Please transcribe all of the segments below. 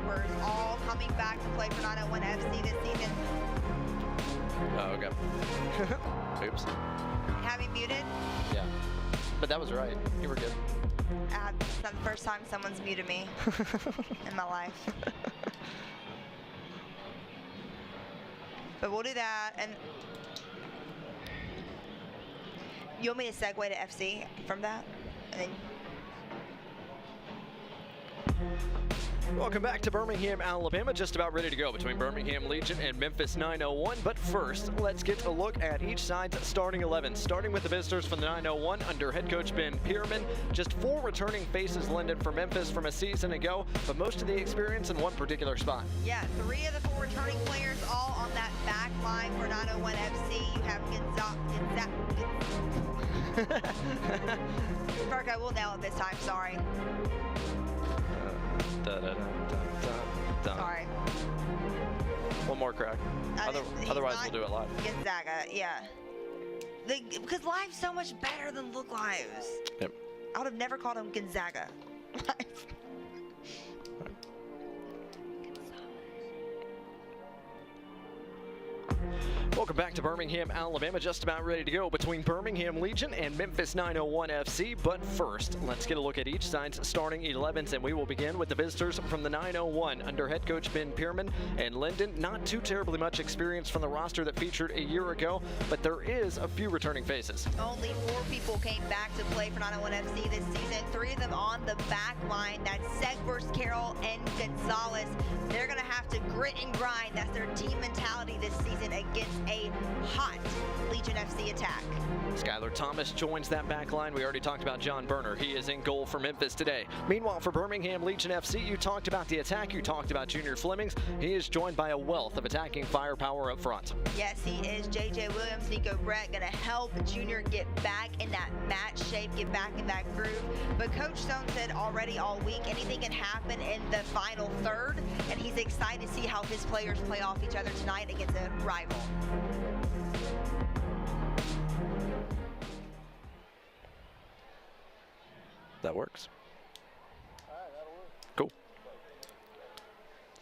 members all coming back to play for 901 FC this season. Oh, okay. Oops. Have you muted? Yeah. But that was right. You were good. It's not the first time someone's muted me in my life. But we'll do that. And you want me to segue to FC from that? And then Welcome back to Birmingham, Alabama. Just about ready to go between Birmingham Legion and Memphis 901. But first, let's get a look at each side's starting 11. Starting with the visitors from the 901 under head coach Ben Pierman. Just 4 returning faces lended for Memphis from a season ago, but most of the experience in one particular spot. Yeah, 3 of the 4 returning players all on that back line for 901 FC. You have Burke, I will nail it this time, sorry. Sorry. One more crack. Otherwise, we'll do it live. Gonzaga, yeah. Because live's so much better than look lives. Yep. I would have never called him Gonzaga. Welcome back to Birmingham, Alabama. Just about ready to go between Birmingham Legion and Memphis 901 FC. But first, let's get a look at each side's starting 11s, and we will begin with the visitors from the 901 under head coach Ben Pierman and Linden. Not too terribly much experience from the roster that featured a year ago, but there is a few returning faces. Only 4 people came back to play for 901 FC this season. 3 of them on the back line. That's Segvers, Carroll, and Gonzalez. They're going to have to grit and grind. That's their team mentality this season against a hot Legion FC attack. Skylar Thomas joins that back line. We already talked about John Berner. He is in goal for Memphis today. Meanwhile, for Birmingham Legion FC, you talked about the attack. You talked about Junior Flemings. He is joined by a wealth of attacking firepower up front. Yes, he is. J.J. Williams, Nico Brett going to help Junior get back in that match shape, get back in that groove. But Coach Stone said already all week, anything can happen in the final third, and he's excited to see how his players play off each other tonight against a rival. That works. Cool.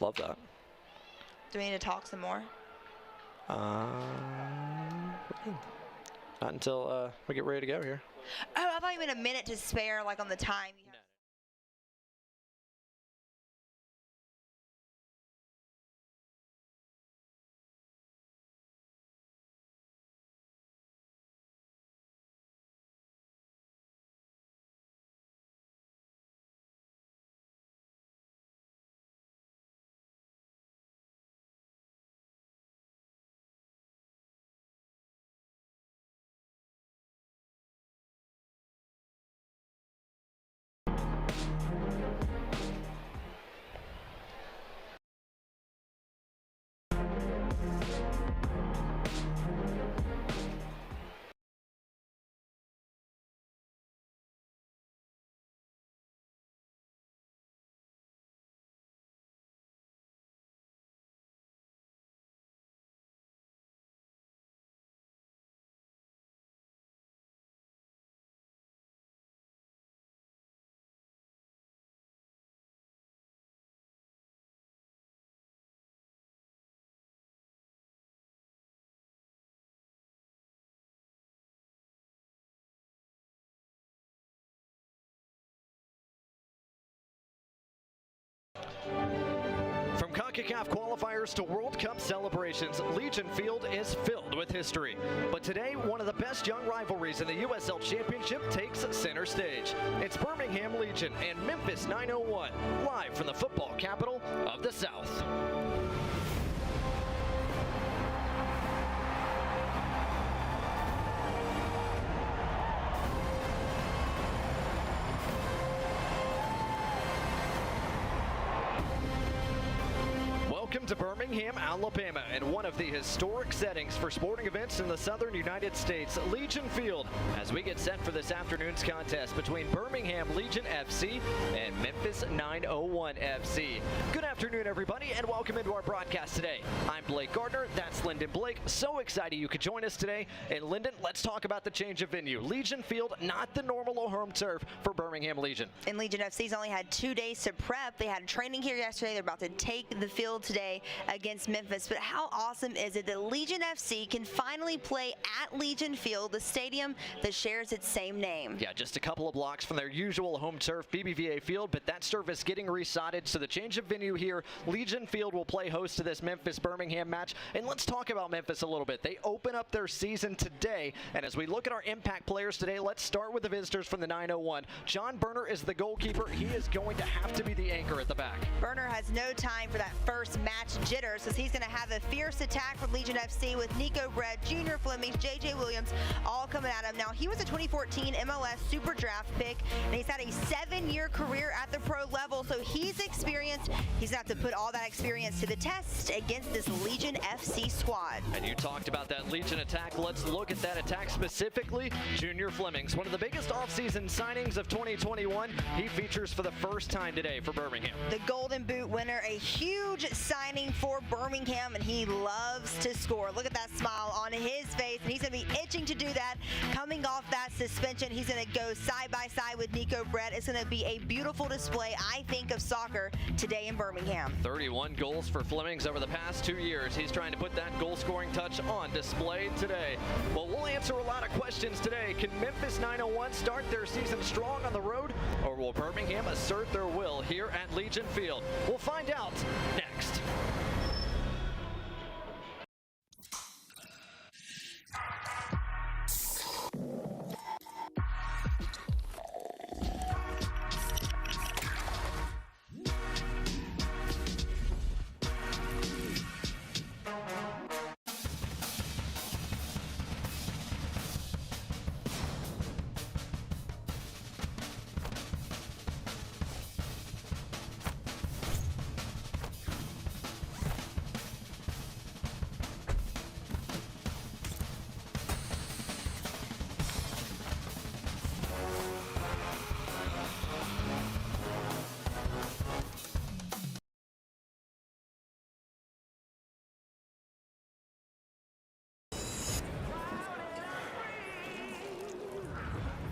Love that. Do we need to talk some more? Not until we get ready to go here. Oh, I thought you meant a minute to spare, like on the time. From CONCACAF qualifiers to World Cup celebrations, Legion Field is filled with history. But today, one of the best young rivalries in the USL Championship takes center stage. It's Birmingham Legion and Memphis 901, live from the football capital of the South. Welcome Welcome to Birmingham, Alabama, and one of the historic settings for sporting events in the southern United States, Legion Field, as we get set for this afternoon's contest between Birmingham Legion FC and Memphis 901 FC. Good afternoon, everybody, and welcome into our broadcast today. I'm Blake Gardner, that's Lyndon Blake. So excited you could join us today. And Lyndon, let's talk about the change of venue. Legion Field, not the normal home turf for Birmingham Legion. And Legion FC's only had 2 days to prep. They had training here yesterday. They're about to take the field today against Memphis. But how awesome is it that Legion FC can finally play at Legion Field, the stadium that shares its same name? Yeah, just a couple of blocks from their usual home turf, BBVA Field, but that turf is getting resodded, so the change of venue here, Legion Field will play host to this Memphis-Birmingham match. And let's talk about Memphis a little bit. They open up their season today, and as we look at our impact players today, let's start with the visitors from the 901. John Berner is the goalkeeper. He is going to have to be the anchor at the back. Berner has no time for that first match jitters, because he's going to have a fierce attack from Legion FC with Nico Brett, Junior Flemings, J.J. Williams, all coming at him. Now, he was a 2014 MLS Super Draft pick, and he's had a 7-year career at the pro level, so he's experienced. He's going to have to put all that experience to the test against this Legion FC squad. And you talked about that Legion attack. Let's look at that attack specifically. Junior Flemings, one of the biggest offseason signings of 2021. He features for the first time today for Birmingham. The Golden Boot winner, a huge signing for Birmingham, and he loves to score. Look at that smile on his face, and he's going to be itching to do that. Coming off that suspension, he's going to go side by side with Nico Brett. It's going to be a beautiful display, I think, of soccer today in Birmingham. 31 goals for Flemings over the past 2 years. He's trying to put that goal-scoring touch on display today. Well, we'll answer a lot of questions today. Can Memphis 901 start their season strong on the road, or will Birmingham assert their will here at Legion Field? We'll find out next.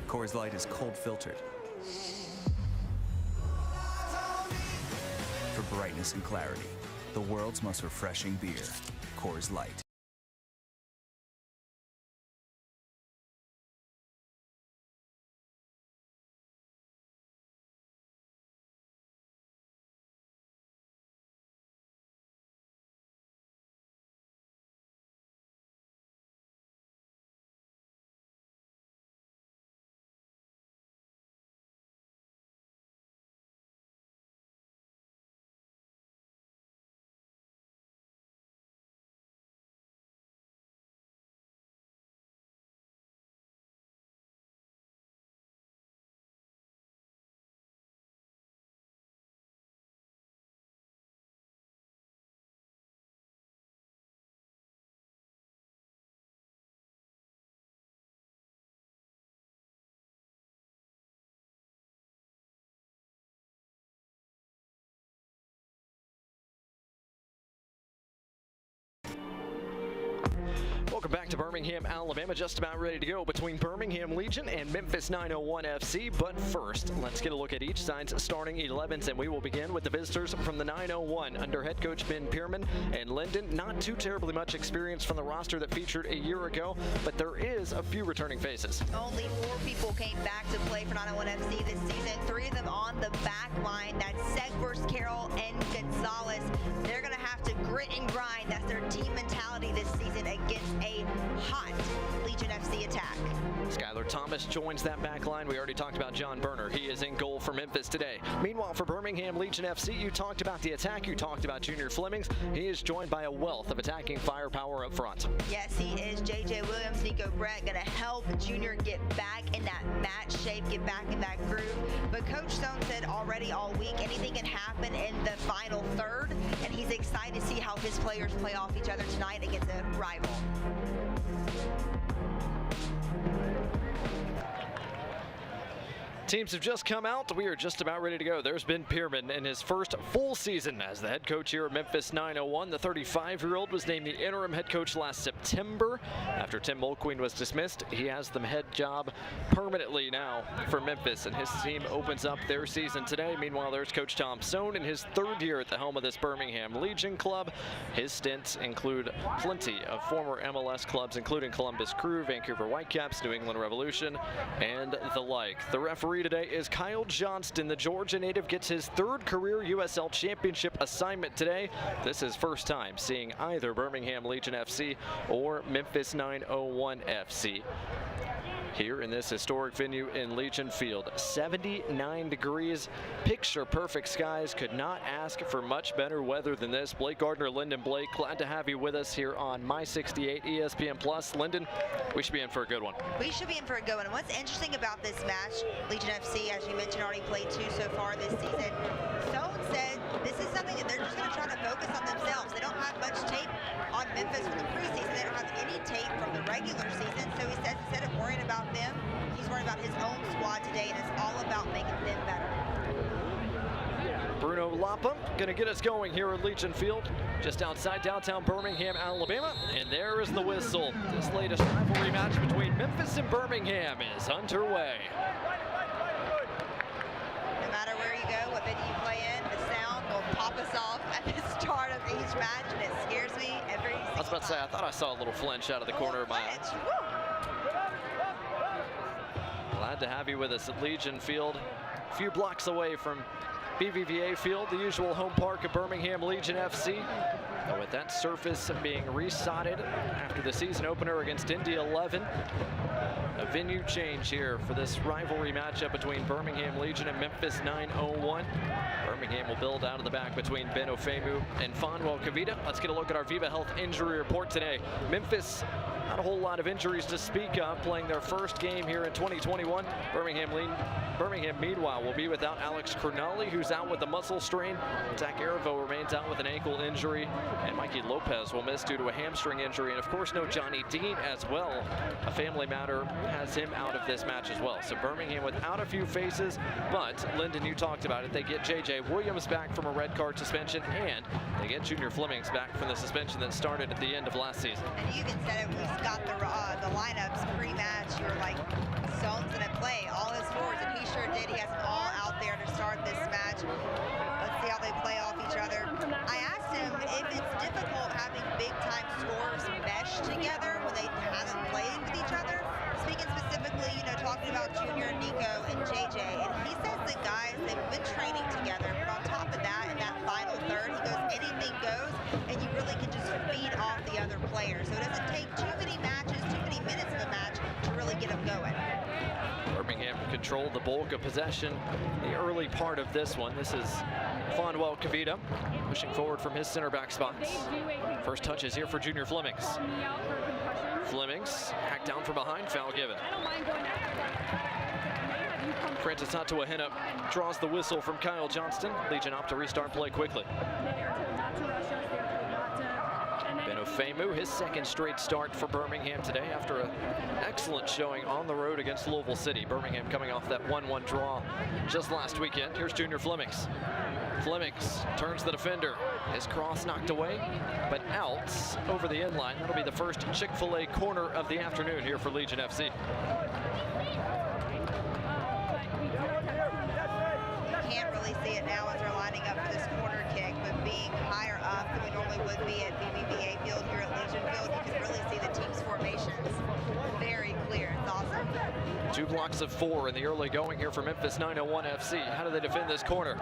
Coors Light is cold filtered for brightness and clarity. The world's most refreshing beer, Coors Light. Welcome back to Birmingham, Alabama. Just about ready to go between Birmingham Legion and Memphis 901 FC. But first, let's get a look at each side's starting 11s, and we will begin with the visitors from the 901 under head coach Ben Pierman and Lyndon. Not too terribly much experience from the roster that featured a year ago, but there is a few returning faces. Only 4 people came back to play for 901 FC this season. 3 of them on the back line. That's Segvers, Carroll, and Gonzalez. They're going to have to grit and grind. That's their team mentality this season against a hot Legion FC attack. Skylar Thomas joins that back line. We already talked about John Berner. He is in goal for Memphis today. Meanwhile, for Birmingham Legion FC, you talked about the attack. You talked about Junior Flemings. He is joined by a wealth of attacking firepower up front. Yes, he is. J.J. Williams, Nico Brett going to help Junior get back in that match shape, get back in that groove. But Coach Stone said already all week anything can happen in the final third, and he's excited to see how his players play off each other tonight against a rival. Teams have just come out. We are just about ready to go. There's Ben Pierman in his first full season as the head coach here at Memphis 901. The 35-year-old was named the interim head coach last September. After Tim Mulqueen was dismissed, he has the head job permanently now for Memphis, and his team opens up their season today. Meanwhile, there's Coach Tom Sohn in his third year at the helm of this Birmingham Legion club. His stints include plenty of former MLS clubs, including Columbus Crew, Vancouver Whitecaps, New England Revolution, and the like. The referee today is Kyle Johnston. The Georgia native gets his third career USL Championship assignment today. This is first time seeing either Birmingham Legion FC or Memphis 901 FC here in this historic venue in Legion Field. 79 degrees, picture perfect skies. Could not ask for much better weather than this. Blake Gardner, Lyndon Blake, glad to have you with us here on My 68 ESPN Plus. Lyndon, we should be in for a good one. We should be in for a good one. What's interesting about this match, Legion FC, as you mentioned, already played 2 so far this season. Stone said this is something that they're just going to try to focus on themselves. They don't have much tape on Memphis from the preseason. They don't have any tape from the regular season. So he says instead of worrying about them, he's worried about his own squad today, and it's all about making them better. Bruno Lapa going to get us going here at Legion Field, just outside downtown Birmingham, Alabama. And there is the whistle. This latest rivalry match between Memphis and Birmingham is underway. No matter where you go, what venue you play in, the sound will pop us off at the start of each match, and it scares me every single time. I was about to say, I thought I saw a little flinch out of the corner of my eye. Glad to have you with us at Legion Field, a few blocks away from BBVA Field, the usual home park of Birmingham Legion FC. With that surface being resodded after the season opener against Indy 11. A venue change here for this rivalry matchup between Birmingham Legion and Memphis 901. Birmingham will build out of the back between Ben Ofemu and Fonwell Kavita. Let's get a look at our Viva Health injury report today. Memphis, not a whole lot of injuries to speak of, playing their first game here in 2021. Birmingham, meanwhile, will be without Alex Crognali, who's out with a muscle strain. Zach Arivo remains out with an ankle injury, and Mikey Lopez will miss due to a hamstring injury. And of course, no Johnny Dean as well. A family matter has him out of this match as well. So Birmingham without a few faces, but Lyndon, you talked about it. They get J.J. Williams back from a red card suspension, and they get Junior Flemings back from the suspension that started at the end of last season. And you even said it, we got the lineups pre-match. You were like, Stone's gonna play all his forwards, and he sure did. He has them all out there to start this match. Let's see how they play off each other. I asked him if it's difficult having big-time scorers mesh together when they haven't played with each other. Speaking specifically, talking about Junior, Nico, and JJ, and he says the guys, they've been training together, but on top of that, in that final third, he goes, anything goes, and you really can just feed off the other players. So it doesn't take too many matches, too many minutes in the match to really get them going. Birmingham controlled the bulk of possession the early part of this one. This is Fonwell Kavita pushing forward from his center back spots. First touches here for Junior Flemings. Flemings hacked down from behind, foul given. Francis Atuahena draws the whistle from Kyle Johnston. Legion opt to restart play quickly. Ben Ofemu, his second straight start for Birmingham today after an excellent showing on the road against Louisville City. Birmingham coming off that 1-1 draw just last weekend. Here's Junior Flemings. Flemings turns the defender. His cross knocked away, but out over the end line. That'll be the first Chick-fil-A corner of the afternoon here for Legion FC. You can't really see it now as they're lining up for this corner kick, but being higher up than we normally would be at BBVA Field here at Legion Field, you can really see the team's formations very clear. It's awesome. 2 blocks of 4 in the early going here for Memphis 901 FC. How do they defend this corner?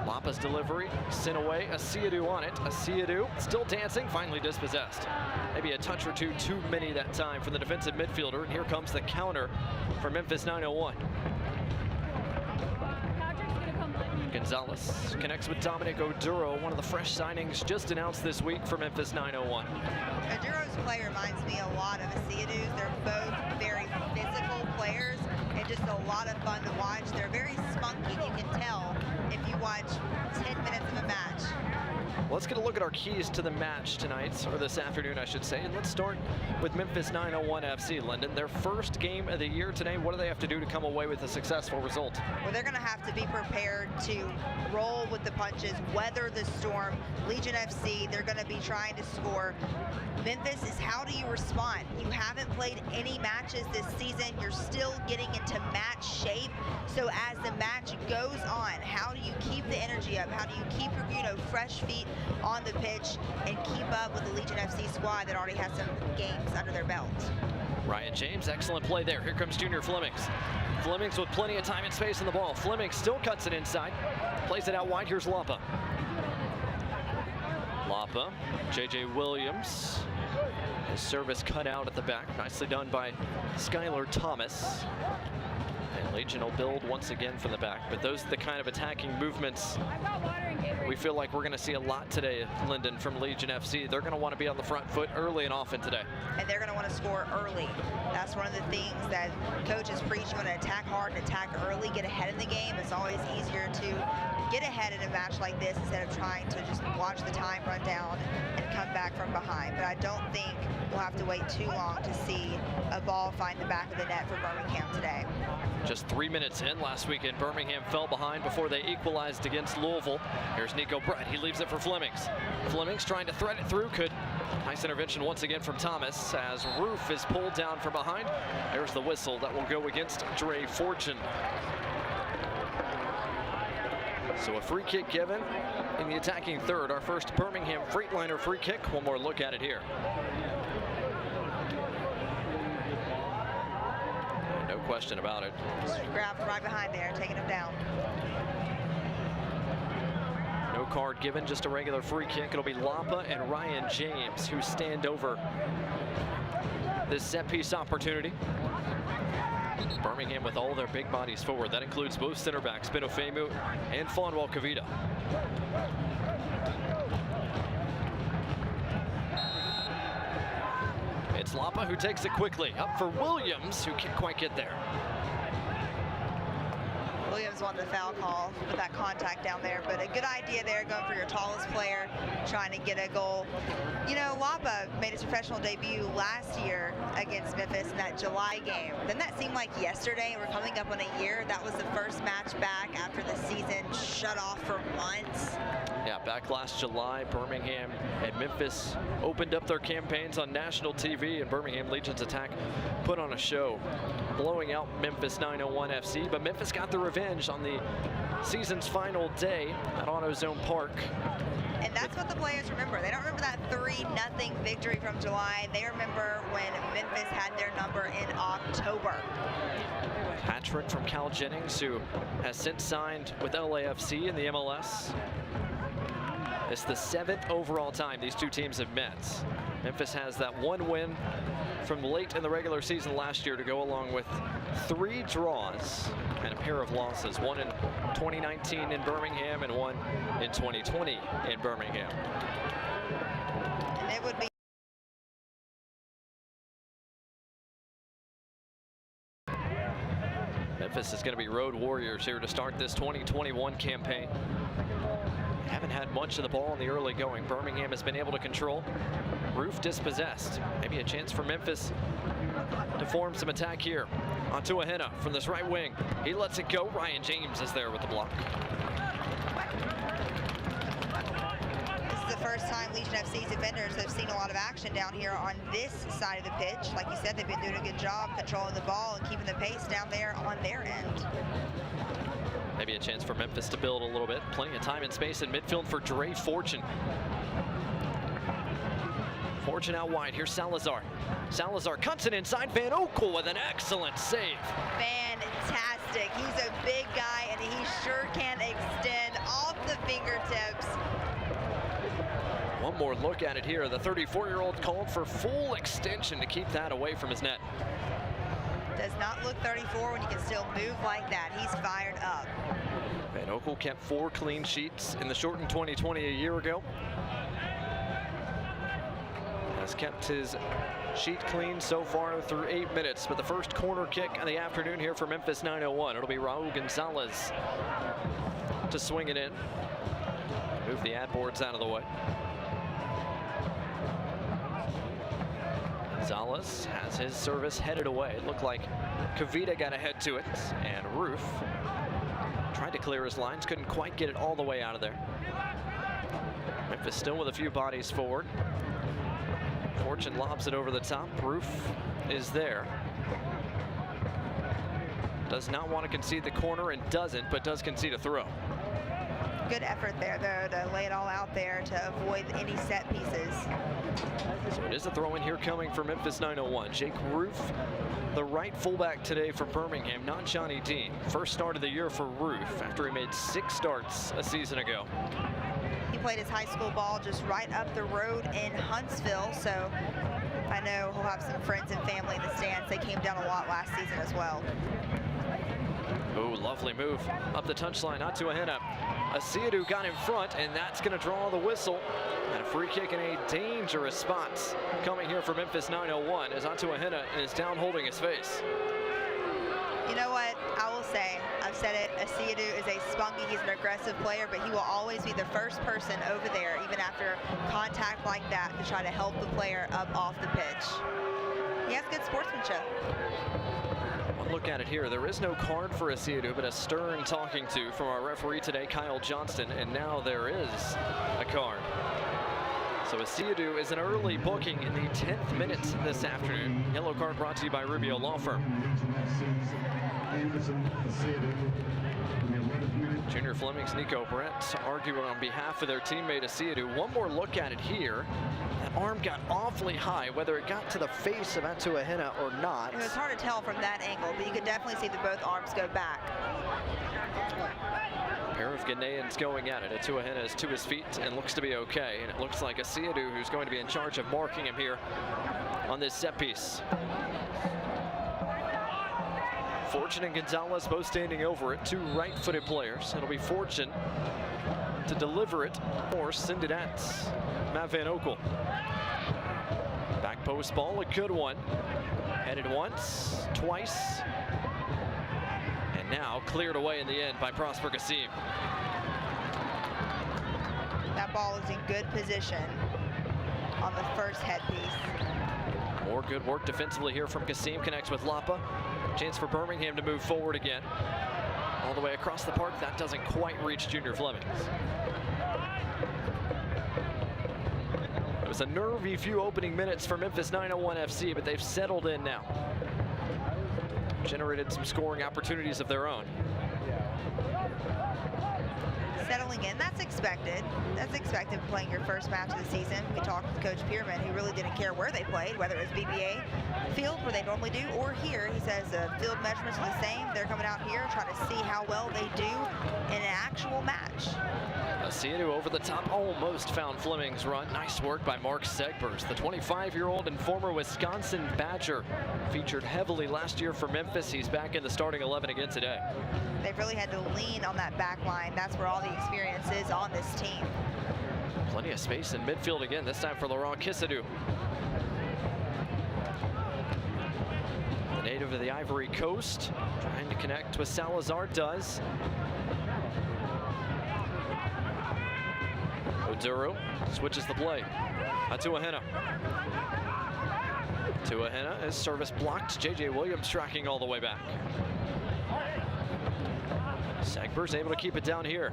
Lapa's delivery sent away. Asiadu on it. Asiadu still dancing, finally dispossessed. Maybe a touch or two too many that time for the defensive midfielder. And here comes the counter for Memphis 901. Gonzalez connects with Dominic Oduro, one of the fresh signings just announced this week for Memphis 901. Oduro's play reminds me a lot of Asiadu's. They're both very physical players and just a lot of fun to watch. They're very let's get a look at our keys to the match tonight, or this afternoon, I should say. And let's start with Memphis 901 FC, Lyndon. Their first game of the year today. What do they have to do to come away with a successful result? Well, they're going to have to be prepared to roll with the punches, weather the storm. Legion FC, they're going to be trying to score. Memphis is, how do you respond? You haven't played any matches this season. You're still getting into match shape. So as the match goes on, how do you keep the energy up? How do you keep your, fresh feet on the pitch and keep up with the Legion FC squad that already has some games under their belt? Ryan James, excellent play there. Here comes Junior Flemings. Flemings with plenty of time and space in the ball. Flemings still cuts it inside, plays it out wide. Here's Lapa. Lapa, J.J. Williams. His service cut out at the back. Nicely done by Skylar Thomas. And Legion will build once again from the back. But those are the kind of attacking movements we feel like we're going to see a lot today, Lyndon, from Legion FC. They're going to want to be on the front foot early and often today. And they're going to want to score early. That's one of the things that coaches preach. You want to attack hard and attack early, get ahead in the game. It's always easier to get ahead in a match like this instead of trying to just watch the time run down and come back from behind. But I don't think we'll have to wait too long to see a ball find the back of the net for Birmingham today. Just 3 minutes in last weekend, Birmingham fell behind before they equalized against Louisville. Here's Nico Brett. He leaves it for Flemings. Flemings trying to thread it through. Nice intervention once again from Thomas as Roof is pulled down from behind. There's the whistle that will go against Dre Fortune. So a free kick given in the attacking third. Our first Birmingham Freightliner free kick. One more look at it here. No question about it. Just grab right behind there, taking him down. No card given, just a regular free kick. It'll be Lapa and Ryan James who stand over this set piece opportunity. Birmingham with all their big bodies forward. That includes both center backs, Benofemu and Fonwell Kavita. It's Lapa who takes it quickly. Up for Williams, who can't quite get there. Williams wanted the foul call with that contact down there, but a good idea there, going for your tallest player, trying to get a goal. Lapa made his professional debut last year against Memphis in that July game. Doesn't that seem like yesterday? We're coming up on a year. That was the first match back after the season shut off for months. Yeah, back last July, Birmingham and Memphis opened up their campaigns on national TV, and Birmingham Legion's attack put on a show, blowing out Memphis 901 FC. But Memphis got the revenge on the season's final day at AutoZone Park. And that's what the players remember. They don't remember that 3-0 victory from July. They remember when Memphis had their number in October. Hat-trick from Cal Jennings, who has since signed with LAFC in the MLS. It's the 7th overall time these two teams have met. Memphis has that one win from late in the regular season last year to go along with 3 draws and a pair of losses, one in 2019 in Birmingham and one in 2020 in Birmingham. And it would be Memphis is going to be road warriors here to start this 2021 campaign. Haven't had much of the ball in the early going. Birmingham has been able to control. Roof dispossessed. Maybe a chance for Memphis to form some attack here. Onto Ahena from this right wing. He lets it go. Ryan James is there with the block. This is the first time Legion FC's defenders have seen a lot of action down here on this side of the pitch. Like you said, they've been doing a good job controlling the ball and keeping the pace down there on their end. Maybe a chance for Memphis to build a little bit. Plenty of time and space in midfield for Dre Fortune. Fortune out wide. Here's Salazar. Salazar cuts it inside. Van Oekel with an excellent save. Fantastic. He's a big guy, and he sure can extend off the fingertips. One more look at it here. The 34-year-old called for full extension to keep that away from his net. Does not look 34 when you can still move like that. He's fired up. Van Oekel kept 4 clean sheets in the shortened 2020 a year ago. Has kept his sheet clean so far through 8 minutes. But the first corner kick of the afternoon here for Memphis 901. It'll be Raul Gonzalez to swing it in. Move the ad boards out of the way. Gonzalez has his service headed away. It looked like Kavita got ahead to it, and Roof tried to clear his lines, couldn't quite get it all the way out of there. Memphis still with a few bodies forward. Fortune lobs it over the top. Roof is there. Does not want to concede the corner and doesn't, but does concede a throw. Good effort there, though, to lay it all out there to avoid any set pieces. So it is a throw in here coming for Memphis 901. Jake Roof, the right fullback today for Birmingham, not Johnny Dean. First start of the year for Roof after he made 6 starts a season ago. He played his high school ball just right up the road in Huntsville, so I know he'll have some friends and family in the stands. They came down a lot last season as well. Oh, lovely move up the touchline. Atuahena. Asiadu got in front, and that's going to draw the whistle. And a free kick in a dangerous spot coming here for Memphis 901 as Atuahena is down holding his face. You know what? I will say, I've said it, Asiadu is a spunky, he's an aggressive player, but he will always be the first person over there, even after contact like that, to try to help the player up off the pitch. He has good sportsmanship. One look at it here. There is no card for Asiadu, but a stern talking to from our referee today, Kyle Johnston, and now there is a card. So Asiadu is an early booking in the 10th minute this afternoon. Yellow card brought to you by Rubio Law Firm. Junior Fleming's Nico Brett arguing on behalf of their teammate Asiadu. One more look at it here. That arm got awfully high, whether it got to the face of Atuahena or not. It was hard to tell from that angle, but you could definitely see that both arms go back. A pair of Ghanaians going at it. Atuahena is to his feet and looks to be okay. And it looks like Asiadu who's going to be in charge of marking him here on this set piece. Fortune and Gonzalez both standing over it, 2 right-footed players. It'll be Fortune to deliver it or send it at Matt Van Okel. Back post ball, a good one. Headed once, twice, and now cleared away in the end by Prosper Kassim. That ball is in good position on the first headpiece. More good work defensively here from Kassim, connects with Lapa. Chance for Birmingham to move forward again. All the way across the park, that doesn't quite reach Junior Flemings. It was a nervy few opening minutes for Memphis 901 FC, but they've settled in now. Generated some scoring opportunities of their own. Settling in, that's expected. That's expected playing your first match of the season. We talked with Coach Pierman, who really didn't care where they played, whether it was BBA field where they normally do, or here. He says the field measurements are the same. They're coming out here trying to see how well they do in an actual match. Asiadu over the top, almost found Fleming's run. Nice work by Mark Segbers, the 25-year-old and former Wisconsin Badger. Featured heavily last year for Memphis. He's back in the starting 11 again today. They've really had to lean on that back line. That's where all the experience is on this team. Plenty of space in midfield again, this time for Laurent Kissadou. The native of the Ivory Coast, trying to connect with Salazar, does. Oduro switches the play. Atuahena. Atuahena is service blocked. JJ Williams tracking all the way back. Segber's able to keep it down here.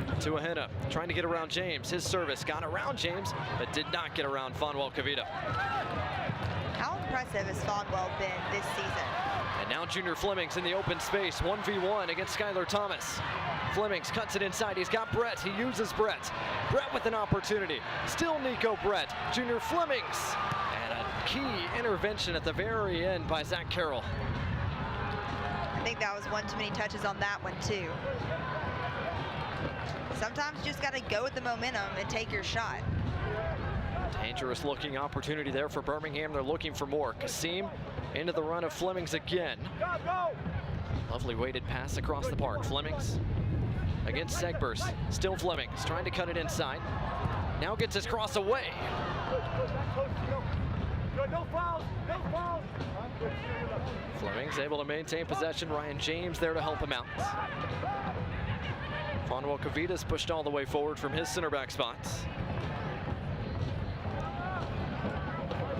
Atuahena trying to get around James. His service got around James, but did not get around Fonwell Kavita. How impressive has Fonwell been this season? And now Junior Flemings in the open space, 1v1 against Skylar Thomas. Flemings cuts it inside, he's got Brett, he uses Brett. Brett with an opportunity, still Nico Brett. Junior Flemings, and a key intervention at the very end by Zach Carroll. I think that was one too many touches on that one too. Sometimes you just got to go with the momentum and take your shot. Dangerous looking opportunity there for Birmingham. They're looking for more. Kassim into the run of Flemings again. Lovely weighted pass across the park. Flemings against Segbers. Still Flemings trying to cut it inside. Now gets his cross away. Flemings able to maintain possession. Ryan James there to help him out. Fonwell Kavita's pushed all the way forward from his center back spots.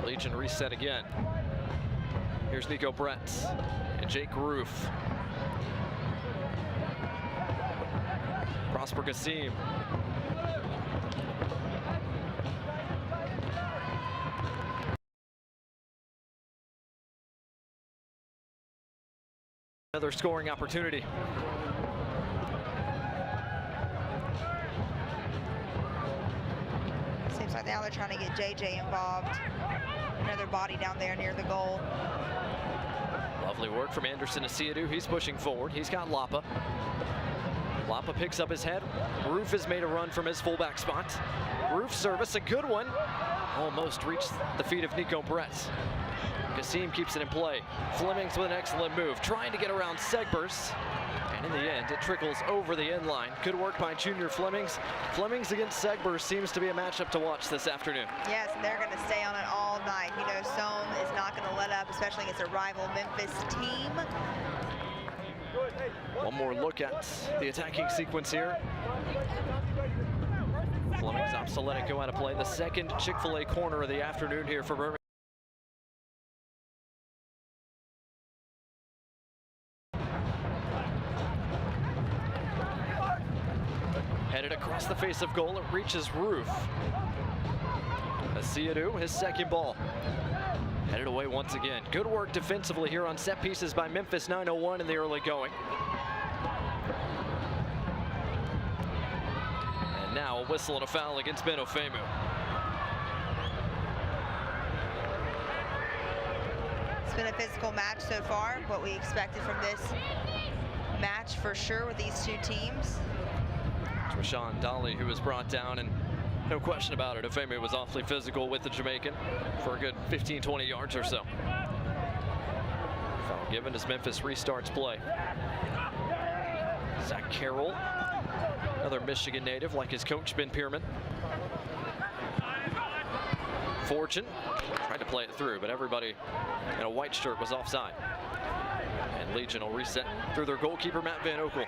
Legion reset again. Here's Nico Brett and Jake Roof. Prosper Gassim. Another scoring opportunity. Seems like now they're trying to get JJ involved. Another body down there near the goal. Lovely work from Anderson Asiadu. He's pushing forward. He's got Lapa. Lapa picks up his head. Roof has made a run from his fullback spot. Roof service, a good one. Almost reached the feet of Nico Brett. Gassim keeps it in play. Flemings with an excellent move, trying to get around Segbers. And in the end, it trickles over the end line. Good work by Junior Flemings. Flemings against Segbers seems to be a matchup to watch this afternoon. Yes, and they're going to stay on it all night. You know, Sohn is not going to let up, especially against a rival Memphis team. One more look at the attacking sequence here. Flemings opts to let it go out of play. The second Chick-fil-A corner of the afternoon here for Birmingham. Headed across the face of goal, it reaches Roof. Asiadu, his second ball. Headed away once again. Good work defensively here on set pieces by Memphis 901 in the early going. And now a whistle and a foul against Ben Ofemu. It's been a physical match so far, what we expected from this match for sure with these two teams. Rashawn Dolly, who was brought down, and no question about it, Ofemu was awfully physical with the Jamaican for a good 15-20 yards or so. Foul given as Memphis restarts play. Zach Carroll, another Michigan native like his coach Ben Pierman. Fortune tried to play it through, but everybody in a white shirt was offside. And Legion will reset through their goalkeeper Matt Van Oekel.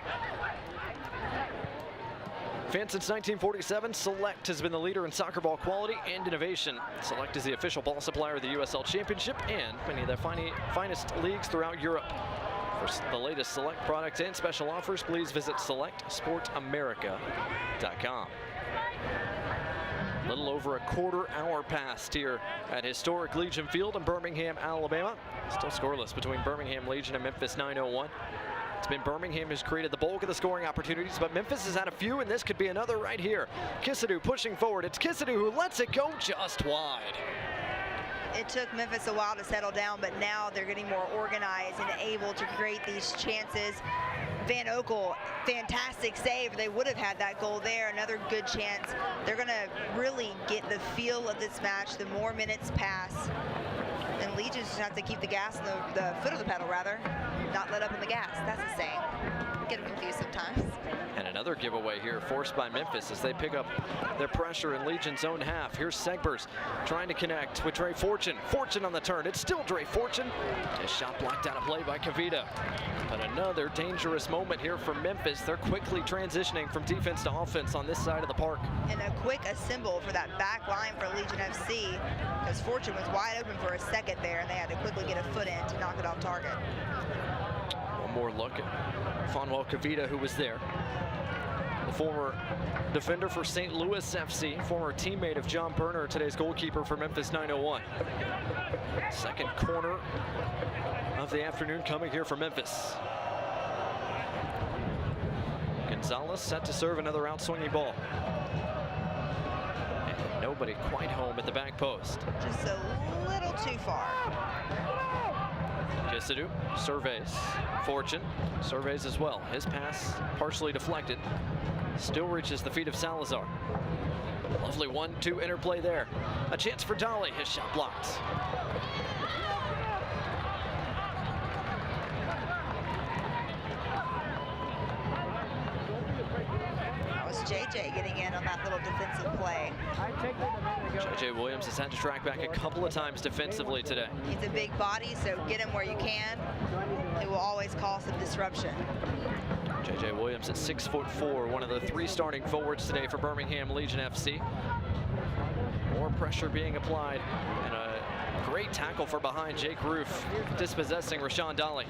Fan since 1947, Select has been the leader in soccer ball quality and innovation. Select is the official ball supplier of the USL Championship and many of the finest leagues throughout Europe. For the latest Select products and special offers, please visit selectsportamerica.com. A little over a quarter hour passed here at historic Legion Field in Birmingham, Alabama. Still scoreless between Birmingham Legion and Memphis 901. It's been Birmingham who's created the bulk of the scoring opportunities, but Memphis has had a few, and this could be another right here. Kisadu pushing forward. It's Kisadu who lets it go just wide. It took Memphis a while to settle down, but now they're getting more organized and able to create these chances. Van Oekel, fantastic save. They would have had that goal there. Another good chance. They're going to really get the feel of this match the more minutes pass. And Legion just have to keep the gas, the foot of the pedal rather, not let up on the gas. That's the saying. Get them confused sometimes. And another giveaway here forced by Memphis as they pick up their pressure in Legion's own half. Here's Segbers trying to connect with Dre Fortune. Fortune on the turn. It's still Dre Fortune. His shot blocked out of play by Kavita. But another dangerous moment here for Memphis. They're quickly transitioning from defense to offense on this side of the park. And a quick assemble for that back line for Legion FC, because Fortune was wide open for a second there, and they had to quickly get a foot in to knock it off target. One more look at Fonwell Kavita, who was there. The former defender for St. Louis FC, former teammate of John Berner, today's goalkeeper for Memphis 901. Second corner of the afternoon coming here for Memphis. Gonzalez set to serve another outswinging ball. And nobody quite home at the back post. Just a little too far. Kisadu surveys. Fortune surveys as well. His pass partially deflected. Still reaches the feet of Salazar. Lovely 1-2 interplay there. A chance for Dolly. His shot blocked. That was JJ getting in on that little defensive play. JJ Williams has had to track back a couple of times defensively today. He's a big body, so get him where you can. It will always cause some disruption. J.J. Williams at 6'4", one of the 3 starting forwards today for Birmingham Legion FC. More pressure being applied, and a great tackle for behind Jake Roof, dispossessing Rashawn Dolly.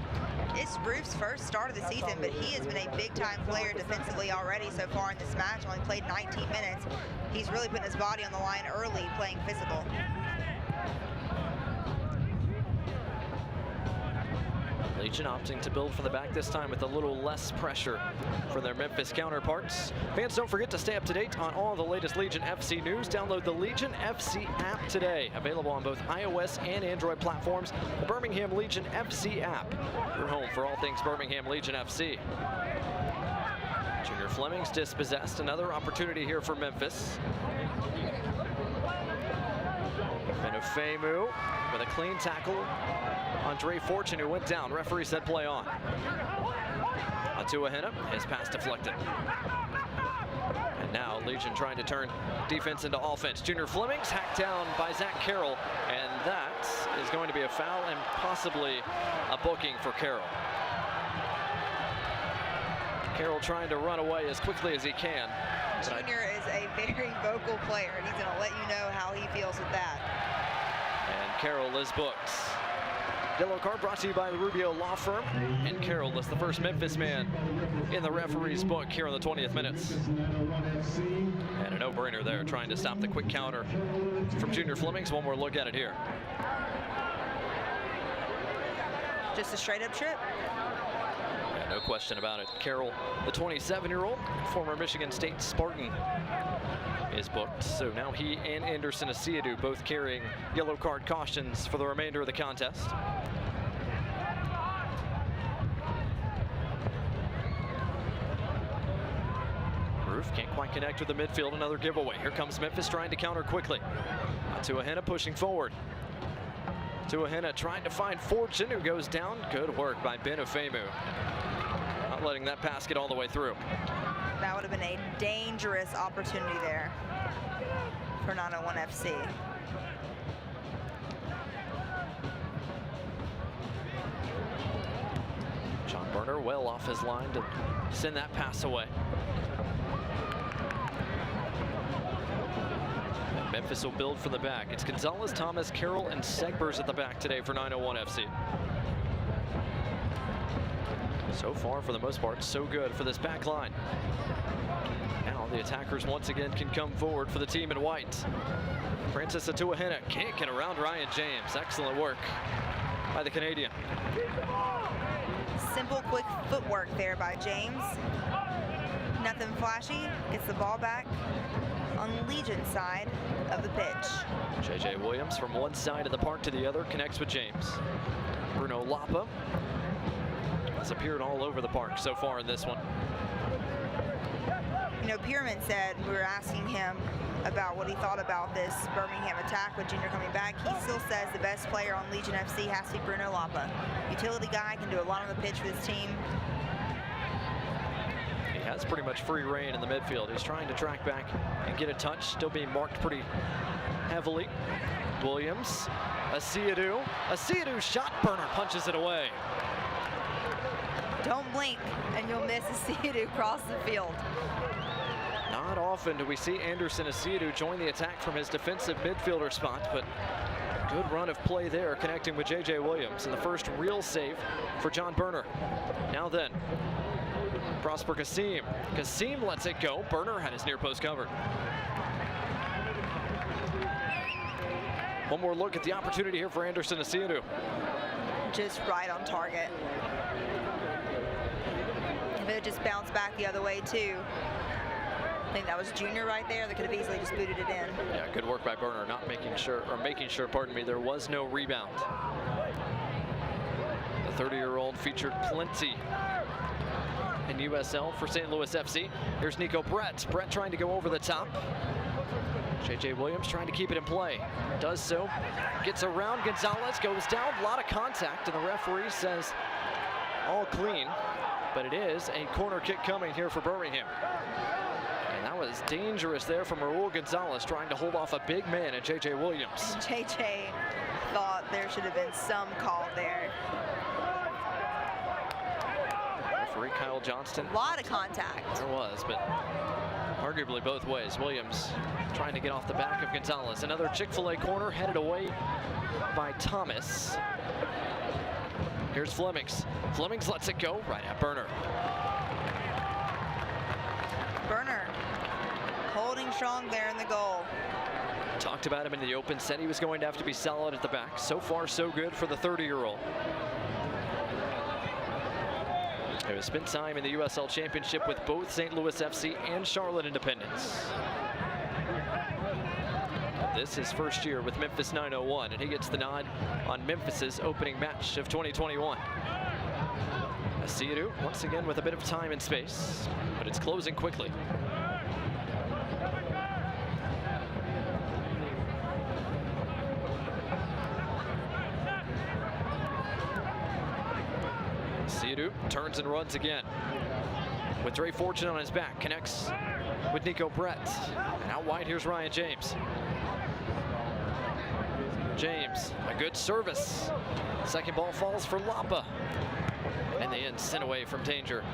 It's Roof's first start of the season, but he has been a big-time player defensively already so far in this match. Only played 19 minutes. He's really putting his body on the line early, playing physical. Legion opting to build from the back this time with a little less pressure for their Memphis counterparts. Fans, don't forget to stay up to date on all the latest Legion FC news. Download the Legion FC app today. Available on both iOS and Android platforms. The Birmingham Legion FC app. Your home for all things Birmingham Legion FC. Junior Fleming's dispossessed. Another opportunity here for Memphis. Benofemu with a clean tackle. Andre Fortune, who went down. Referee said play on. Atuahena, his pass deflected. And now Legion trying to turn defense into offense. Junior Fleming's hacked down by Zach Carroll, and that is going to be a foul and possibly a booking for Carroll. Carroll trying to run away as quickly as he can. Junior is a very vocal player, and he's going to let you know how he feels with that. And Carroll is booked. Yellow card brought to you by the Rubio Law Firm. And Carroll is the first Memphis man in the referee's book here in the 20th minutes. And a no-brainer there, trying to stop the quick counter from Junior Fleming's. One more look at it here. Just a straight-up trip. Yeah, no question about it. Carroll, the 27-year-old, former Michigan State Spartan, is booked. So now he and Anderson Asiadu both carrying yellow card cautions for the remainder of the contest. Roof can't quite connect with the midfield. Another giveaway. Here comes Memphis trying to counter quickly. Atuahena pushing forward. Atuahena trying to find Fortune, who goes down. Good work by Benofemu. Not letting that pass get all the way through. That would have been a dangerous opportunity there for 901 FC. John Burner well off his line to send that pass away. And Memphis will build from the back. It's Gonzalez, Thomas, Carroll, and Segbers at the back today for 901 FC. So far, for the most part, so good for this back line. Now the attackers once again can come forward for the team in white. Francis Atuahena can't get around Ryan James. Excellent work by the Canadian. Simple, quick footwork there by James. Nothing flashy. Gets the ball back on the Legion side of the pitch. J.J. Williams from one side of the park to the other connects with James. Bruno Lapa has appeared all over the park so far in this one. You know, Pierman said, we were asking him about what he thought about this Birmingham attack with Junior coming back. He still says the best player on Legion FC has to be Bruno Lapa. Utility guy, can do a lot on the pitch for this team. He has pretty much free reign in the midfield. He's trying to track back and get a touch, still being marked pretty heavily. Williams, Asiadu. Asiadu shot, Burner punches it away. Don't blink and you'll miss Asiadu across the field. Not often do we see Anderson Asiadu join the attack from his defensive midfielder spot, but good run of play there, connecting with J.J. Williams, and the first real save for John Burner. Now then, Prosper Kasim. Kasim lets it go. Burner had his near post covered. One more look at the opportunity here for Anderson Asiadu. Just right on target. If it just bounced back the other way too. I think that was Junior right there that could have easily just booted it in. Yeah, good work by Burner, not making sure, pardon me, there was no rebound. The 30-year-old featured plenty in USL for St. Louis FC. Here's Nico Brett. Brett trying to go over the top. J.J. Williams trying to keep it in play. Does so. Gets around Gonzalez, goes down. A lot of contact, and the referee says all clean. But it is a corner kick coming here for Birmingham. And that was dangerous there from Raul Gonzalez, trying to hold off a big man in J.J. Williams. J.J. thought there should have been some call there. referee Kyle Johnston. A lot of contact. There was, but arguably both ways. Williams trying to get off the back of Gonzalez. Another Chick-fil-A corner headed away by Thomas. Here's Flemings. Flemings lets it go right at Burner. Burner holding strong there in the goal. Talked about him in the open, said he was going to have to be solid at the back. So far, so good for the 30-year-old. He has spent time in the USL Championship with both St. Louis FC and Charlotte Independence. This is his first year with Memphis 901, and he gets the nod on Memphis's opening match of 2021. Asiru once again with a bit of time and space, but it's closing quickly. Asiru turns and runs again. With Dre Fortune on his back, connects with Nico Brett. And out wide, here's Ryan James. James, a good service. Second ball falls for Lapa. And in the end, sent away from danger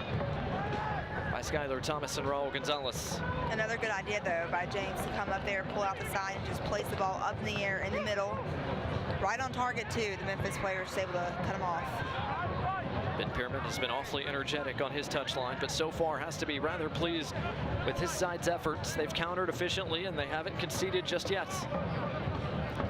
by Skylar Thomas and Raul Gonzalez. Another good idea, though, by James to come up there, pull out the side, and just place the ball up in the air in the middle. Right on target, too. The Memphis players able to cut him off. Ben Pearman has been awfully energetic on his touchline, but so far has to be rather pleased with his side's efforts. They've countered efficiently, and they haven't conceded just yet.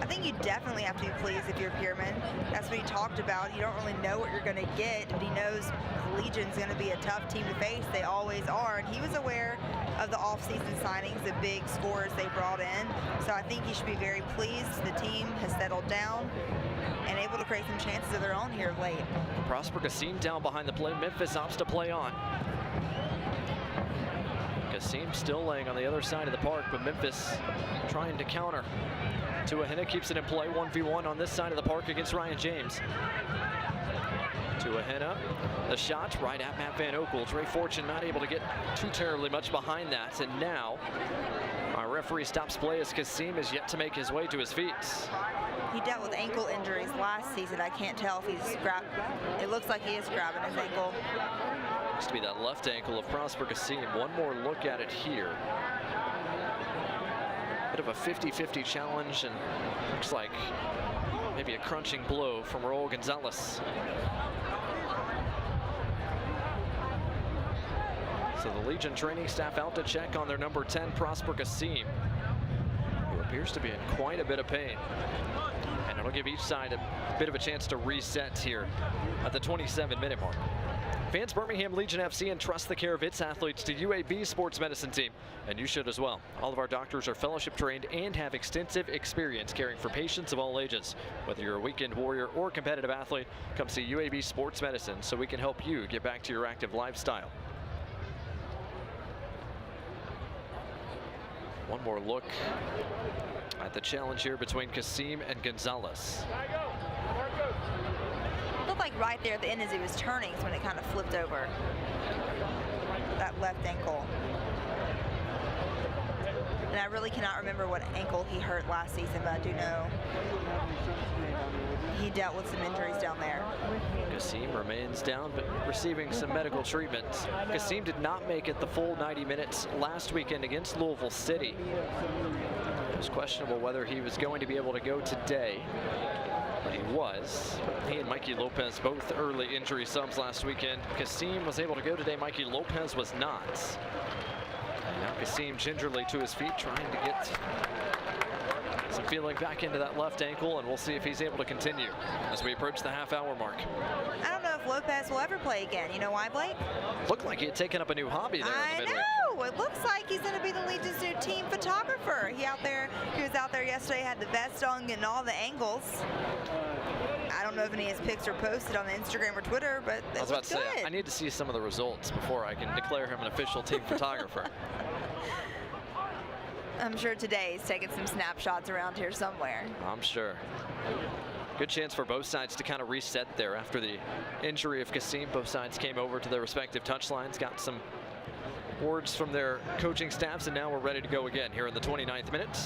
I think you definitely have to be pleased if you're Pearman. That's what he talked about. You don't really know what you're going to get, but he knows Legion's going to be a tough team to face. They always are, and he was aware of the off-season signings, the big scores they brought in. So I think he should be very pleased. The team has settled down and able to create some chances of their own here of late. Prosper Kassim down behind the play. Memphis opts to play on. Kassim still laying on the other side of the park, but Memphis trying to counter. Tuahina keeps it in play, 1v1 on this side of the park against Ryan James. Tuahina, the shot right at Matt Van Oekel. Dre Fortune not able to get too terribly much behind that, and now our referee stops play as Kassim is yet to make his way to his feet. He dealt with ankle injuries last season. I can't tell if he's grabbed. It looks like he is grabbing his ankle. Looks to be that left ankle of Prosper Kassim. One more look at it here. Bit of a 50-50 challenge, and looks like maybe a crunching blow from Raul Gonzalez. So the Legion training staff out to check on their number 10, Prosper Kassim, who appears to be in quite a bit of pain. And it'll give each side a bit of a chance to reset here at the 27-minute mark. Fans, Birmingham Legion FC entrust the care of its athletes to UAB Sports Medicine Team, and you should as well. All of our doctors are fellowship trained and have extensive experience caring for patients of all ages. Whether you're a weekend warrior or competitive athlete, come see UAB Sports Medicine so we can help you get back to your active lifestyle. One more look at the challenge here between Kassim and Gonzalez. Looked like right there at the end as he was turning is when it kind of flipped over. That left ankle. And I really cannot remember what ankle he hurt last season, but I do know he dealt with some injuries down there. Kassim remains down, but receiving some medical treatment. Kassim did not make it the full 90 minutes last weekend against Louisville City. It was questionable whether he was going to be able to go today, but he was. He and Mikey Lopez both early injury subs last weekend. Kassim was able to go today. Mikey Lopez was not. And now Kassim gingerly to his feet, trying to get some feeling back into that left ankle, and we'll see if he's able to continue as we approach the half-hour mark. I don't know if Lopez will ever play again. You know why, Blake? Looked like he had taken up a new hobby there in the midweek. I know. It looks like he's going to be the Legion's new team photographer. He was out there yesterday, had the vest on, getting all the angles. I don't know if any of his pics are posted on Instagram or Twitter, but I was about to say, I need to see some of the results before I can declare him an official team photographer. I'm sure today he's taking some snapshots around here somewhere. I'm sure. Good chance for both sides to kind of reset there after the injury of Kassim. Both sides came over to their respective touchlines, got some words from their coaching staffs, and now we're ready to go again here in the 29th minute.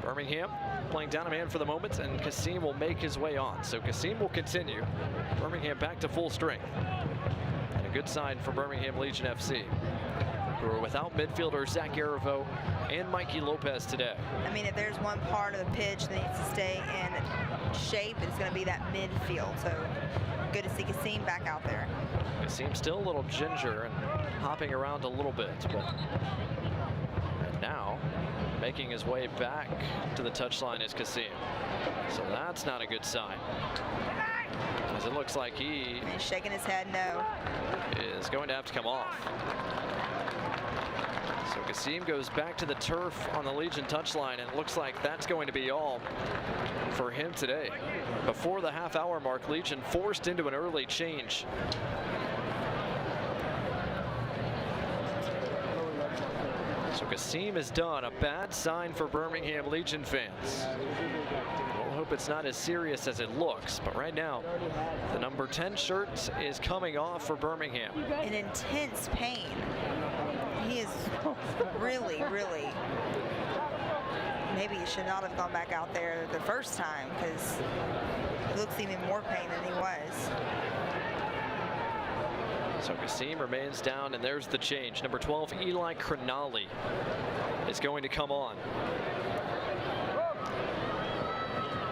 Birmingham playing down a man for the moment, and Kassim will make his way on. So Kassim will continue. Birmingham back to full strength. And A good sign for Birmingham Legion FC, who are without midfielders Zach Arivo and Mikey Lopez today. I mean, if there's one part of the pitch that needs to stay in shape, it's going to be that midfield. So good to see Kasim back out there. Kasim still a little ginger and hopping around a little bit, but and now making his way back to the touchline is Kasim. So that's not a good sign, as it looks like he He's shaking his head no. is going to have to come off. So Kasim goes back to the turf on the Legion touchline, and it looks like that's going to be all for him today. Before the half-hour mark, Legion forced into an early change. So Kasim is done. A bad sign for Birmingham Legion fans. We'll hope it's not as serious as it looks, but right now the number 10 shirt is coming off for Birmingham. In intense pain. He is really, really, maybe he should not have gone back out there the first time, because he looks even more pain than he was. So Kasim remains down, and there's the change. Number 12, Eli Cronali, is going to come on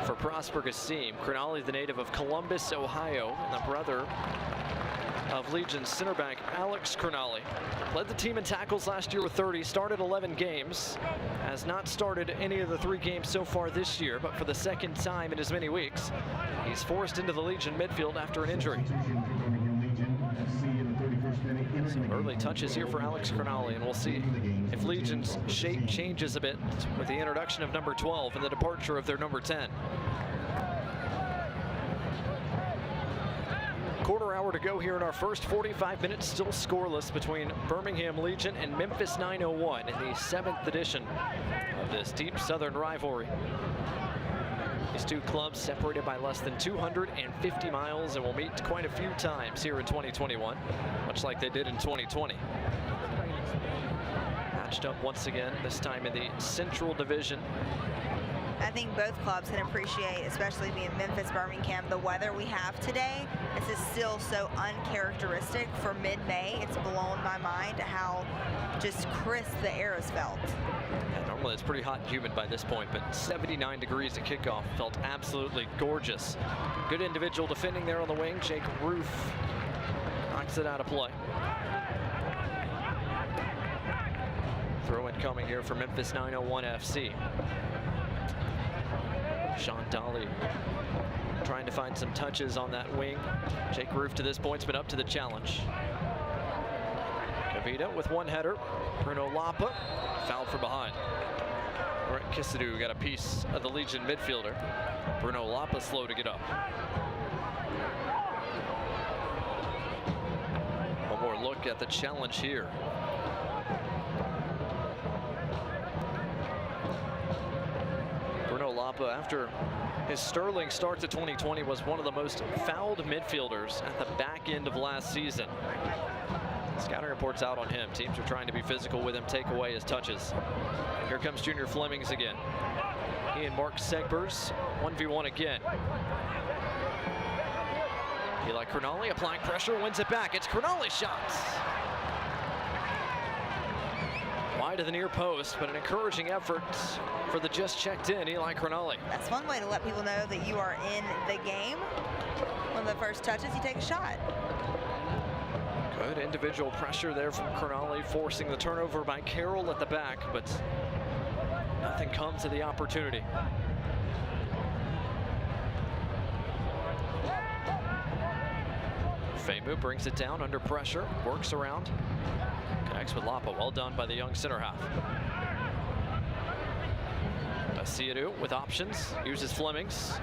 for Prosper Kasim. Cronali, the native of Columbus, Ohio, and the brother of Legion center back Alex Cronali. Led the team in tackles last year with 30, started 11 games, has not started any of the 3 games so far this year, but for the second time in as many weeks, he's forced into the Legion midfield after an injury. Some early touches here for Alex Cronali, and we'll see if Legion's shape changes a bit with the introduction of number 12 and the departure of their number 10. Quarter hour to go here in our first 45 minutes, still scoreless between Birmingham Legion and Memphis 901 in the 7th edition of this deep southern rivalry. These two clubs separated by less than 250 miles and will meet quite a few times here in 2021, much like they did in 2020. Matched up once again, this time in the Central Division. I think both clubs can appreciate, especially being Memphis, Birmingham, the weather we have today. This is still so uncharacteristic for mid-May. It's blown my mind how just crisp the air has felt. Yeah, normally it's pretty hot and humid by this point, but 79 degrees at kickoff felt absolutely gorgeous. Good individual defending there on the wing. Jake Roof knocks it out of play. Throw in coming here for Memphis 901 FC. Sean Dolly trying to find some touches on that wing. Jake Roof to this point's been up to the challenge. Kavita with one header. Bruno Lapa fouled from behind. Brett Kisadou got a piece of the Legion midfielder. Bruno Lapa slow to get up. One more look at the challenge here. Bruno Lapa, after his sterling start to 2020, was one of the most fouled midfielders at the back end of last season. Scouting reports out on him. Teams are trying to be physical with him, take away his touches. Here comes Junior Flemings again. He and Mark Segbers, 1v1 again. Eli Cronali applying pressure, wins it back. It's Cronali's shots. Wide of the near post, but an encouraging effort for the just checked in Eli Cronali. That's one way to let people know that you are in the game. One of the first touches, you take a shot. Good individual pressure there from Cronali, forcing the turnover by Carroll at the back, but nothing comes of the opportunity. Femu brings it down under pressure, works around, connects with Lapa. Well done by the young center half. Asiadu with options, uses Flemings.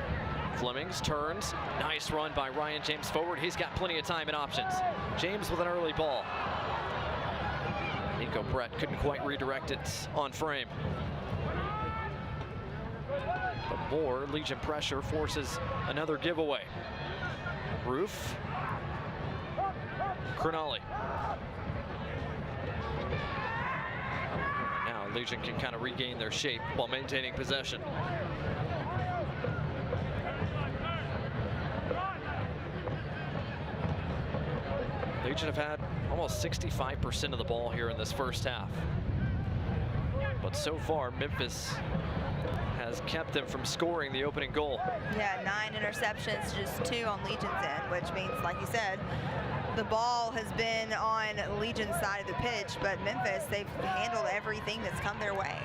Flemings turns, nice run by Ryan James forward. He's got plenty of time and options. James with an early ball. Nico Brett couldn't quite redirect it on frame. But more Legion pressure forces another giveaway. Roof. Cronali. Now Legion can kind of regain their shape while maintaining possession. Legion have had almost 65% of the ball here in this first half. But so far, Memphis has kept them from scoring the opening goal. Yeah, 9 interceptions, just 2 on Legion's end, which means, like you said, the ball has been on Legion's side of the pitch, but Memphis, they've handled everything that's come their way.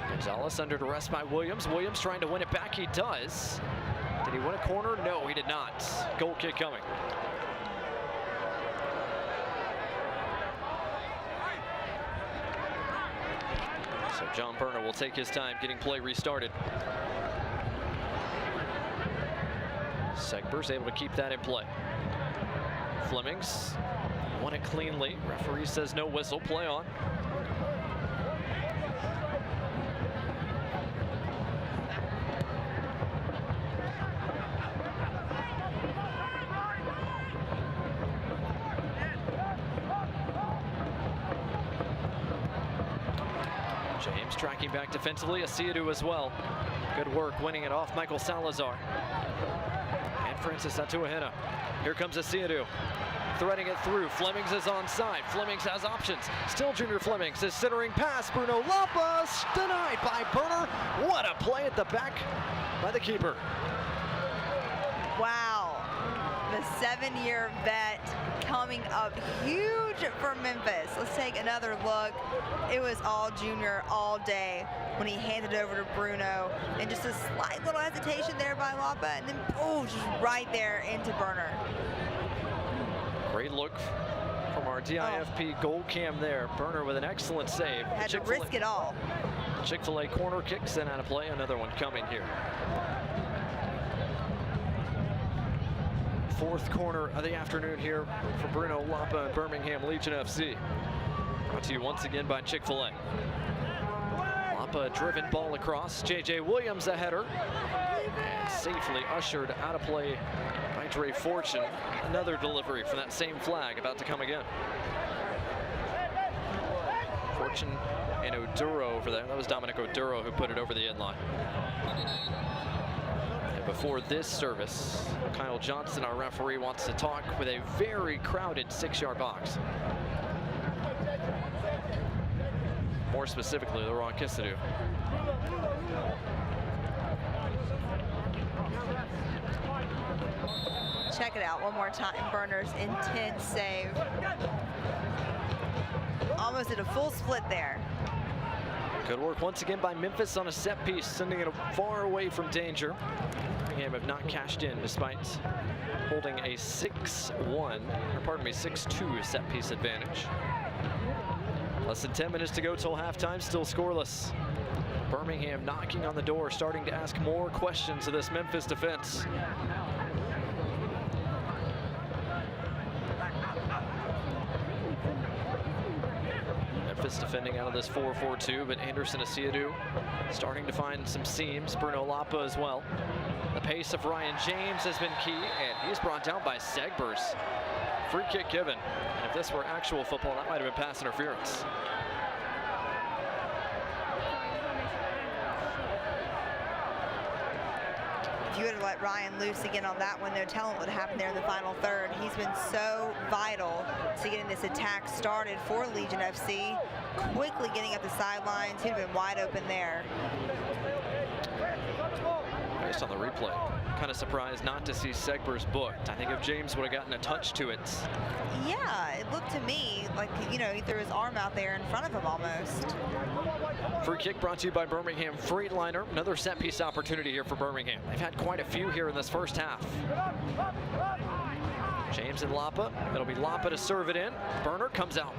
Gonzalez under duress by Williams. Williams trying to win it back. He does. Did he win a corner? No, he did not. Goal kick coming. So John Berner will take his time getting play restarted. Segber's able to keep that in play. Flemings won it cleanly. Referee says no whistle. Play on. James tracking back defensively. Asiadu as well. Good work winning it off Michael Salazar. And Francis Atuahena. Here comes Asiadu. Threading it through. Flemings is onside. Flemings has options. Still Junior Flemings is centering pass. Bruno Lapa denied by Berner. What a play at the back by the keeper. Wow. The 7-year vet coming up huge for Memphis. Let's take another look. It was all Junior all day when he handed over to Bruno, and just a slight little hesitation there by Lapa, and then oh, just right there into Berner. Great look from our DIFP goal cam there. Berner with an excellent save. Had to risk it all. Chick-fil-A corner kick sent out of play. Another one coming here. Fourth corner of the afternoon here for Bruno Lapa and Birmingham Legion FC. Brought to you once again by Chick-fil-A. Lapa, a driven ball across. J.J. Williams, a header. And safely ushered out of play by Dre Fortune. Another delivery from that same flag about to come again. Fortune and Oduro over there. That was Dominic Oduro who put it over the end line. Before this service, Kyle Johnson, our referee, wants to talk with a very crowded 6-yard box. More specifically, Laurent Kisadou. Check it out one more time. Berner's intense save. Almost at a full split there. Good work once again by Memphis on a set piece, sending it far away from danger. Birmingham have not cashed in despite holding a 6-2 set piece advantage. Less than 10 minutes to go till halftime, still scoreless. Birmingham knocking on the door, starting to ask more questions of this Memphis defense. Memphis defending out of this 4-4-2, but Anderson Asiadu starting to find some seams. Bruno Lapa as well. The pace of Ryan James has been key, and he's brought down by Segbers. Free kick given. And if this were actual football, that might have been pass interference. If you would have let Ryan loose again on that one, no telling what would happen there in the final third. He's been so vital to getting this attack started for Legion FC. Quickly getting up the sidelines. He'd have been wide open there. Based on the replay, kind of surprised not to see Segbers booked. I think if James would have gotten a touch to it. Yeah, it looked to me like, you know, he threw his arm out there in front of him almost. Free kick brought to you by Birmingham Freightliner. Another set piece opportunity here for Birmingham. They've had quite a few here in this first half. James and Lapa. It'll be Lapa to serve it in. Berner comes out.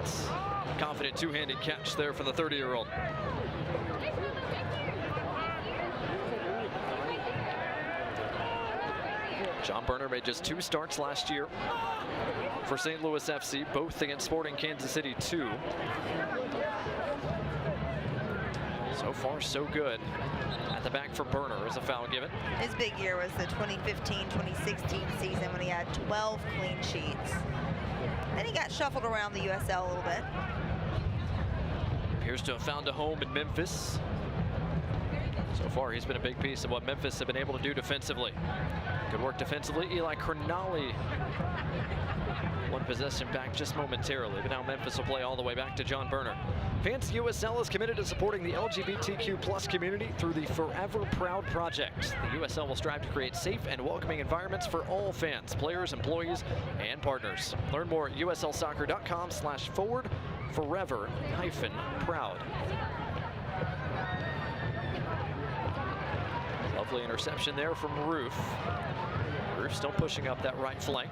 Confident two-handed catch there for the 30-year-old. John Berner made just 2 starts last year for St. Louis FC, both against Sporting Kansas City 2. So far, so good. At the back for Berner is a foul given. His big year was the 2015-2016 season when he had 12 clean sheets. Then he got shuffled around the USL a little bit. Appears to have found a home in Memphis. So far, he's been a big piece of what Memphis have been able to do defensively. Good work defensively. Eli Crognali one possession back just momentarily, but now Memphis will play all the way back to John Burner. Fancy USL is committed to supporting the LGBTQ+ community through the Forever Proud project. The USL will strive to create safe and welcoming environments for all fans, players, employees, and partners. Learn more at uslsoccer.com/forward-forever-proud. Lovely interception there from Roof. Roof still pushing up that right flank.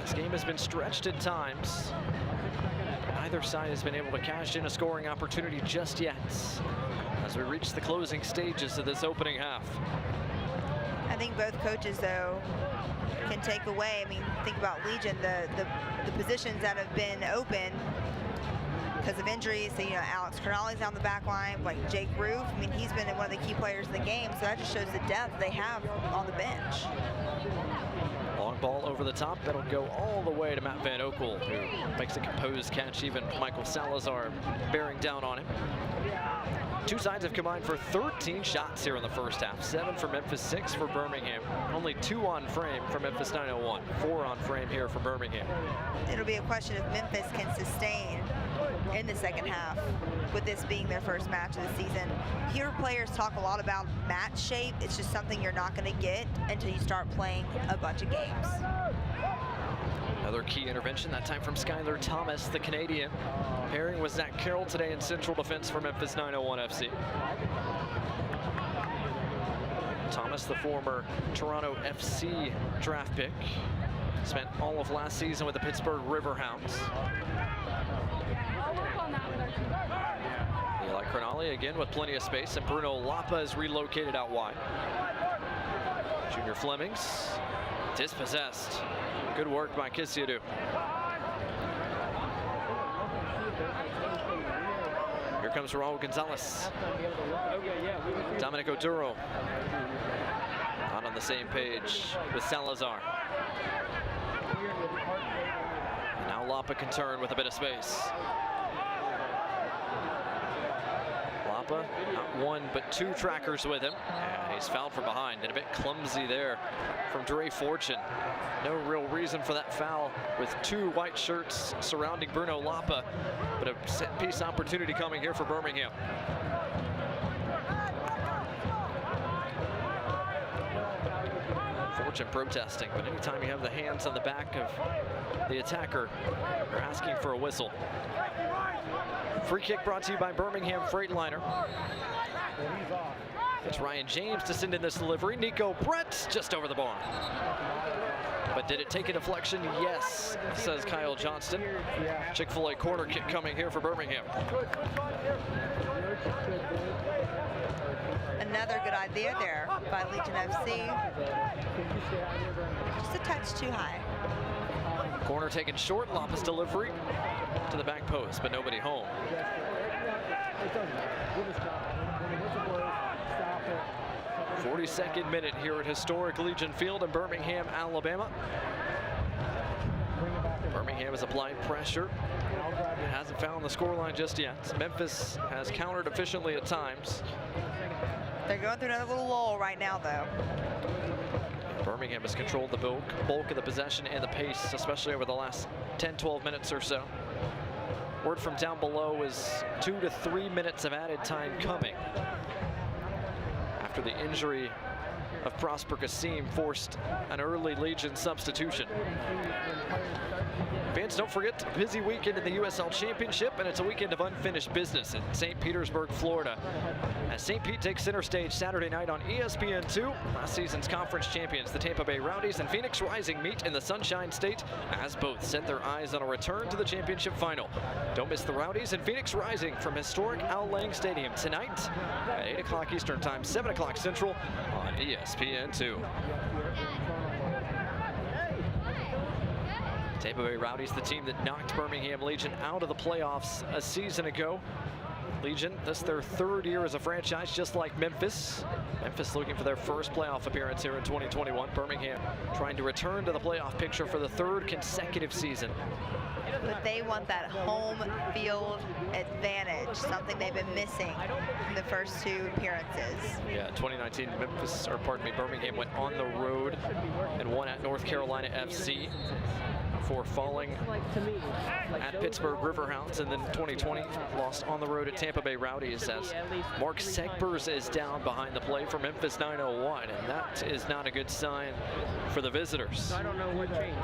This game has been stretched at times. Neither side has been able to cash in a scoring opportunity just yet as we reach the closing stages of this opening half. I think both coaches, though, can take away. I mean, think about Legion, the positions that have been open because of injuries. So, you know, Alex Cronali's on the back line, like Jake Roof. I mean, he's been one of the key players in the game, so that just shows the depth they have on the bench. Long ball over the top. That'll go all the way to Matt Van Oekel, who makes a composed catch. Even Michael Salazar bearing down on him. Two sides have combined for 13 shots here in the first half. 7 for Memphis, 6 for Birmingham. Only 2 on frame for Memphis 901. 4 on frame here for Birmingham. It'll be a question if Memphis can sustain in the second half with this being their first match of the season. Here players talk a lot about match shape. It's just something you're not going to get until you start playing a bunch of games. Another key intervention, that time from Skylar Thomas, the Canadian. Pairing with Zach Carroll today in central defense for Memphis 901 FC. Thomas, the former Toronto FC draft pick, spent all of last season with the Pittsburgh Riverhounds. Eli Cronali again with plenty of space, and Bruno Lapa is relocated out wide. Junior Flemings dispossessed. Good work by Kisiadu. Here comes Raul Gonzalez. Dominic Oduro not on the same page with Salazar. And now Lapa can turn with a bit of space. Lapa, not one but 2 trackers with him. And he's fouled from behind and a bit clumsy there from Dre Fortune. No real reason for that foul with 2 white shirts surrounding Bruno Lapa, but a set piece opportunity coming here for Birmingham. Fortune protesting, but anytime you have the hands on the back of the attacker, you're asking for a whistle. Free kick brought to you by Birmingham Freightliner. It's Ryan James to send in this delivery. Nico Brett just over the bar. But did it take a deflection? Yes, says Kyle Johnston. Chick-fil-A corner kick coming here for Birmingham. Another good idea there by Legion FC. Just a touch too high. Corner taken short. Lapa's delivery to the back post, but nobody home. 42nd minute here at historic Legion Field in Birmingham, Alabama. Birmingham has applied pressure. It hasn't found the scoreline just yet. Memphis has countered efficiently at times. They're going through another little lull right now, though. Birmingham has controlled the bulk of the possession and the pace, especially over the last 10-12 minutes or so. Word from down below is 2 to 3 minutes of added time coming after the injury of Prosper Kassim forced an early Legion substitution. Fans, don't forget, busy weekend in the USL Championship, and it's a weekend of unfinished business in St. Petersburg, Florida, as St. Pete takes center stage Saturday night on ESPN2. Last season's conference champions, the Tampa Bay Rowdies and Phoenix Rising, meet in the Sunshine State as both set their eyes on a return to the championship final. Don't miss the Rowdies and Phoenix Rising from historic Al Lang Stadium tonight at 8 o'clock Eastern Time, 7 o'clock Central on ESPN2. Tampa Bay Rowdies, the team that knocked Birmingham Legion out of the playoffs a season ago. Legion, this their third year as a franchise, just like Memphis. Memphis looking for their first playoff appearance here in 2021. Birmingham trying to return to the playoff picture for the third consecutive season. But they want that home field advantage, something they've been missing in the first two appearances. Yeah, 2019 Birmingham went on the road and won at North Carolina FC before falling at Pittsburgh Riverhounds, and then 2020 lost on the road at Tampa Bay Rowdies as Mark Segbers is down behind the play for Memphis 901, and that is not a good sign for the visitors. I don't know what changed.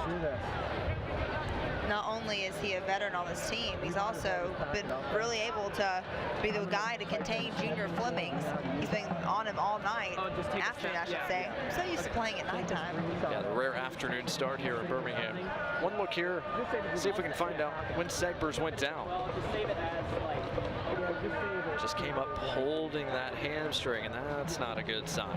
Not only is he a veteran on this team, he's also been really able to be the guy to contain Junior Flemings. He's been on him all night, afternoon I should say. I'm so used to playing at nighttime. Yeah, the rare afternoon start here in Birmingham. One look here, see if we can find out when Segbers went down. Just came up holding that hamstring, and that's not a good sign.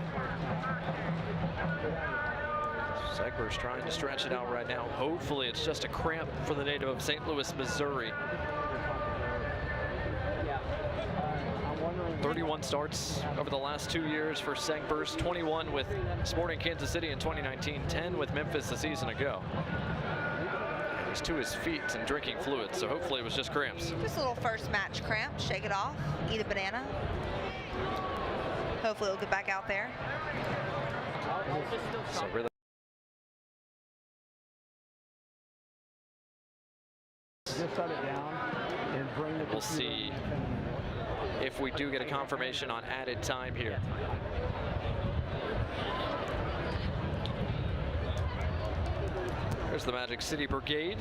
Segbers trying to stretch it out right now. Hopefully it's just a cramp for the native of St. Louis, Missouri. 31 starts over the last 2 years for Segbers, 21 with Sporting Kansas City in 2019, 10 with Memphis a season ago. And he's to his feet and drinking fluids, so hopefully it was just cramps. Just a little first match cramp, shake it off, eat a banana. Hopefully he'll get back out there. So really Just shut it down and bring the we'll see if we do get a confirmation on added time here. There's the Magic City Brigade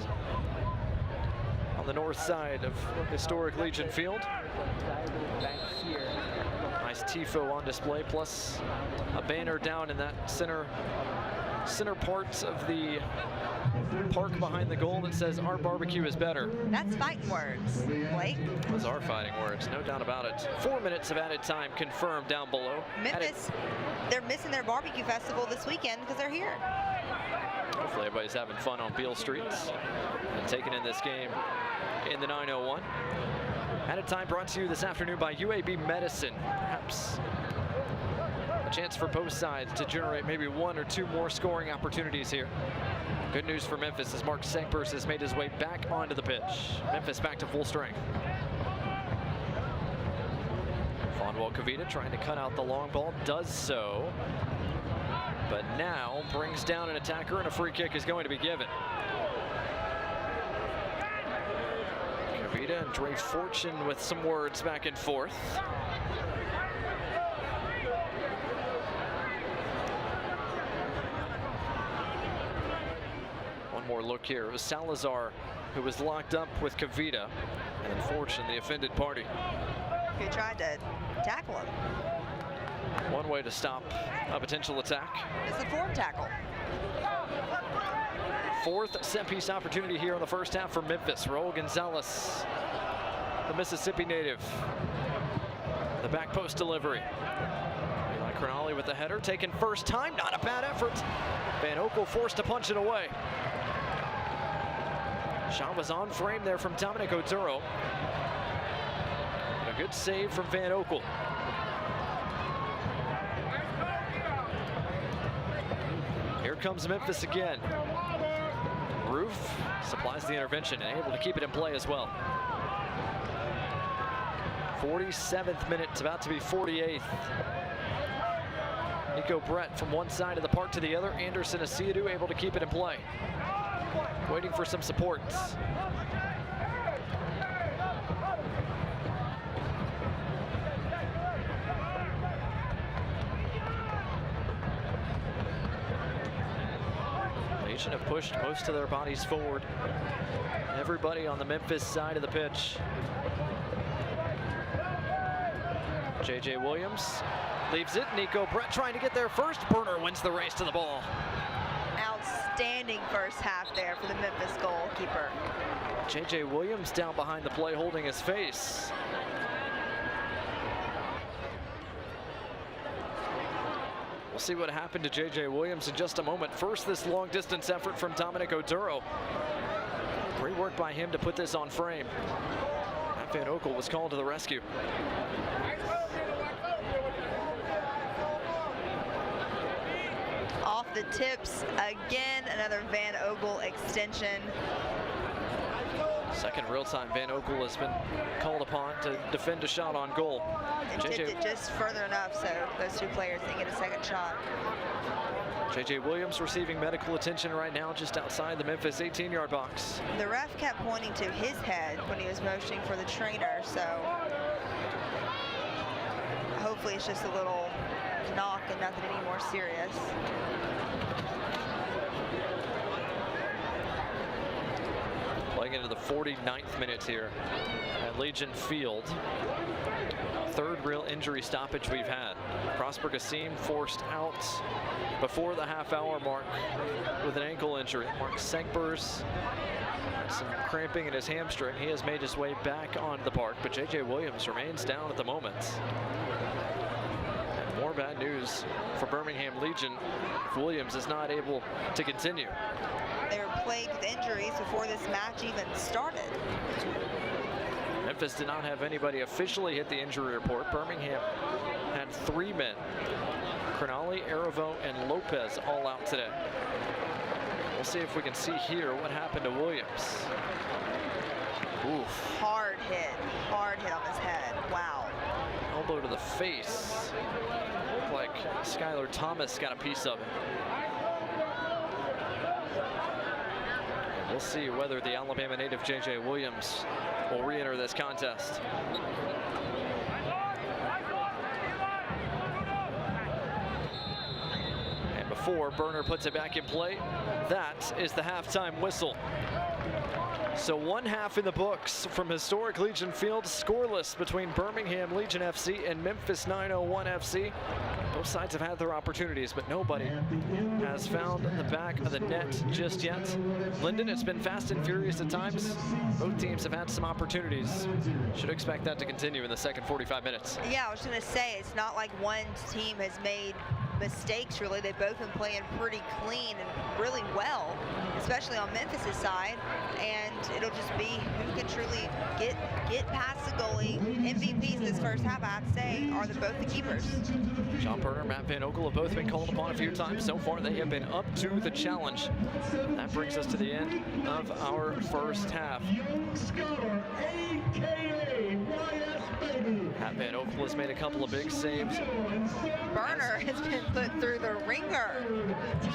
on the north side of historic Legion Field. Nice tifo on display, plus a banner down in that center part of the park behind the goal that says "Our barbecue is better." That's fighting words, Blake. Those are fighting words, no doubt about it. 4 minutes of added time confirmed down below. Memphis, they're missing their barbecue festival this weekend because they're here. Hopefully everybody's having fun on Beale Streets and taking in this game in the 901. Added time brought to you this afternoon by UAB Medicine. Perhaps a chance for both sides to generate maybe one or two more scoring opportunities here. Good news for Memphis as Mark Segbers has made his way back onto the pitch. Memphis back to full strength. Fonwell Kavita trying to cut out the long ball, does so, but now brings down an attacker and a free kick is going to be given. Kavita and Dre Fortune with some words back and forth. More look here. It was Salazar who was locked up with Kavita, and unfortunately the offended party. Who tried to tackle him. One way to stop a potential attack. It's the forward tackle. Fourth set piece opportunity here in the first half for Memphis. Raul Gonzalez, the Mississippi native. The back post delivery. Eli Cronali with the header, taken first time, not a bad effort. Van Oekel forced to punch it away. Shot was on frame there from Dominic Oduro. And a good save from Van Oekel. Here comes Memphis again. Roof supplies the intervention and able to keep it in play as well. 47th minute, it's about to be 48th. Nico Brett from one side of the park to the other. Anderson Asiadu able to keep it in play. Waiting for some support. Legion have pushed most of their bodies forward. Everybody on the Memphis side of the pitch. J.J. Williams leaves it. Nico Brett trying to get there first. Burner wins the race to the ball. Outstanding first half there for the Memphis goalkeeper. J.J. Williams down behind the play holding his face. We'll see what happened to J.J. Williams in just a moment. First, this long distance effort from Dominic Oduro. Great work by him to put this on frame. Matt Van Okel was called to the rescue. Off the tips again, another Van Okel extension. Second real-time Van Okel has been called upon to defend a shot on goal. And tipped it just further enough so those two players didn't get a second shot. J.J. Williams receiving medical attention right now just outside the Memphis 18-yard box. The ref kept pointing to his head when he was motioning for the trainer, so hopefully it's just a little knock and nothing any more serious. Playing into the 49th minute here at Legion Field. Third real injury stoppage we've had. Prosper Kassim forced out before the half-hour mark with an ankle injury. Mark Segbers had some cramping in his hamstring. He has made his way back onto the park, but J.J. Williams remains down at the moment. And more bad news for Birmingham Legion if Williams is not able to continue. They were plagued with injuries before this match even started. Memphis did not have anybody officially hit the injury report. Birmingham had 3 men. Crognale, Aravo, and Lopez all out today. We'll see if we can see here what happened to Williams. Oof. Hard hit on his head. Wow. Elbow to the face. Looked like Skylar Thomas got a piece of it. We'll see whether the Alabama native J.J. Williams will re-enter this contest. And before Burner puts it back in play, that is the halftime whistle. So one half in the books from historic Legion Field, scoreless between Birmingham Legion FC and Memphis 901 FC. Both sides have had their opportunities, but nobody has found the back of the net just yet. Linden, it's been fast and furious at times. Both teams have had some opportunities. Should expect that to continue in the second 45 minutes. Yeah, I was going to say, it's not like one team has made mistakes, really. They've both been playing pretty clean and really well, especially on Memphis' side, and it'll just be who can truly get past the goalie. MVPs this first half, I have to say, are both the keepers. John Burner, Matt Van Okel have both been called upon a few times. So far, they have been up to the challenge. That brings us to the end of our first half. Matt Van Okel has made a couple of big saves. Burner has been put through the ringer.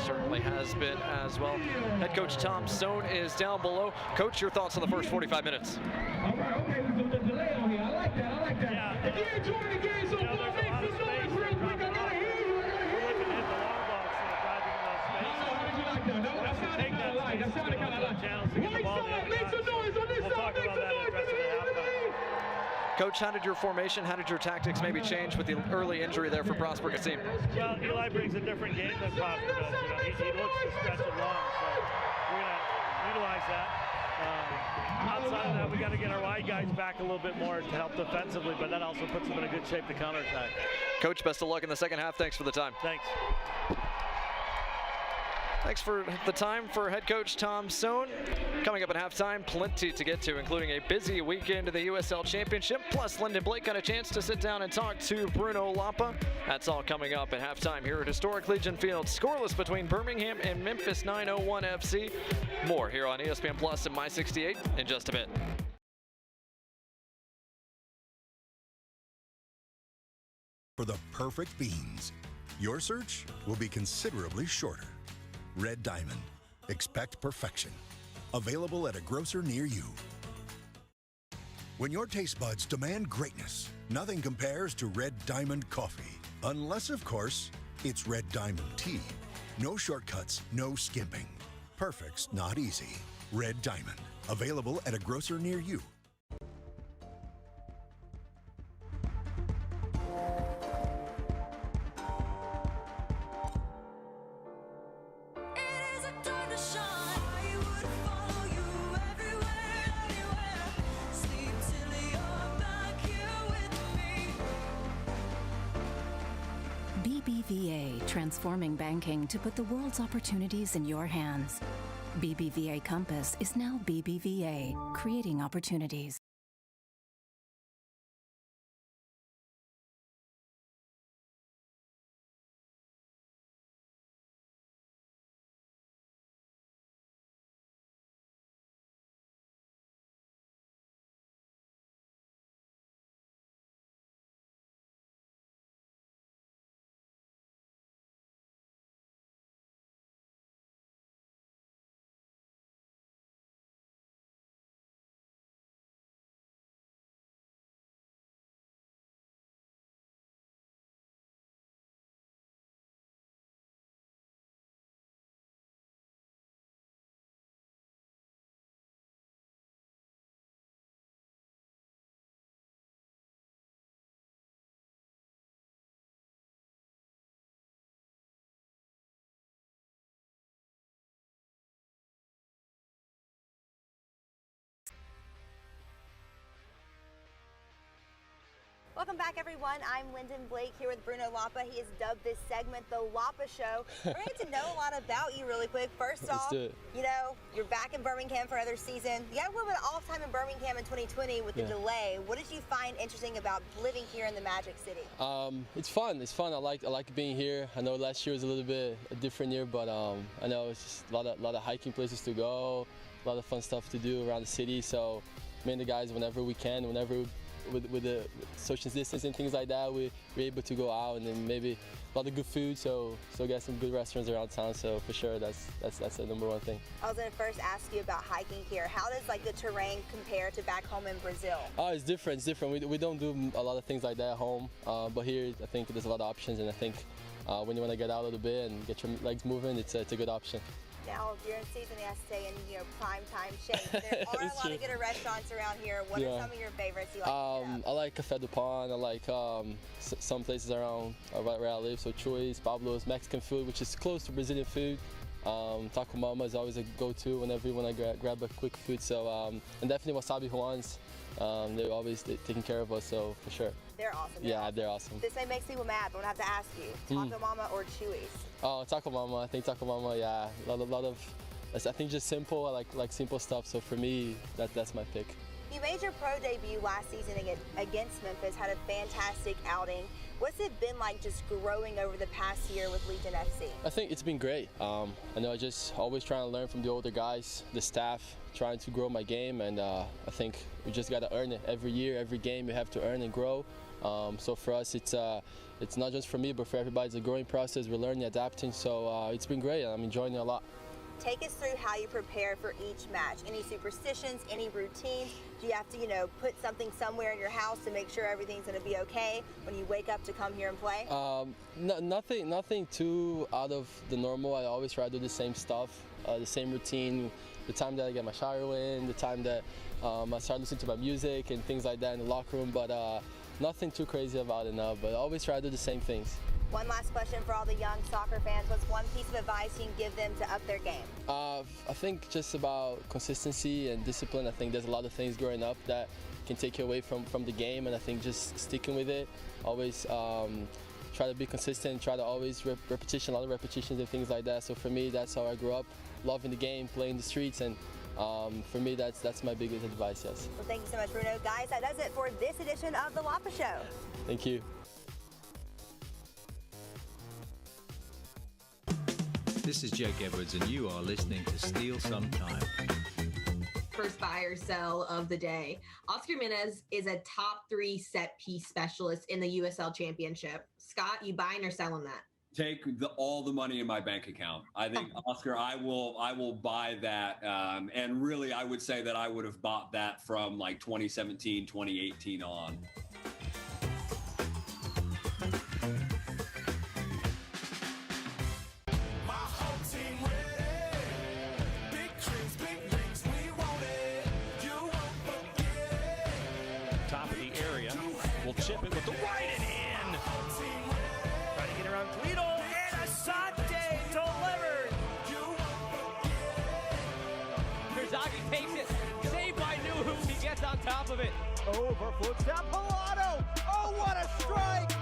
Certainly has been as well. Head coach Tom Stone is down below. Coach, your thoughts on the first 45 minutes? All right, okay, there's a delay on here. I like that, I like that. Yeah. If you enjoy the game so far, make some noise real quick. I gotta hear you, I gotta hear you. We're looking to hit the long ball instead of driving in those spaces. How did you like that? That sounded kind of like, that sounded kind of like. Right side, make some noise on this side, make some noise. Let me hear, let me hear. Coach, how did your formation, how did your tactics maybe change with the early injury there for Prosper Kassim? Well, Eli brings a different game than Prosper does. He looks to stretch it long, so we're going to utilize that. Outside of that, we got to get our wide guys back a little bit more to help defensively, but that also puts them in a good shape to counterattack. Coach, best of luck in the second half. Thanks for the time. Thanks. Thanks for the time for head coach Tom Stone. Coming up at halftime, plenty to get to, including a busy weekend of the USL Championship. Plus, Lyndon Blake got a chance to sit down and talk to Bruno Lapa. That's all coming up at halftime here at historic Legion Field. Scoreless between Birmingham and Memphis 901 FC. More here on ESPN Plus and My 68 in just a bit. For the perfect beans, your search will be considerably shorter. Red Diamond. Expect perfection. Available at a grocer near you. When your taste buds demand greatness, nothing compares to Red Diamond coffee. Unless, of course, it's Red Diamond tea. No shortcuts, no skimping. Perfect's not easy. Red Diamond. Available at a grocer near you. BBVA, transforming banking to put the world's opportunities in your hands. BBVA Compass is now BBVA, creating opportunities. Welcome back, everyone. I'm Lyndon Blake here with Bruno Lapa. He has dubbed this segment the Lapa Show. We're going to get to know a lot about you really quick. First off, you know, you're back in Birmingham for another season. You got a little bit of off time in Birmingham in 2020 with the delay. What did you find interesting about living here in the Magic City? It's fun. It's fun. I like being here. I know last year was a little bit a different year, but I know it's just a lot of hiking places to go, a lot of fun stuff to do around the city. So me and the guys, whenever we can, with the social distance and things like that, we're able to go out, and then maybe a lot of good food, so get some good restaurants around town. So for sure, that's the number one thing. I was going to first ask you about hiking here. How does like the terrain compare to back home in Brazil? Oh, it's different. It's different. We don't do a lot of things like that at home, but here I think there's a lot of options, and I think when you want to get out a little bit and get your legs moving, it's a good option. Now, during season, you have to stay in prime time shape. There are a lot of good restaurants around here. What are some of your favorites you like to hit up? I like Café do Pão. I like some places around where I live. So Choi's, Pablo's, Mexican food, which is close to Brazilian food. Taco Mama is always a go-to whenever you want to grab a quick food. So and definitely Wasabi Juan's. They're always taking care of us, so for sure. They're awesome. They're awesome. This may make people mad, but I'm going to have to ask you, Taco Mama or Chewy's? Oh, Taco Mama. I think Taco Mama, yeah. A lot of, I think just simple. I like simple stuff, so for me, that's my pick. You made your pro debut last season against Memphis, had a fantastic outing. What's it been like just growing over the past year with Legion FC? I think it's been great. I know I just always trying to learn from the older guys, the staff, trying to grow my game, and I think we just got to earn it. Every year, every game, you have to earn and grow. So for us, it's not just for me, but for everybody. It's a growing process. We're learning, adapting, so it's been great. I'm enjoying it a lot. Take us through how you prepare for each match. Any superstitions, any routines? Do you have to, put something somewhere in your house to make sure everything's going to be okay when you wake up to come here and play? Nothing too out of the normal. I always try to do the same stuff, the same routine. The time that I get my shower in, the time that I start listening to my music and things like that in the locker room, but nothing too crazy about it now, but I always try to do the same things. One last question for all the young soccer fans. What's one piece of advice you can give them to up their game? I think just about consistency and discipline. I think there's a lot of things growing up that can take you away from the game, and I think just sticking with it, always try to be consistent, try to always a lot of repetitions and things like that. So for me, that's how I grew up, loving the game, playing the streets, and for me, that's my biggest advice, yes. Well, thank you so much, Bruno. Guys, that does it for this edition of The Lapa Show. Thank you. This is Jake Edwards, and you are listening to Steal Some Time. First buy or sell of the day. Oscar Minez is a top 3 set piece specialist in the USL Championship. Scott, you buying or selling that? Take all the money in my bank account. I think, Oscar, I will buy that. And really, I would say that I would have bought that from like 2017, 2018 on. Top of the area. We'll chip it with the right and in. Trying to get around Tweedle, and Asante delivered. Herzagi takes it. Saved by Nuhu. He gets on top of it. Over footstep, Pilato. Oh, what a strike!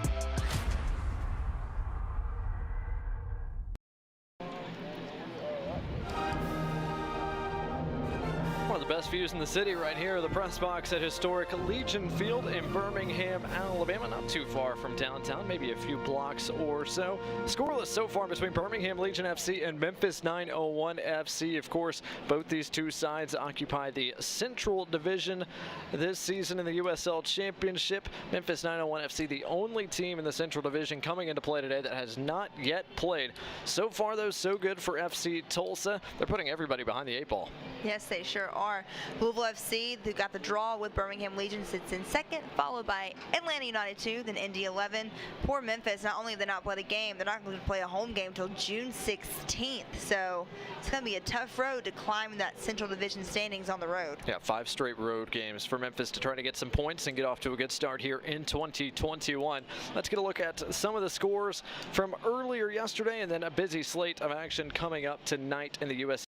One of the best views in the city right here, the press box at historic Legion Field in Birmingham, Alabama, not too far from downtown, maybe a few blocks or so. Scoreless so far between Birmingham Legion FC and Memphis 901 FC. Of course, both these two sides occupy the Central Division this season in the USL Championship. Memphis 901 FC, the only team in the Central Division coming into play today that has not yet played. So far, though, so good for FC Tulsa. They're putting everybody behind the 8 ball. Yes, they sure are. Louisville FC, who got the draw with Birmingham Legion, sits in second, followed by Atlanta United 2, then Indy 11. Poor Memphis, not only did they not play the game, they're not going to play a home game until June 16th. So it's going to be a tough road to climb that Central Division standings on the road. Yeah, 5 straight road games for Memphis to try to get some points and get off to a good start here in 2021. Let's get a look at some of the scores from earlier yesterday, and then a busy slate of action coming up tonight in the U.S.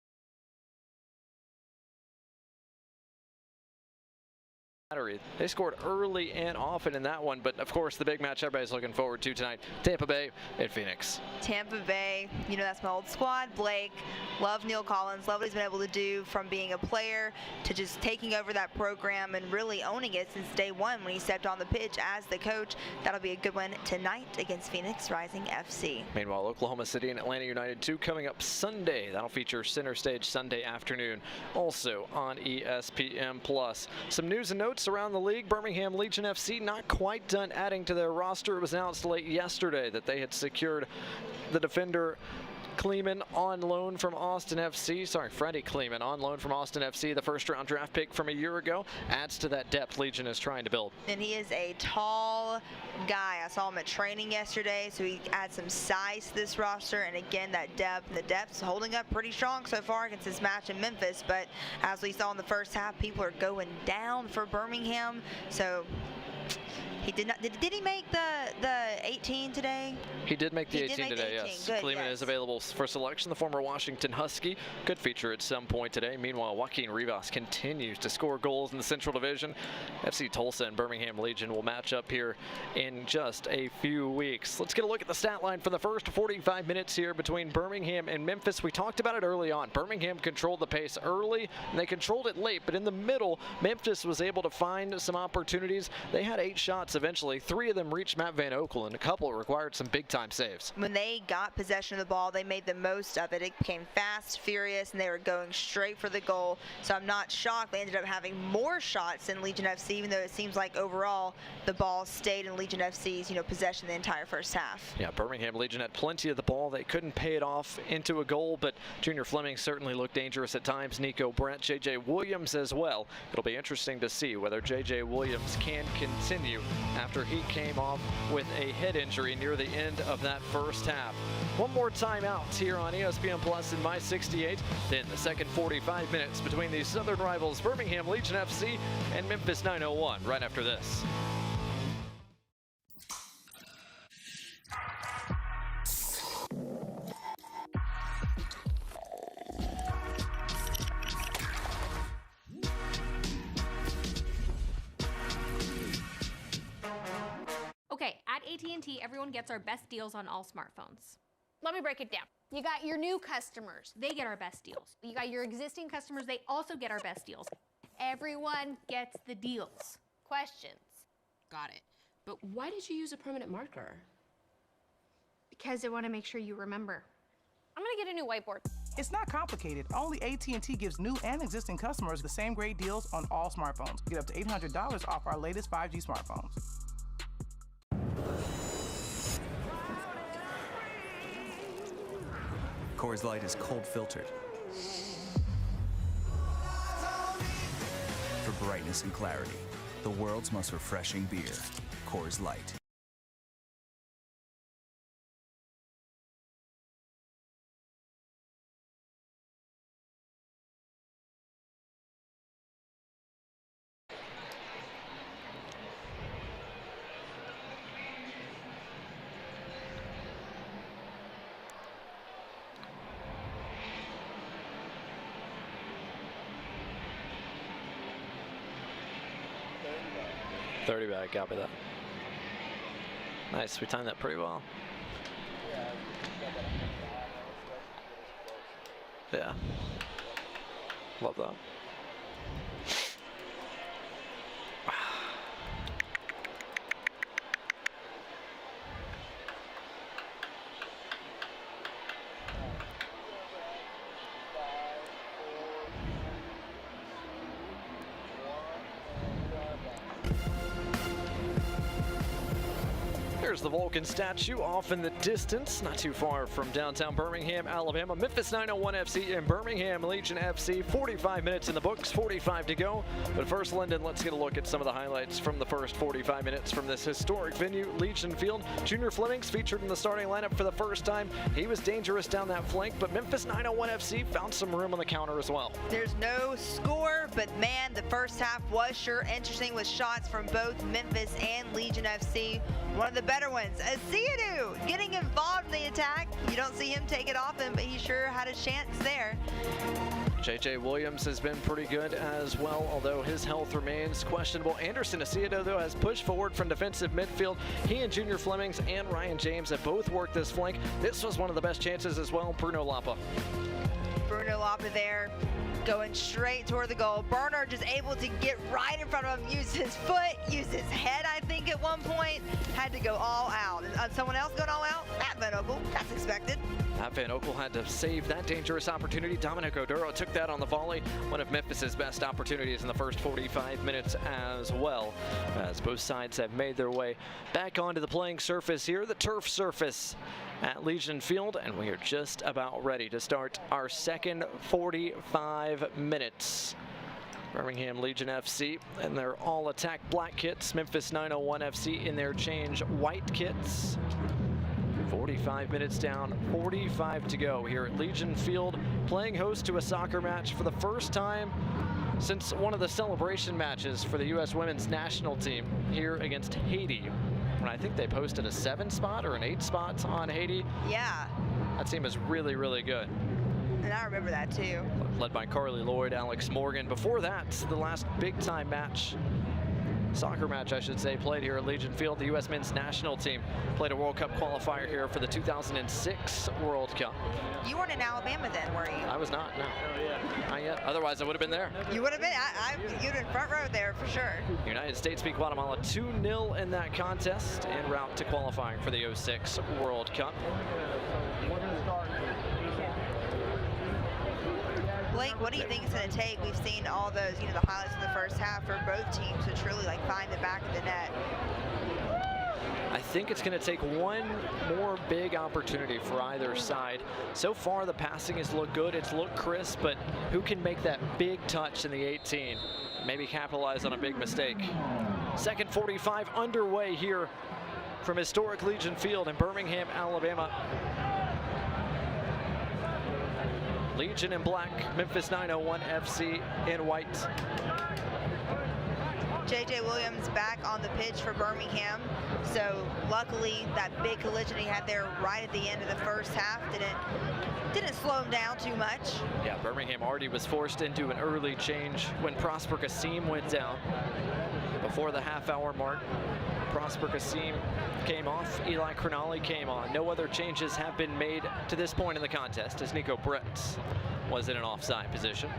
They scored early and often in that one, but of course the big match everybody's looking forward to tonight, Tampa Bay at Phoenix. Tampa Bay, you know, that's my old squad. Blake, love Neil Collins, love what he's been able to do from being a player to just taking over that program and really owning it since day one when he stepped on the pitch as the coach. That'll be a good one tonight against Phoenix Rising FC. Meanwhile, Oklahoma City and Atlanta United 2 coming up Sunday. That'll feature center stage Sunday afternoon, also on ESPN+. Some news and notes around the league. Birmingham Legion FC not quite done adding to their roster. It was announced late yesterday that they had secured the defender Kleeman on loan from Austin FC. Sorry, Freddie Kleeman on loan from Austin FC, the first-round draft pick from a year ago. Adds to that depth Legion is trying to build. And he is a tall guy. I saw him at training yesterday, so he adds some size to this roster. And again, that depth. The depth's holding up pretty strong so far against this match in Memphis. But as we saw in the first half, people are going down for Birmingham. So he did not. Did he make the 18 today? He did make the 18 today, yes. Good, Kleeman is available for selection. The former Washington Husky could feature at some point today. Meanwhile, Joaquin Rivas continues to score goals in the Central Division. FC Tulsa and Birmingham Legion will match up here in just a few weeks. Let's get a look at the stat line for the first 45 minutes here between Birmingham and Memphis. We talked about it early on. Birmingham controlled the pace early, and they controlled it late. But in the middle, Memphis was able to find some opportunities. They had 8 shots eventually. 3 of them reached Matt Van Oekel, and a couple required some big-time saves. When they got possession of the ball, they made the most of it. It became fast, furious, and they were going straight for the goal. So I'm not shocked they ended up having more shots than Legion FC, even though it seems like overall the ball stayed in Legion FC's, possession the entire first half. Yeah, Birmingham Legion had plenty of the ball. They couldn't pay it off into a goal, but Junior Fleming certainly looked dangerous at times. Nico Brent, J.J. Williams as well. It'll be interesting to see whether J.J. Williams can continue after he came off with a head injury near the end of that first half. One more timeout here on ESPN Plus in My 68. Then the second 45 minutes between these southern rivals Birmingham Legion FC and Memphis 901 right after this. Okay, at AT&T, everyone gets our best deals on all smartphones. Let me break it down. You got your new customers. They get our best deals. You got your existing customers, they also get our best deals. Everyone gets the deals. Questions? Got it. But why did you use a permanent marker? Because I want to make sure you remember. I'm gonna get a new whiteboard. It's not complicated. Only AT&T gives new and existing customers the same great deals on all smartphones. Get up to $800 off our latest 5G smartphones. Coors Light is cold filtered for brightness and clarity. The world's most refreshing beer, Coors Light. $30 bag, copy that. Nice, we timed that pretty well. Yeah. Love that. There's the Vulcan statue off in the distance, not too far from downtown Birmingham, Alabama. Memphis 901 FC and Birmingham Legion FC. 45 minutes in the books, 45 to go. But first, Lyndon, let's get a look at some of the highlights from the first 45 minutes from this historic venue, Legion Field. Junior Fleming's featured in the starting lineup for the first time. He was dangerous down that flank, but Memphis 901 FC found some room on the counter as well. There's no score, but man, the first half was sure interesting with shots from both Memphis and Legion FC. One of the better ones, Asiadu getting involved in the attack. You don't see him take it often, but he sure had a chance there. J.J. Williams has been pretty good as well, although his health remains questionable. Anderson Acevedo, though, has pushed forward from defensive midfield. He and Junior Flemings and Ryan James have both worked this flank. This was one of the best chances as well. Bruno Lapa. Bruno Lapa there, going straight toward the goal. Burner just able to get right in front of him, use his foot, use his head, I think, at one point. Had to go all out. And someone else going all out? Matt Van Oekel. That's expected. Matt Van Oekel had to save that dangerous opportunity. Dominic Oduro took that on the volley. One of Memphis's best opportunities in the first 45 minutes as well, as both sides have made their way back onto the playing surface here, the turf surface at Legion Field, and we are just about ready to start our second 45 minutes. Birmingham Legion FC in their all-attack black kits, Memphis 901 FC in their change white kits. 45 minutes down, 45 to go here at Legion Field, playing host to a soccer match for the first time since one of the celebration matches for the U.S. women's national team here against Haiti. And I think they posted a 7 spot or an 8 spot on Haiti. Yeah. That team is really, really good. And I remember that too. Led by Carly Lloyd, Alex Morgan. Before that, the last big time match, soccer match I should say, played here at Legion Field. The U.S. men's national team played a World Cup qualifier here for the 2006 World Cup. You weren't in Alabama then, were you? I was not, no. Not yet. Otherwise, I would have been there. You would have been. You'd been front row there for sure. United States beat Guatemala 2-0 in that contest en route to qualifying for the 06 World Cup. Blake, what do you think it's going to take? We've seen all those, the highlights in the first half for both teams to truly find the back of the net. I think it's going to take one more big opportunity for either side. So far, the passing has looked good. It's looked crisp, but who can make that big touch in the 18? Maybe capitalize on a big mistake. Second 45 underway here from historic Legion Field in Birmingham, Alabama. Legion in black, Memphis 901 FC in white. J.J. Williams back on the pitch for Birmingham. So luckily that big collision he had there right at the end of the first half didn't slow him down too much. Yeah, Birmingham already was forced into an early change when Prosper Kassim went down. Before the half-hour mark, Prosper Kassim came off, Eli Cronali came on. No other changes have been made to this point in the contest as Nico Brett was in an offside position.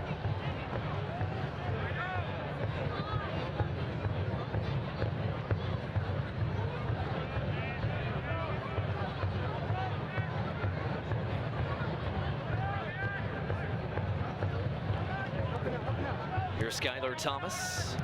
Here's Skylar Thomas.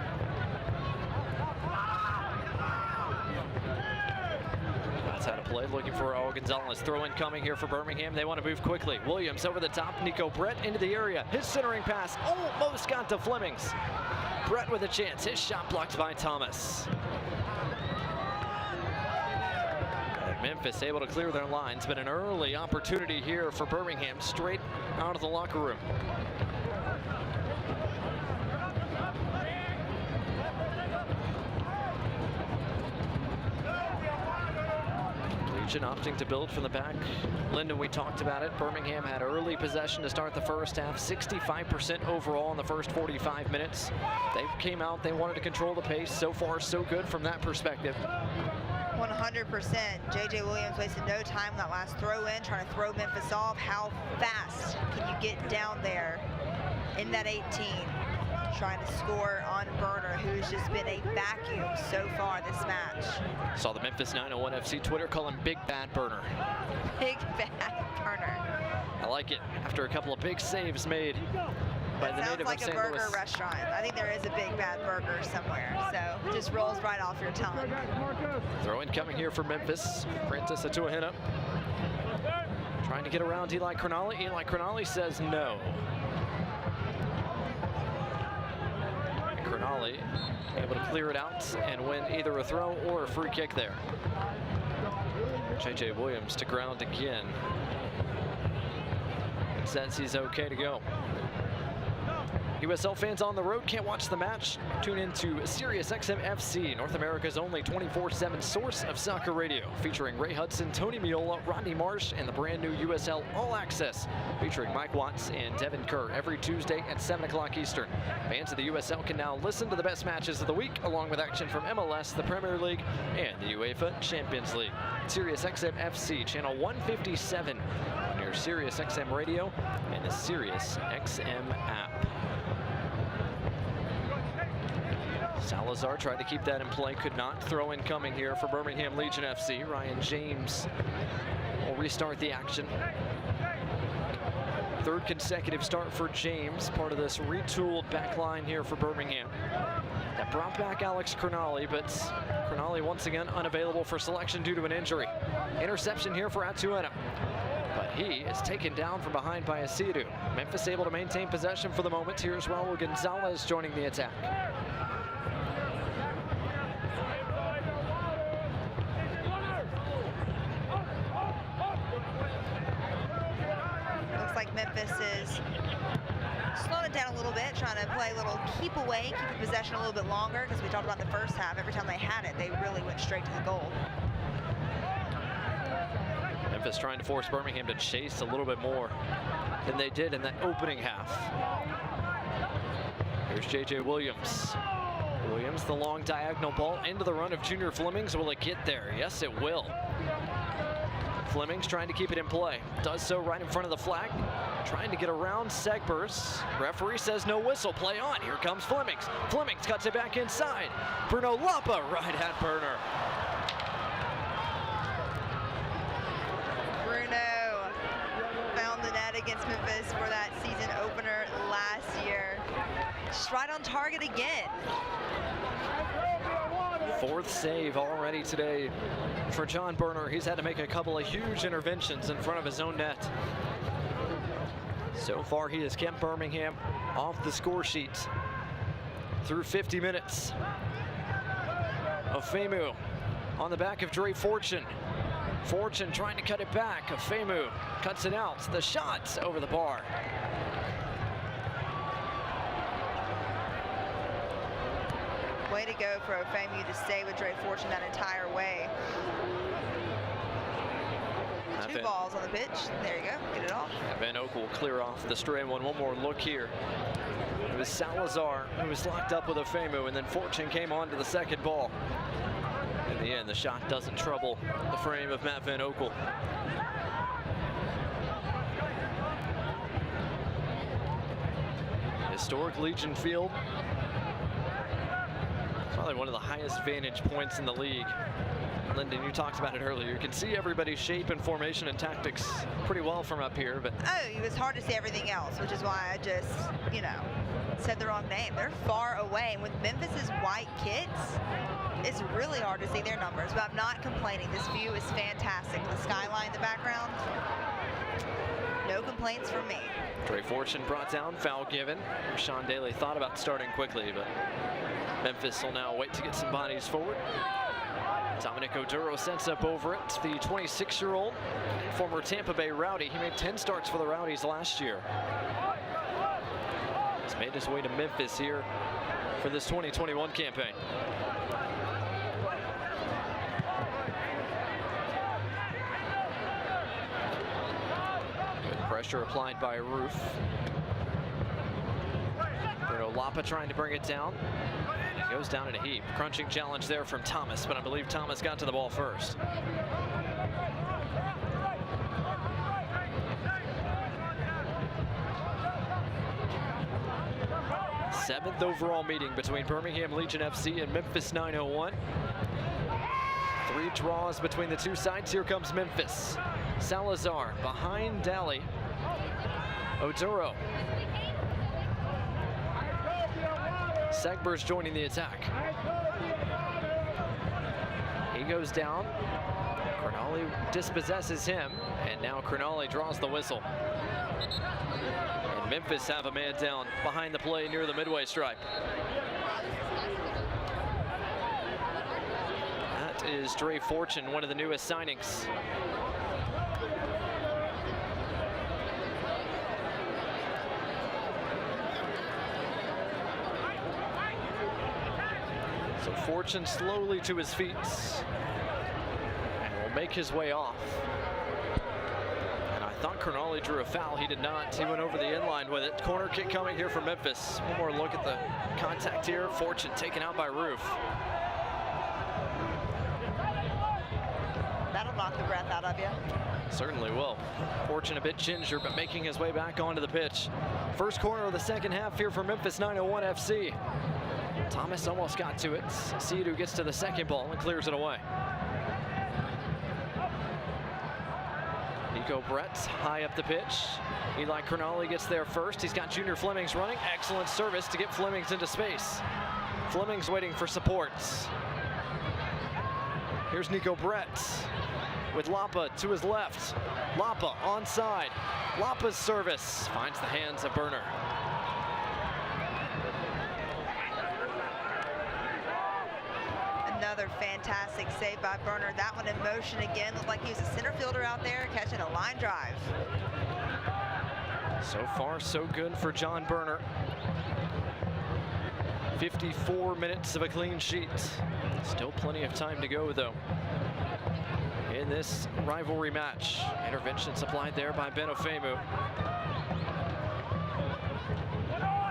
That's how to play, looking for Raul Gonzalez. Throw-in coming here for Birmingham. They want to move quickly. Williams over the top. Nico Brett into the area. His centering pass almost got to Flemings. Brett with a chance. His shot blocked by Thomas. And Memphis able to clear their lines, but an early opportunity here for Birmingham straight out of the locker room. Legion opting to build from the back. Lyndon, we talked about it. Birmingham had early possession to start the first half, 65% overall in the first 45 minutes. They came out, they wanted to control the pace. So far, so good from that perspective. 100%. J.J. Williams wasted no time on that last throw-in, trying to throw Memphis off. How fast can you get down there in that 18? Trying to score on Burner, who's just been a vacuum so far this match. Saw the Memphis 901 FC Twitter call him Big Bad Burner. Big Bad Burner. I like it. After a couple of big saves made by the native of St. Louis. Sounds like a burger restaurant. I think there is a Big Bad Burger somewhere, so it just rolls right off your tongue. Throw-in coming here for Memphis. Prentice Atuahina trying to get around Eli Cronali. Eli Cronali says no. Cronali able to clear it out and win either a throw or a free kick there. J.J. Williams to ground again. It says he's okay to go. USL fans on the road can't watch the match? Tune in to Sirius XM FC, North America's only 24/7 source of soccer radio, featuring Ray Hudson, Tony Miola, Rodney Marsh, and the brand new USL All Access, featuring Mike Watts and Devin Kerr every Tuesday at 7 o'clock Eastern. Fans of the USL can now listen to the best matches of the week, along with action from MLS, the Premier League, and the UEFA Champions League. Sirius XM FC, channel 157 on your Sirius XM radio and the Sirius XM app. Salazar tried to keep that in play, could not. Throw in coming here for Birmingham Legion FC. Ryan James will restart the action. Third consecutive start for James, part of this retooled back line here for Birmingham. That brought back Alex Crognale, but Crognale once again unavailable for selection due to an injury. Interception here for Atuena, but he is taken down from behind by Asiru. Memphis able to maintain possession for the moment. Here's Raul Gonzalez joining the attack. Looks like Memphis is slowing it down a little bit, trying to play a little keep away, keep the possession a little bit longer, because we talked about the first half. Every time they had it, they really went straight to the goal. Memphis trying to force Birmingham to chase a little bit more than they did in that opening half. Here's J.J. Williams. Williams, the long diagonal ball into the run of Junior Flemings. Will it get there? Yes, it will. Flemings trying to keep it in play. Does so right in front of the flag. Trying to get around Segbers. Referee says no whistle. Play on. Here comes Flemings. Flemings cuts it back inside. Bruno Lapa right at Burner. Bruno found the net against Memphis for that season opener last year. Just right on target again. Fourth save already today for John Burner. He's had to make a couple of huge interventions in front of his own net. So far, he has kept Birmingham off the score sheet through 50 minutes. Afemu on the back of Dre Fortune. Fortune trying to cut it back. Afemu cuts it out. The shot over the bar. Way to go for Afemu to stay with Dre Fortune that entire way. Two balls on the pitch. There you go. Get it off. Van Oak will clear off the stray one. One more look here. It was Salazar who was locked up with Afemu, and then Fortune came on to the second ball. In the end, the shot doesn't trouble the frame of Matt Van Oekel. Historic Legion Field. Probably one of the highest vantage points in the league. Lyndon, you talked about it earlier. You can see everybody's shape and formation and tactics pretty well from up here, but it was hard to see everything else, which is why I just, said the wrong name. They're far away, and with Memphis's white kits, it's really hard to see their numbers, but I'm not complaining. This view is fantastic. The skyline in the background, no complaints from me. Dre Fortune brought down, foul given. Sean Daly thought about starting quickly, but Memphis will now wait to get some bodies forward. Dominic Oduro sets up over it. The 26-year-old, former Tampa Bay Rowdy. He made 10 starts for the Rowdies last year. He's made his way to Memphis here for this 2021 campaign. Good pressure applied by Roof. Bruno Lapa trying to bring it down. Goes down in a heap. Crunching challenge there from Thomas, but I believe Thomas got to the ball first. Seventh overall meeting between Birmingham Legion FC and Memphis 901. 3 draws between the two sides. Here comes Memphis. Salazar behind Daly. Oduro. Segbers joining the attack. He goes down. Crognale dispossesses him, and now Crognale draws the whistle. And Memphis have a man down behind the play near the midway stripe. That is Dre Fortune, one of the newest signings. So Fortune slowly to his feet and will make his way off. And I thought Crognale drew a foul. He did not. He went over the inline with it. Corner kick coming here from Memphis. One more look at the contact here. Fortune taken out by Roof. That'll knock the breath out of you. Certainly will. Fortune a bit ginger, but making his way back onto the pitch. First corner of the second half here for Memphis 901 FC. Thomas almost got to it. Sidhu gets to the second ball and clears it away. Nico Brett high up the pitch. Eli Crognale gets there first. He's got Junior Flemings running. Excellent service to get Flemings into space. Flemings waiting for support. Here's Nico Brett with Lapa to his left. Lapa onside. Lapa's service finds the hands of Burner. Another fantastic save by Burner. That one in motion again. Looked like he was a center fielder out there catching a line drive. So far, so good for John Burner. 54 minutes of a clean sheet. Still plenty of time to go, though, in this rivalry match. Intervention supplied there by Benofemu.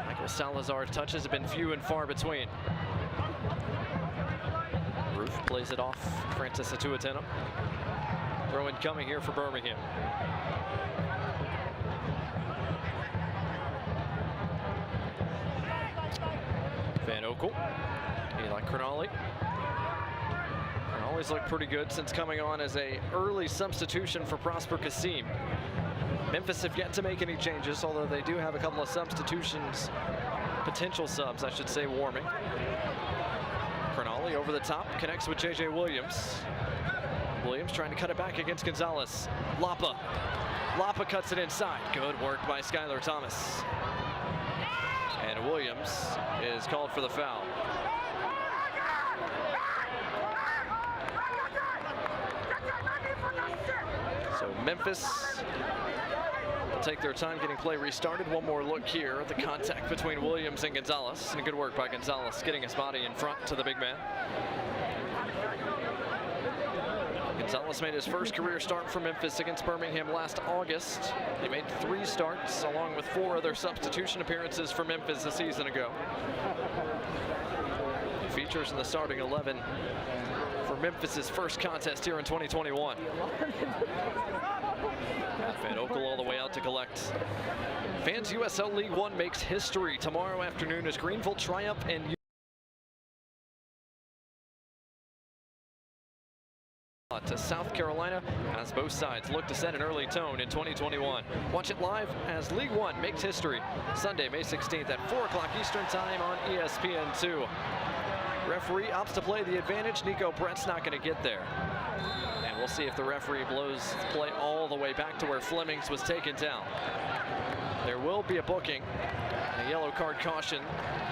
Michael Salazar's touches have been few and far between. Roof plays it off. Francis Atuatena. Throw in coming here for Birmingham. Van Oekel. Eli Crognale. Crognale's looked pretty good since coming on as a early substitution for Prosper Kasim. Memphis have yet to make any changes, although they do have a couple of substitutions, potential subs, I should say, warming. Crognale over the top, connects with J.J. Williams. Williams trying to cut it back against Gonzalez. Lapa. Lapa cuts it inside. Good work by Skylar Thomas. And Williams is called for the foul. So Memphis will take their time getting play restarted. One more look here at the contact between Williams and Gonzalez. And good work by Gonzalez getting his body in front to the big man. Gonzalez made his first career start for Memphis against Birmingham last August. He made 3 starts along with 4 other substitution appearances for Memphis a season ago. He features in the starting 11 for Memphis's first contest here in 2021. Van Oekel all the way out to collect. Fans USL League One makes history tomorrow afternoon as Greenville triumph and to South Carolina as both sides look to set an early tone in 2021. Watch it live as League One makes history Sunday, May 16th at 4 o'clock Eastern Time on ESPN2. Referee opts to play the advantage. Nico Brett's not going to get there. And we'll see if the referee blows play all the way back to where Flemings was taken down. There will be a booking and a yellow card caution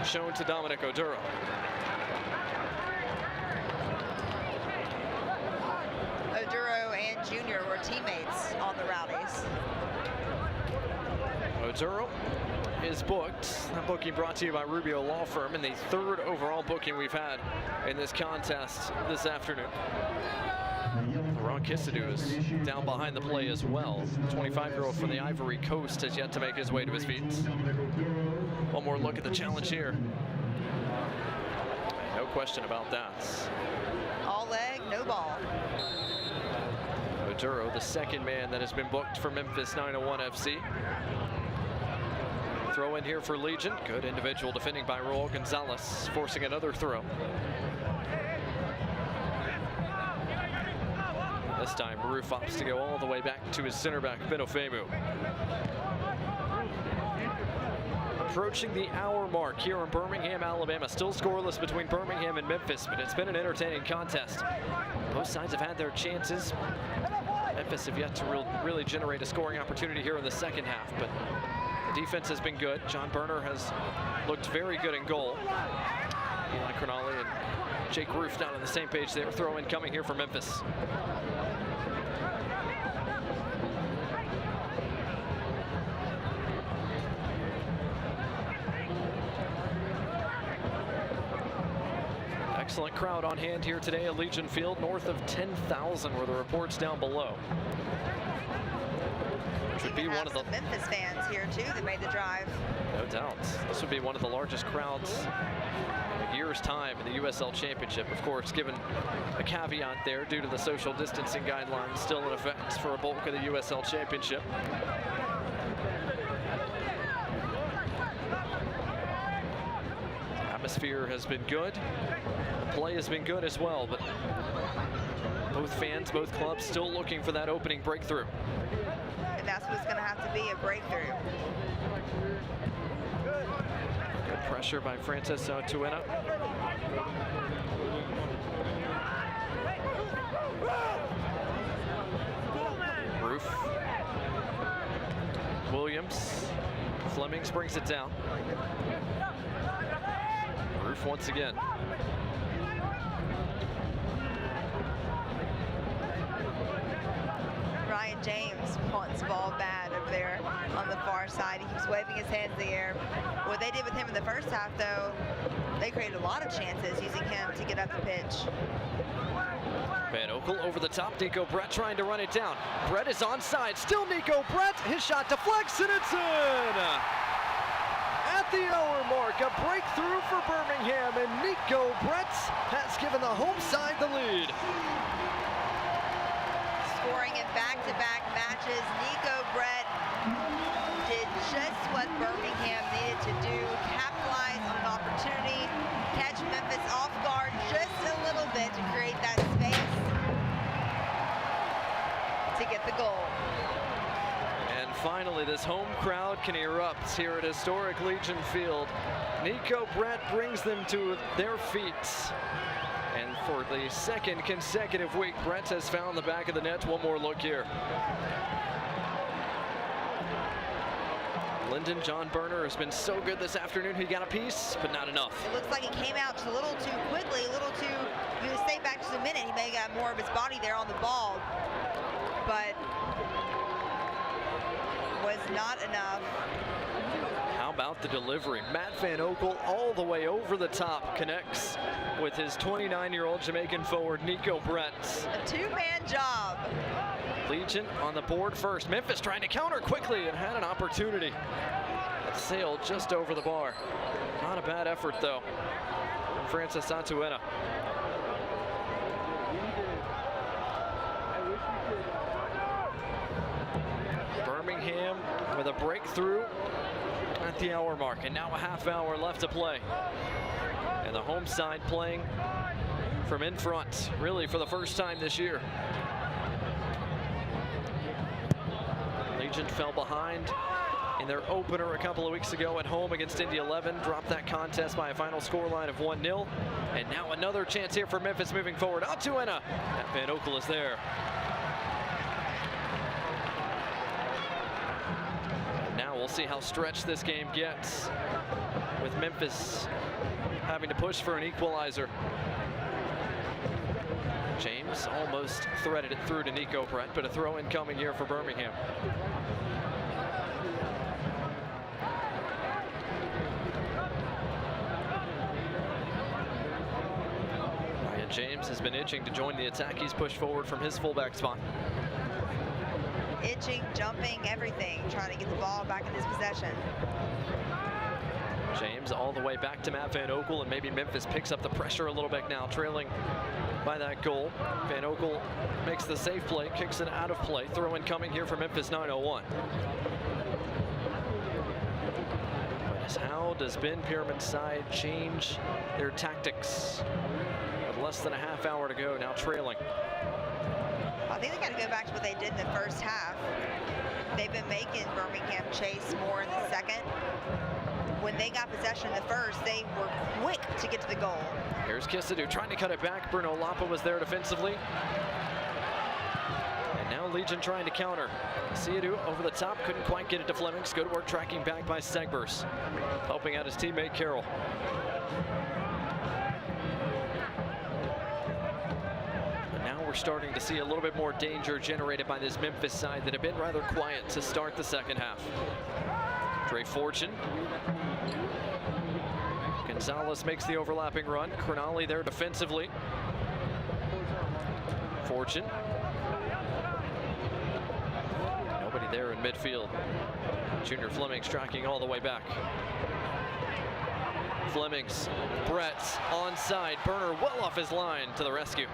shown to Dominic Oduro. Oduro and Junior were teammates on the Rowdies. Oduro is booked. That booking brought to you by Rubio Law Firm, and the 3rd overall booking we've had in this contest this afternoon. Laurent Kissadou is down behind the play as well. 25-year-old from the Ivory Coast has yet to make his way to his feet. One more look at the challenge here. No question about that. All leg, no ball. Oduro, the second man that has been booked for Memphis 901 FC. Throw in here for Legion. Good individual defending by Raul Gonzalez, forcing another throw. This time, Roof opts to go all the way back to his center back, Benofemu. Approaching the hour mark here in Birmingham, Alabama. Still scoreless between Birmingham and Memphis, but it's been an entertaining contest. Both sides have had their chances. Memphis have yet to really generate a scoring opportunity here in the second half, but the defense has been good. John Burner has looked very good in goal. Eli Crognale and Jake Roof down on the same page there. Throw in coming here for Memphis. excellent crowd on hand here today at Legion Field. North of 10,000 were the reports down below. Which would be one of the Memphis fans here too that made the drive. No doubt. This would be one of the largest crowds in a year's time in the USL Championship. Of course, given a caveat there due to the social distancing guidelines still in effect for a bulk of the USL Championship. Atmosphere has been good. The play has been good as well, but both fans, both clubs still looking for that opening breakthrough. And that's what's going to have to be, a breakthrough. Good pressure by Francis Tuena. Roof. Williams. Flemings brings it down. Roof once again. Ryan James wants the ball bad over there on the far side. He keeps waving his hands in the air. What they did with him in the first half, though, they created a lot of chances using him to get up the pitch. Van Oekel over the top. Nico Brett trying to run it down. Brett is onside. Still Nico Brett. His shot deflects and it's in. At the hour mark, a breakthrough for Birmingham, and Nico Brett has given the home side the lead. Scoring in back-to-back matches, Nico Brett did just what Birmingham needed to do, capitalize on an opportunity, catch Memphis off guard just a little bit to create that space to get the goal. And finally, this home crowd can erupt here at historic Legion Field. Nico Brett brings them to their feet. And for the second consecutive week, Brett has found the back of the net. One more look here. Lyndon John Berner has been so good this afternoon. He got a piece, but not enough. It looks like he came out just a little too quickly, a little too, if he would stay back just a minute, he may have got more of his body there on the ball, but was not enough. How about the delivery? Matt Van Oekel all the way over the top connects with his 29-year-old Jamaican forward, Nico Brett. A two-man job. Legion on the board first. Memphis trying to counter quickly and had an opportunity. It sailed just over the bar. Not a bad effort, though, from Francis Tuena. Birmingham with a breakthrough at the hour mark, and now a half hour left to play. And the home side playing from in front, really for the first time this year. Legion fell behind in their opener a couple of weeks ago at home against Indy 11, dropped that contest by a final scoreline of 1-0. And now another chance here for Memphis moving forward. Tuena. Van Oekel is there. Now we'll see how stretched this game gets, with Memphis having to push for an equalizer. James almost threaded it through to Nico Brett, but a throw in coming here for Birmingham. Ryan James has been itching to join the attack. He's pushed forward from his fullback spot. Itching, jumping, everything, trying to get the ball back in his possession. James all the way back to Matt Van Oekel, and maybe Memphis picks up the pressure a little bit now, trailing by that goal. Van Oekel makes the safe play, kicks it out of play. Throw in coming here for Memphis 901. But how does Ben Pierman's side change their tactics? With less than a half hour to go, now trailing. I think they got to go back to what they did in the first half. They've been making Birmingham chase more in the second. When they got possession in the first, they were quick to get to the goal. Here's Kissadou trying to cut it back. Bruno Lapa was there defensively. And now Legion trying to counter. Kissadou over the top, couldn't quite get it to Flemings. Good work tracking back by Segbers, helping out his teammate Carroll. We're starting to see a little bit more danger generated by this Memphis side that have been rather quiet to start the second half. Dre Fortune can Gonzalez makes the overlapping run. Crognale there defensively. Fortune. Nobody there in midfield. Junior Flemings tracking all the way back. Flemings, Brett's onside. Burner well off his line to the rescue.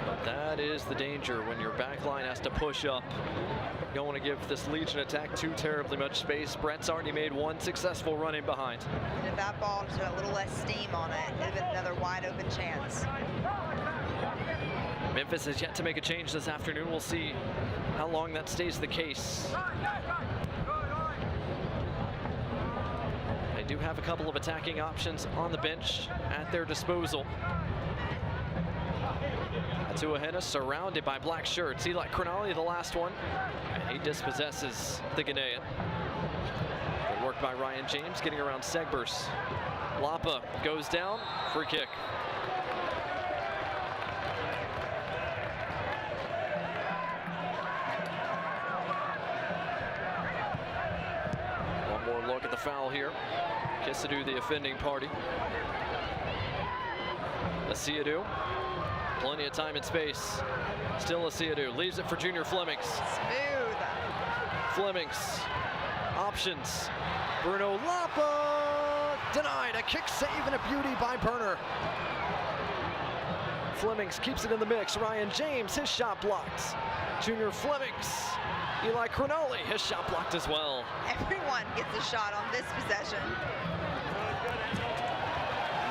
But that is the danger when your back line has to push up. You don't want to give this Legion attack too terribly much space. Brett's already made one successful run in behind. And if that ball just had a little less steam on it, it'd have been another wide open chance. Memphis has yet to make a change this afternoon. We'll see how long that stays the case. They do have a couple of attacking options on the bench at their disposal. Atuahena surrounded by black shirts. Eli Crognale, the last one, and he dispossesses the Ghanaian. Good work by Ryan James getting around Segbers. Lapa goes down, free kick. One more look at the foul here. Kisadou, the offending party. Asiadou. Plenty of time and space. Still Asiadou. Leaves it for Junior Flemings. Smooth. Flemings. Options. Bruno Lapa. Denied. A kick save and a beauty by Burner. Flemings keeps it in the mix. Ryan James, his shot blocked. Junior Flemings. Eli Crognale, his shot blocked as well. Everyone gets a shot on this possession.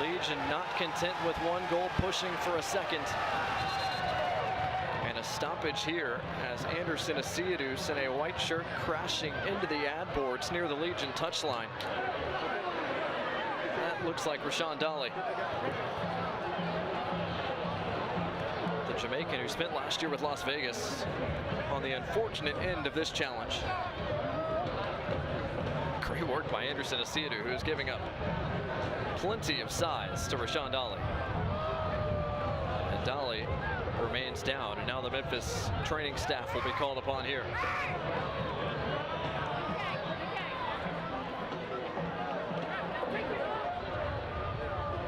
Legion not content with one goal, pushing for a second. And a stoppage here as Anderson Asiadou sent a white shirt crashing into the ad boards near the Legion touchline. That looks like Rashawn Dolly. The Jamaican who spent last year with Las Vegas on the unfortunate end of this challenge. Great work by Anderson Asiadou, who is giving up plenty of size to Rashawn Dolly. And Dolly remains down, and now the Memphis training staff will be called upon here.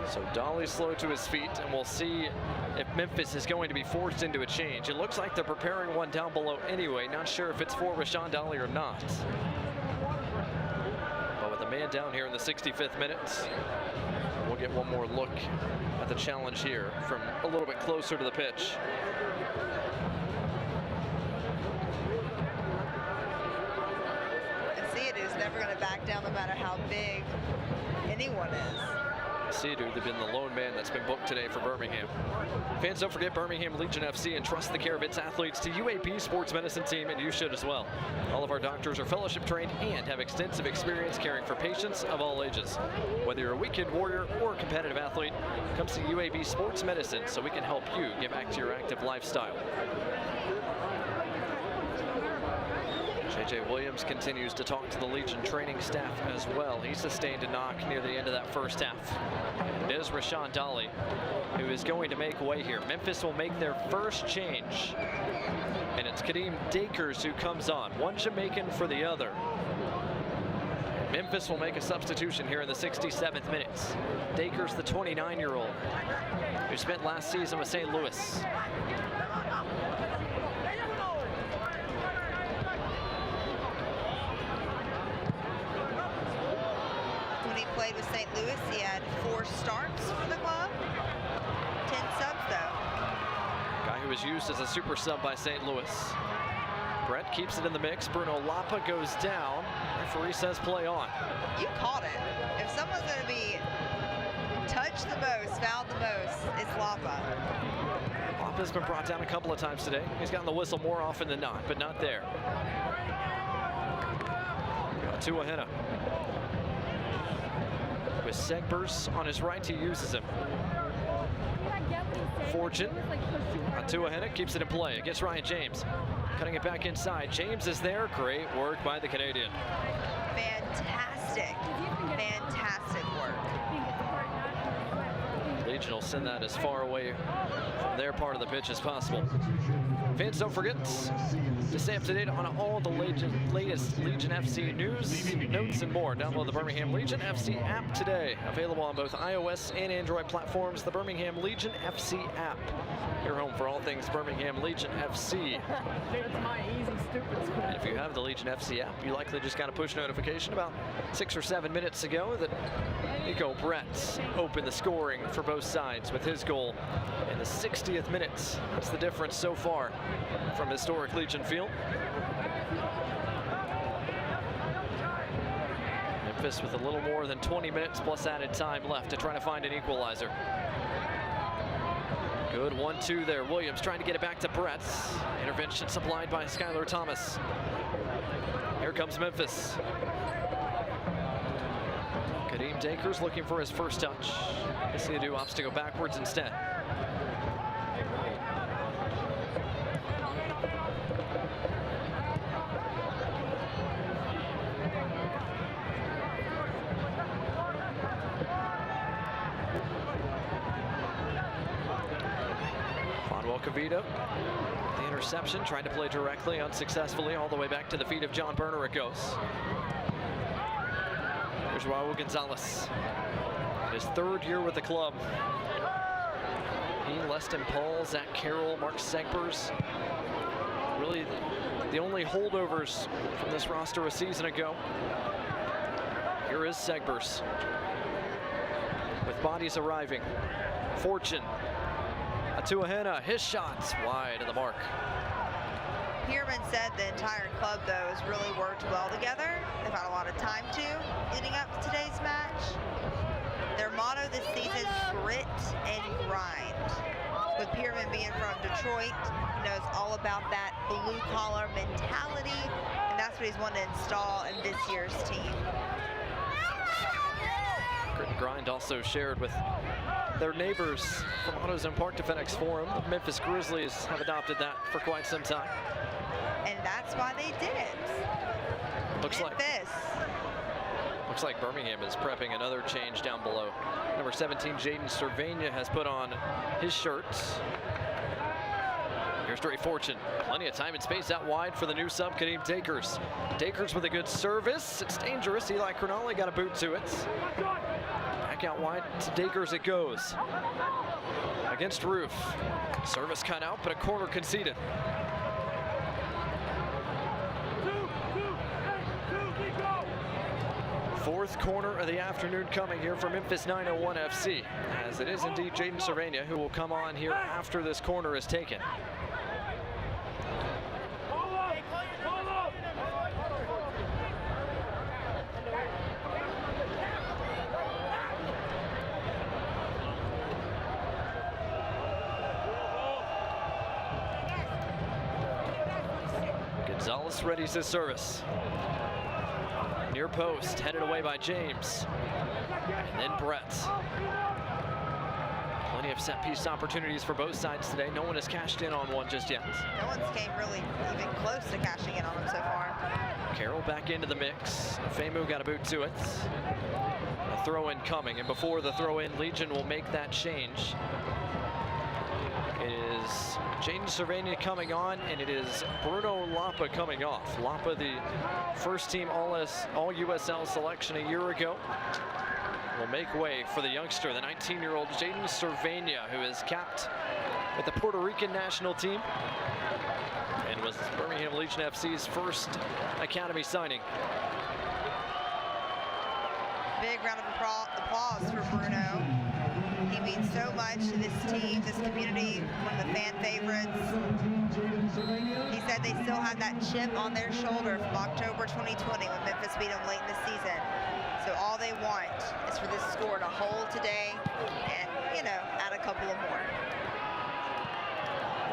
So Dolly slow to his feet, and we'll see if Memphis is going to be forced into a change. It looks like they're preparing one down below anyway. Not sure if it's for Rashawn Dolly or not. But with a man down here in the 65th minute, we'll get one more look at the challenge here from a little bit closer to the pitch. Asiadou's never going to back down no matter how big anyone is. Asiadou, they've been the lone man that's been booked today for Birmingham. Fans, don't forget Birmingham Legion FC and trust the care of its athletes to UAP Sports Medicine Team, and you should as well. All of our doctors are fellowship trained and have extensive experience caring for patients of all ages. Whether you're a weekend warrior or a competitive athlete, come see UAB Sports Medicine so we can help you get back to your active lifestyle. JJ Williams continues to talk to the Legion training staff as well. He sustained a knock near the end of that first half. It is Rashawn Dolly who is going to make way here. Memphis will make their first change, and it's Kadeem Dakers who comes on. One Jamaican for the other. Memphis will make a substitution here in the 67th minute. Dakers, the 29-year-old, who spent last season with St. Louis. Played with St. Louis, he had 4 starts for the club, 10 subs though. Guy who was used as a super sub by St. Louis. Brett keeps it in the mix. Bruno Lapa goes down. Referee says play on. You caught it. If someone's going to be touched the most, fouled the most, it's Lapa. Lapa's been brought down a couple of times today. He's gotten the whistle more often than not, but not there. Atuahena. With Segbers on his right, he uses him. Fortune. Atuahena keeps it in play against Ryan James. Cutting it back inside. James is there. Great work by the Canadian. Fantastic. Fantastic work. Legion will send that as far away from their part of the pitch as possible. Fans, don't forget to stay up to date on all the latest Legion FC news, notes, and more. Download the Birmingham Legion FC app today. Available on both iOS and Android platforms. The Birmingham Legion FC app. Your home for all things Birmingham Legion FC. And if you have the Legion FC app, you likely just got a push notification about 6 or 7 minutes ago that Nico Brett opened the scoring for both sides with his goal in the 60th minute. That's the difference so far from historic Legion Field. Memphis with a little more than 20 minutes plus added time left to try to find an equalizer. Good 1-2 there. Williams trying to get it back to Brett. Intervention supplied by Skylar Thomas. Here comes Memphis. Kadeem Dakers looking for his first touch. Isiadu opts to go backwards instead. Kavita, the interception, tried to play directly, unsuccessfully, all the way back to the feet of John Berner it goes. Here's Raul Gonzalez, his 3rd year with the club. He, Leston Paul, Zach Carroll, Mark Segbers, really the only holdovers from this roster a season ago. Here is Segbers, with bodies arriving. Fortune. Atuahena, his shots wide of the mark. Pierman said the entire club, though, has really worked well together. They've had a lot of time leading up to today's match. Their motto this season is grit and grind. With Pierman being from Detroit, he knows all about that blue-collar mentality, and that's what he's wanted to install in this year's team. Grit and grind also shared with their neighbors from AutoZone Park to FedEx Forum. The Memphis Grizzlies have adopted that for quite some time. And that's why they did it. Looks like Birmingham is prepping another change down below. Number 17, Jaden Cervania, has put on his shirts. Here's Dre Fortune. Plenty of time and space out wide for the new sub, Kadeem Dakers. Dakers with a good service. It's dangerous. Eli Cronali got a boot to it. Back out wide to Dakers it goes. Against Roof. Service cut out, but a corner conceded. Fourth corner of the afternoon coming here for Memphis 901 FC, as it is indeed Jaden Cervania who will come on here after this corner is taken. Gonzalez readies his service. Near post, headed away by James. And then Brett. Plenty of set piece opportunities for both sides today. No one has cashed in on one just yet. No one's came really even close to cashing in on them so far. Carroll back into the mix. Femu got a boot to it. A throw-in coming, and before the throw-in, Legion will make that change. It is Jaden Cervania coming on, and it is Bruno Lapa coming off. Lapa, the first team All-USL selection a year ago, will make way for the youngster, the 19-year-old Jaden Cervania, who is capped with the Puerto Rican national team and was Birmingham Legion FC's first academy signing. Big round of applause for Bruno. He means so much to this team, this community, one of the fan favorites. He said they still have that chip on their shoulder from October 2020 when Memphis beat them late in the season. So all they want is for this score to hold today and, you know, add a couple of more.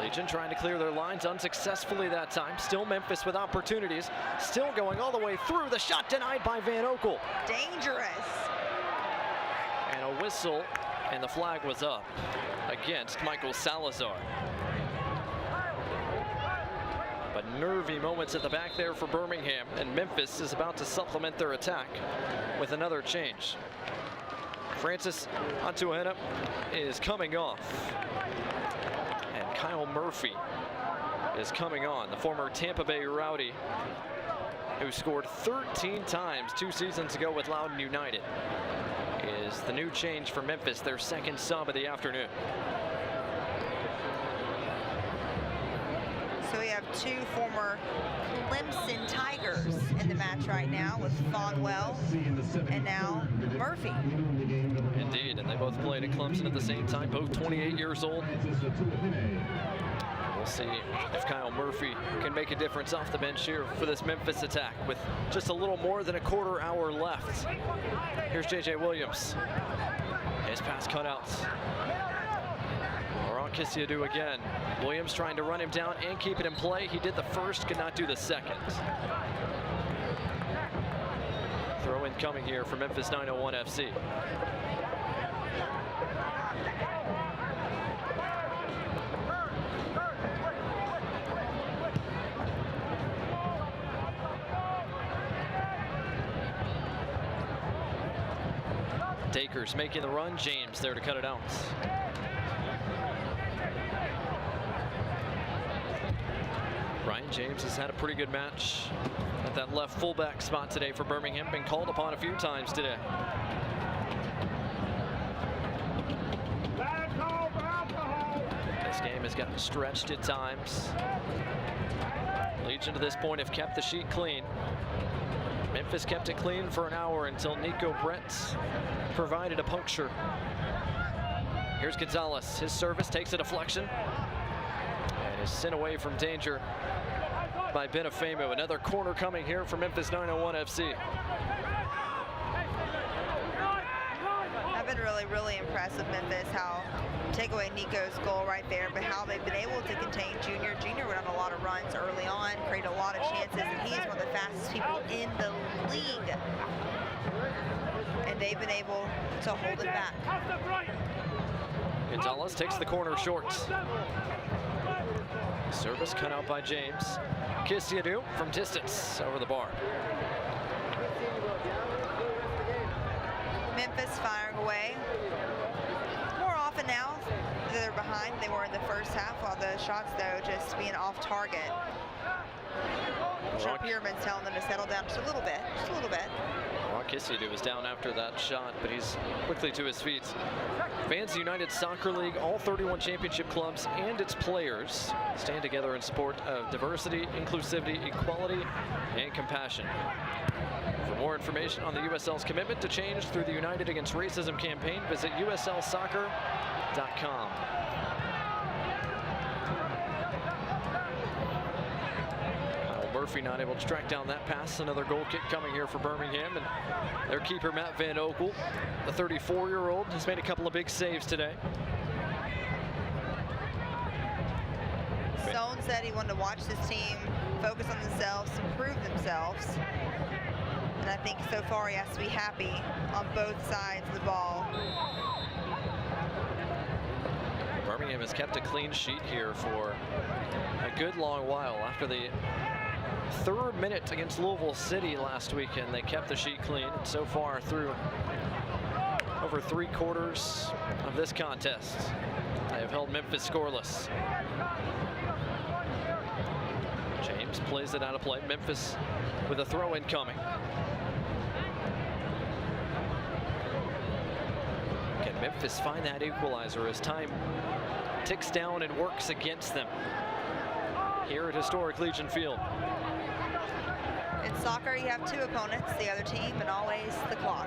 Legion trying to clear their lines unsuccessfully that time. Still Memphis with opportunities. Still going all the way through. The shot denied by Van Oekel. Dangerous. And a whistle, and the flag was up against Michael Salazar. But nervy moments at the back there for Birmingham, and Memphis is about to supplement their attack with another change. Francis Atuahena is coming off, and Kyle Murphy is coming on. The former Tampa Bay Rowdy, who scored 13 times 2 seasons ago with Loudoun United, is the new change for Memphis, their second sub of the afternoon. So we have 2 former Clemson Tigers in the match right now with Fonwell and now Murphy. Indeed, and they both played at Clemson at the same time, both 28 years old. We'll see if Kyle Murphy can make a difference off the bench here for this Memphis attack with just a little more than a quarter hour left. Here's J.J. Williams. His pass cut out. Kisiadu again. Williams trying to run him down and keep it in play. He did the first, could not do the second. Throw in coming here for Memphis 901 FC. Dakers making the run. James there to cut it out. Ryan James has had a pretty good match at that left fullback spot today for Birmingham. Been called upon a few times today. This game has gotten stretched at times. Legion to this point have kept the sheet clean. Memphis kept it clean for an hour until Nico Brett provided a puncture. Here's Gonzalez. His service takes a deflection and is sent away from danger by Benefemu. Another corner coming here for Memphis 901 FC. I've been really impressed with Memphis, how take away Nico's goal right there, but how they've been able to contain Junior. Junior would have a lot of runs early on, create a lot of chances, and he is one of the fastest people in the league. And they've been able to hold it back. Gonzalez takes the corner short. Service cut out by James. Kisiadu from distance over the bar. Memphis firing away. More often now they're behind than they were in the first half, while the shots, though, just being off target. Sure, Pierman's telling them to settle down just a little bit, Kisiadu was down after that shot, but he's quickly to his feet. Fans United Soccer League, all 31 championship clubs and its players stand together in support of diversity, inclusivity, equality, and compassion. For more information on the USL's commitment to change through the United Against Racism campaign, visit uslsoccer.com. Murphy not able to track down that pass. Another goal kick coming here for Birmingham, and their keeper Matt Van Oekel, the 34-year-old, has made a couple of big saves today. Stone said he wanted to watch this team focus on themselves, improve themselves, and I think so far he has to be happy on both sides of the ball. Birmingham has kept a clean sheet here for a good long while. After the 3rd minute against Louisville City last weekend, they kept the sheet clean. And so far through over 3/4 of this contest, they have held Memphis scoreless. James plays it out of play. Memphis with a throw in coming. Can Memphis find that equalizer as time ticks down and works against them here at historic Legion Field? In soccer, you have 2 opponents, the other team, and always the clock.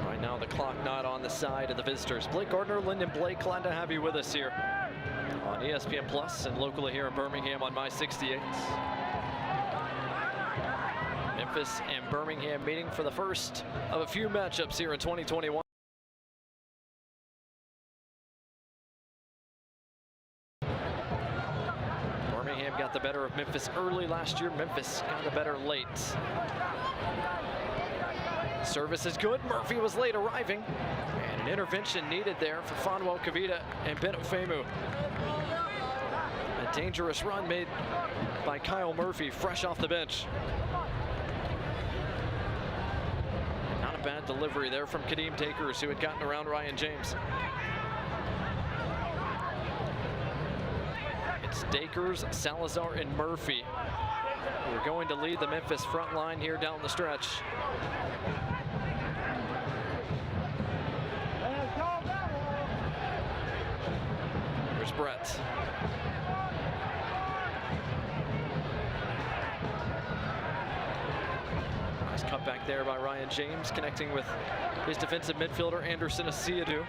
Right now, the clock not on the side of the visitors. Blake Gardner, Lyndon Blake, glad to have you with us here on ESPN Plus and locally here in Birmingham on My 68. Memphis and Birmingham meeting for the first of a few matchups here in 2021. Got the better of Memphis early last year. Memphis got the better late. Service is good. Murphy was late arriving, and an intervention needed there for Fonwell Kavita and Benefemu. A dangerous run made by Kyle Murphy, fresh off the bench. Not a bad delivery there from Kadeem Dakers, who had gotten around Ryan James. It's Dakers, Salazar, and Murphy who are going to lead the Memphis front line here down the stretch. Here's Brett. Nice cut back there by Ryan James, connecting with his defensive midfielder Anderson Asiadu.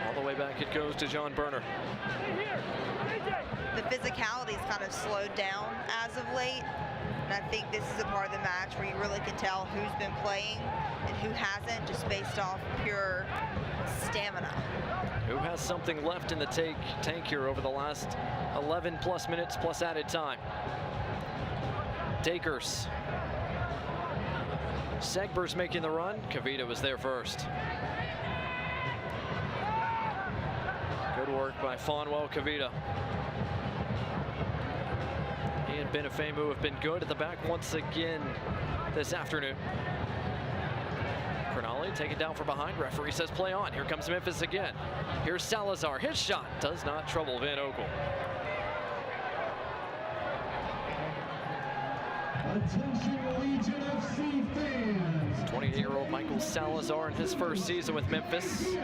All the way back it goes to John Berner. The physicality's kind of slowed down as of late. And I think this is a part of the match where you really can tell who's been playing and who hasn't, just based off pure stamina. Who has something left in the tank here over the last 11 plus minutes plus added time. Dakers. Segber's making the run. Kavita was there first. Good work by Fonwell Kavita. He and Benefemu have been good at the back once again this afternoon. Crognale take it down from behind. Referee says play on. Here comes Memphis again. Here's Salazar. His shot does not trouble Van Oekel. Attention Legion FC fans. 28-year-old Michael Salazar in his first season with Memphis,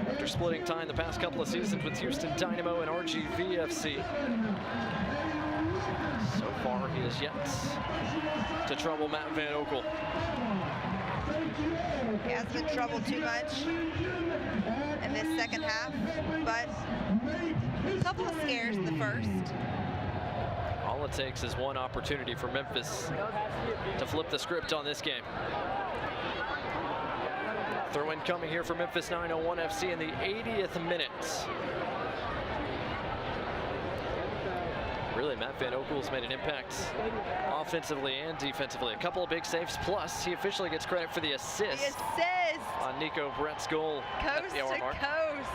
after splitting time the past couple of seasons with Houston Dynamo and RGVFC. So far, he has yet to trouble Matt Van Oekel. He hasn't been troubled too much in this second half, but a couple of scares in the first. All it takes is one opportunity for Memphis to flip the script on this game. Throw-in coming here for Memphis 901 FC in the 80th minute. Really, Matt Van Oekel's made an impact offensively and defensively. A couple of big saves, plus he officially gets credit for the assist. The assist! On Nico Brett's goal coast at the hour mark. Coast.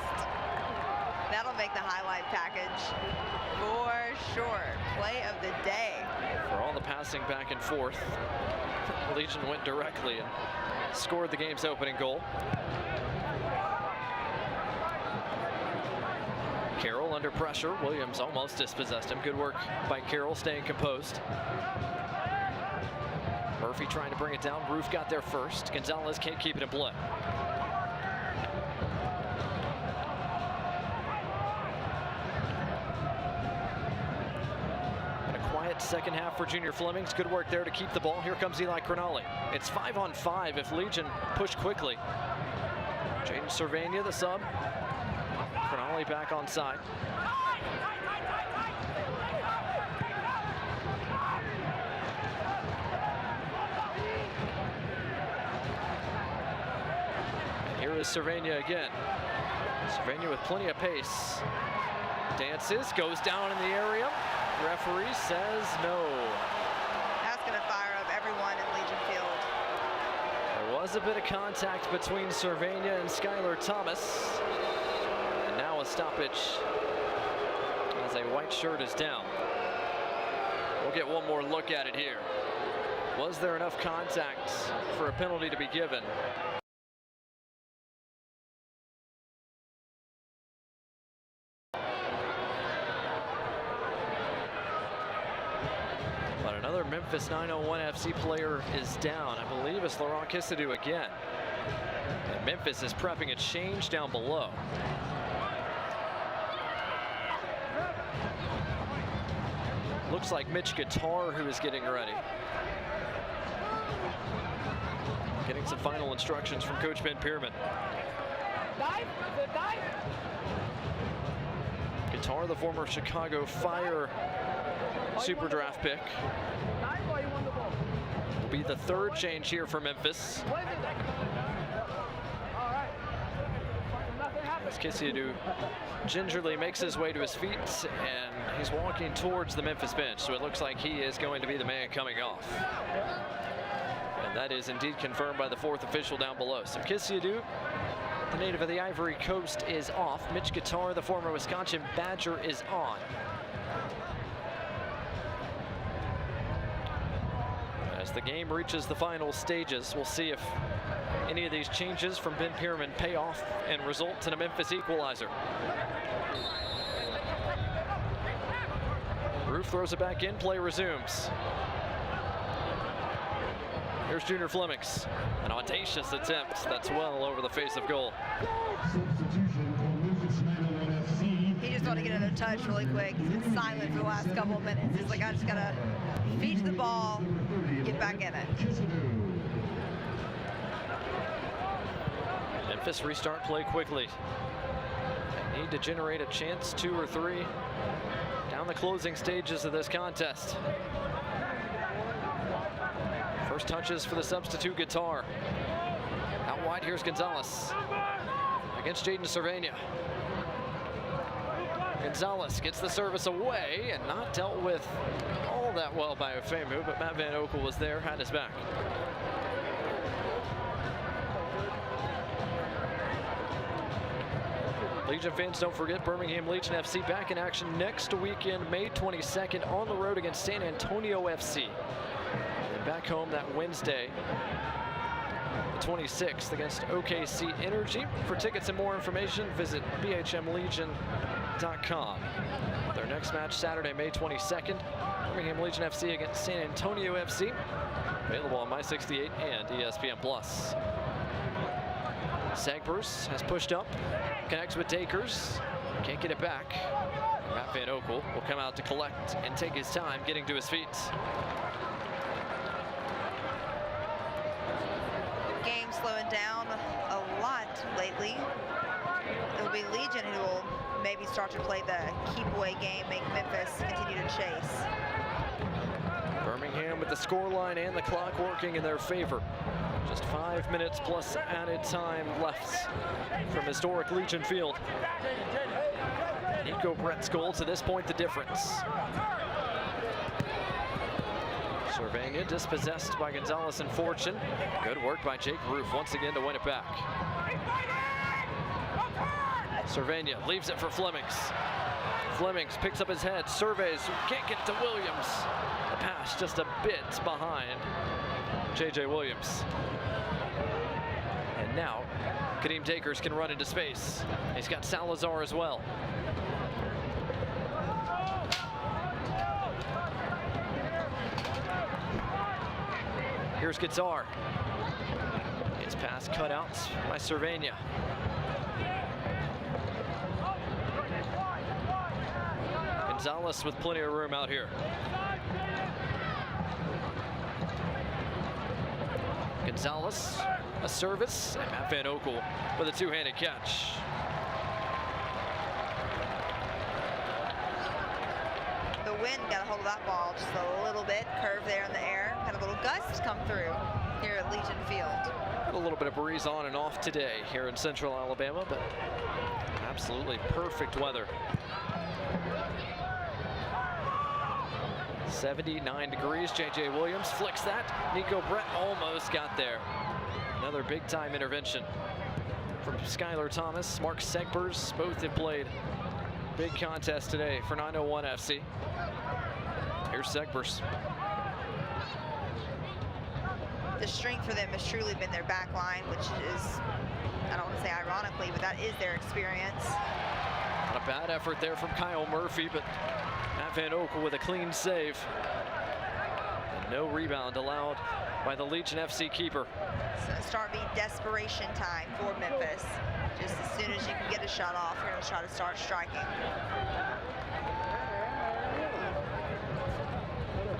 That'll make the highlight package for sure. Play of the day. For all the passing back and forth, Legion went directly and scored the game's opening goal. Carroll under pressure. Williams almost dispossessed him. Good work by Carroll, staying composed. Murphy trying to bring it down. Roof got there first. Gonzalez can't keep it in play. And a quiet second half for Junior Flemings. Good work there to keep the ball. Here comes Eli Crognale. It's 5-on-5 if Legion push quickly. Jaden Cervania, the sub. Crognale back on side. And here is Cervania again. Cervania with plenty of pace. Dances, goes down in the area. Referee says no. That's going to fire up everyone in Legion Field. There was a bit of contact between Cervania and Skylar Thomas. A stoppage as a white shirt is down. We'll get one more look at it here. Was there enough contact for a penalty to be given? But another Memphis 901 FC player is down. I believe it's Laurent Kissadou again. And Memphis is prepping a change down below. Looks like Mitch Guitar who is getting ready. Getting some final instructions from Coach Ben Pierman. Guitar, the former Chicago Fire Super Draft pick, will be the third change here for Memphis. As Kissadou gingerly makes his way to his feet, and he's walking towards the Memphis bench, so it looks like he is going to be the man coming off. And that is indeed confirmed by the fourth official down below. So Kissadou, the native of the Ivory Coast, is off. Mitch Guitar, the former Wisconsin Badger, is on. As the game reaches the final stages, we'll see if any of these changes from Ben Pierman pay off and result in a Memphis equalizer. Roof throws it back in, play resumes. Here's Junior Flemings, an audacious attempt that's well over the face of goal. He just wanted to get another touch really quick. He's been silent for the last couple of minutes. He's like, I just gotta feed the ball, get back in it. Memphis restart play quickly. They need to generate a chance, 2 or 3, down the closing stages of this contest. First touches for the substitute guitar. Out wide, here's Gonzalez against Jaden Cervania. Gonzalez gets the service away and not dealt with all that well by Ofemu, but Matt Van Oekel was there, had his back. Legion fans, don't forget Birmingham Legion FC back in action next weekend, May 22nd, on the road against San Antonio FC. And back home that Wednesday, the 26th, against OKC Energy. For tickets and more information, visit bhmlegion.com. Their next match Saturday, May 22nd, Birmingham Legion FC against San Antonio FC. Available on My68 and ESPN+. Sagbers has pushed up, connects with Dakers, can't get it back. Matt Van Oekel will come out to collect and take his time getting to his feet. The game's slowing down a lot lately. It'll be Legion who will maybe start to play the keep away game, make Memphis continue to chase. Birmingham with the scoreline and the clock working in their favor. Just 5 minutes plus added time left from historic Legion Field. Nico Brett's goal to this point the difference. Cervania dispossessed by Gonzalez and Fortune. Good work by Jake Roof once again to win it back. Cervania leaves it for Flemings. Flemings picks up his head, surveys, can't get to Williams. The pass just a bit behind J.J. Williams. And now, Kadeem Dakers can run into space. He's got Salazar as well. Here's Guitar. His pass cut out by Cervania. Gonzalez with plenty of room out here. Gonzalez, a service, and Matt Van Oekel with a two-handed catch. The wind got a hold of that ball just a little bit, curve there in the air, had a little gust come through here at Legion Field. Had a little bit of breeze on and off today here in central Alabama, but absolutely perfect weather. 79 degrees, J.J. Williams flicks that. Nico Brett almost got there. Another big-time intervention from Skylar Thomas, Mark Segbers. Both have played big contest today for 901 FC. Here's Segbers. The strength for them has truly been their back line, which is, I don't want to say ironically, but that is their experience. Not a bad effort there from Kyle Murphy, but Matt Van Oekel with a clean save. And no rebound allowed by the Legion FC keeper. It's going to start being desperation time for Memphis. Just as soon as you can get a shot off, you're going to try to start striking.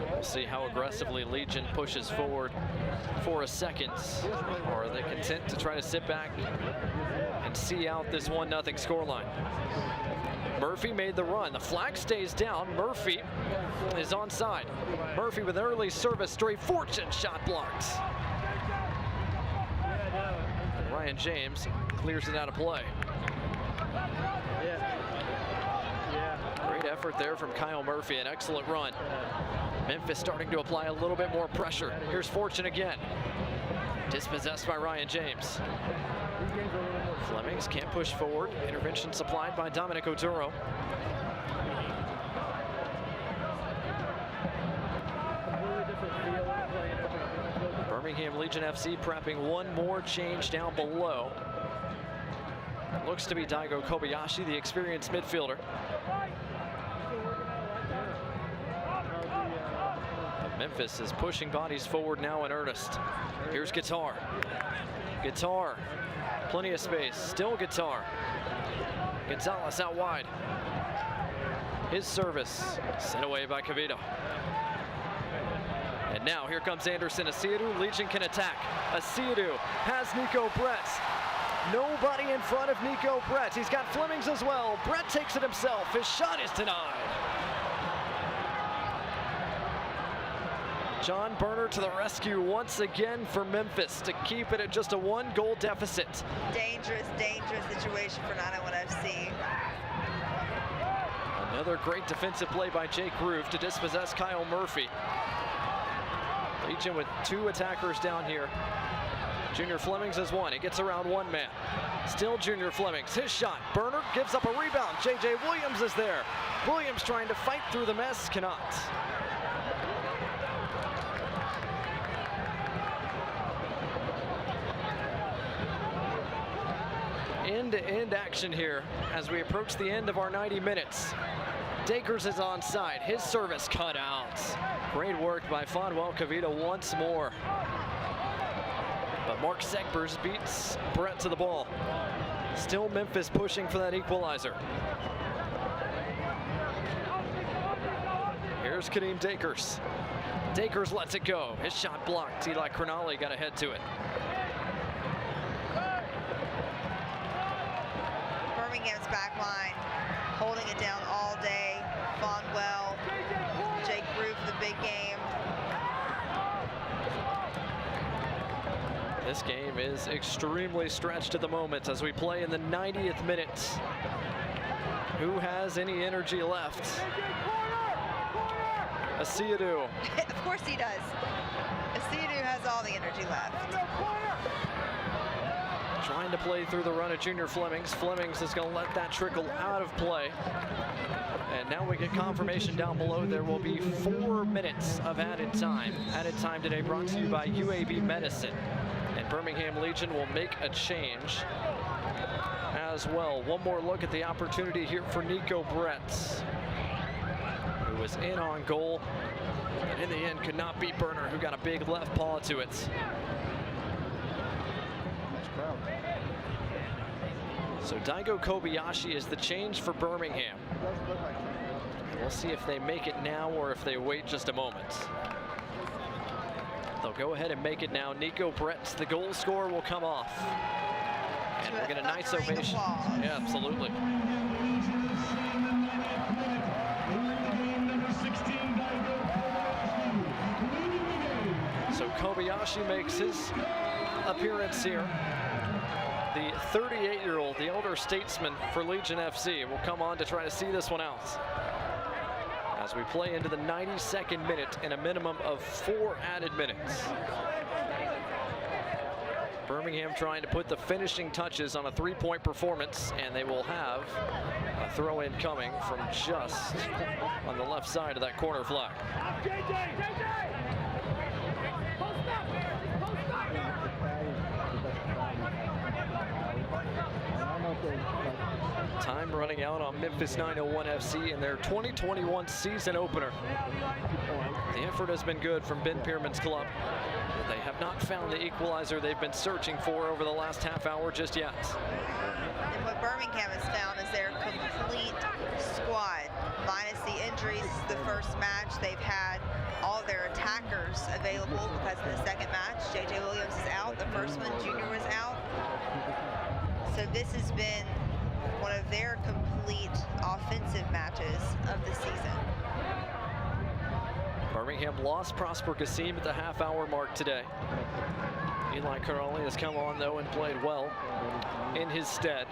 We'll see how aggressively Legion pushes forward for a second. Or are they content to try to sit back and see out this 1-0 scoreline? Murphy made the run. The flag stays down. Murphy is onside. Murphy with an early service, straight Fortune shot blocked. And Ryan James clears it out of play. Great effort there from Kyle Murphy, an excellent run. Memphis starting to apply a little bit more pressure. Here's Fortune again. Dispossessed by Ryan James. Flemings can't push forward. Intervention supplied by Dominic Oturo. Birmingham Legion FC prepping one more change down below. It looks to be Daigo Kobayashi, the experienced midfielder. But Memphis is pushing bodies forward now in earnest. Here's Guitar. Guitar, plenty of space, still Guitar. Gonzalez out wide. His service, sent away by Cavito. And now here comes Anderson Asiadu. Legion can attack. Asiadu has Nico Brett. Nobody in front of Nico Brett. He's got Flemings as well. Brett takes it himself. His shot is denied. John Berner to the rescue once again for Memphis to keep it at just a 1-goal deficit. Dangerous, dangerous situation for 901 FC. Another great defensive play by Jake Groove to dispossess Kyle Murphy. Legion with 2 attackers down here. Junior Flemings has one. He gets around one man. Still Junior Flemings. His shot. Berner gives up a rebound. J.J. Williams is there. Williams trying to fight through the mess. Cannot. End-to-end action here as we approach the end of our 90 minutes. Dakers is onside. His service cut out. Great work by Fonwell Cavito once more. But Mark Segbers beats Brett to the ball. Still Memphis pushing for that equalizer. Here's Kadeem Dakers. Dakers lets it go. His shot blocked. Eli Cronali got ahead to it. Birmingham's back line holding it down all day. Fonwell, Jake Roof, the big game. This game is extremely stretched at the moment as we play in the 90th minute. Who has any energy left? Asiadu. Of course he does. Asiadu has all the energy left. Trying to play through the run of Junior Flemings. Flemings is going to let that trickle out of play. And now we get confirmation down below. There will be 4 minutes of added time. Added time today brought to you by UAB Medicine. And Birmingham Legion will make a change as well. One more look at the opportunity here for Nico Brett, who was in on goal, but in the end could not beat Berner, who got a big left paw to it. So Daigo Kobayashi is the change for Birmingham. We'll see if they make it now or if they wait just a moment. They'll go ahead and make it now. Nico Brett, the goal scorer, will come off. And we'll get a nice ovation. Yeah, absolutely. So Kobayashi makes his appearance here. The 38-year-old, the elder statesman for Legion FC, will come on to try to see this one out. As we play into the 92nd minute and a minimum of 4 added minutes. Birmingham trying to put the finishing touches on a 3-point performance, and they will have a throw-in coming from just on the left side of that corner flag. Time running out on Memphis 901 FC in their 2021 season opener. The effort has been good from Ben Pierman's club. They have not found the equalizer they've been searching for over the last half hour just yet. And what Birmingham has found is their complete squad, minus the injuries. The first match they've had all their attackers available because of the second match. J.J. Williams is out. The first one, Junior, was out. So this has been one of their complete offensive matches of the season. Birmingham lost Prosper Kassim at the half-hour mark today. Eli Caroli has come on, though, and played well in his stead.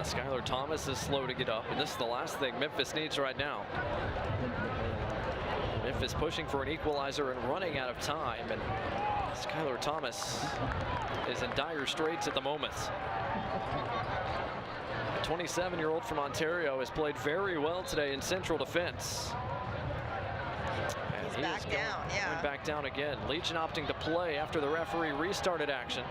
Skylar Thomas is slow to get up, and this is the last thing Memphis needs right now. Memphis pushing for an equalizer and running out of time, and Skylar Thomas is in dire straits at the moment. The 27-year-old from Ontario has played very well today in central defense. He's back down, yeah. Going back down again. Legion opting to play after the referee restarted action.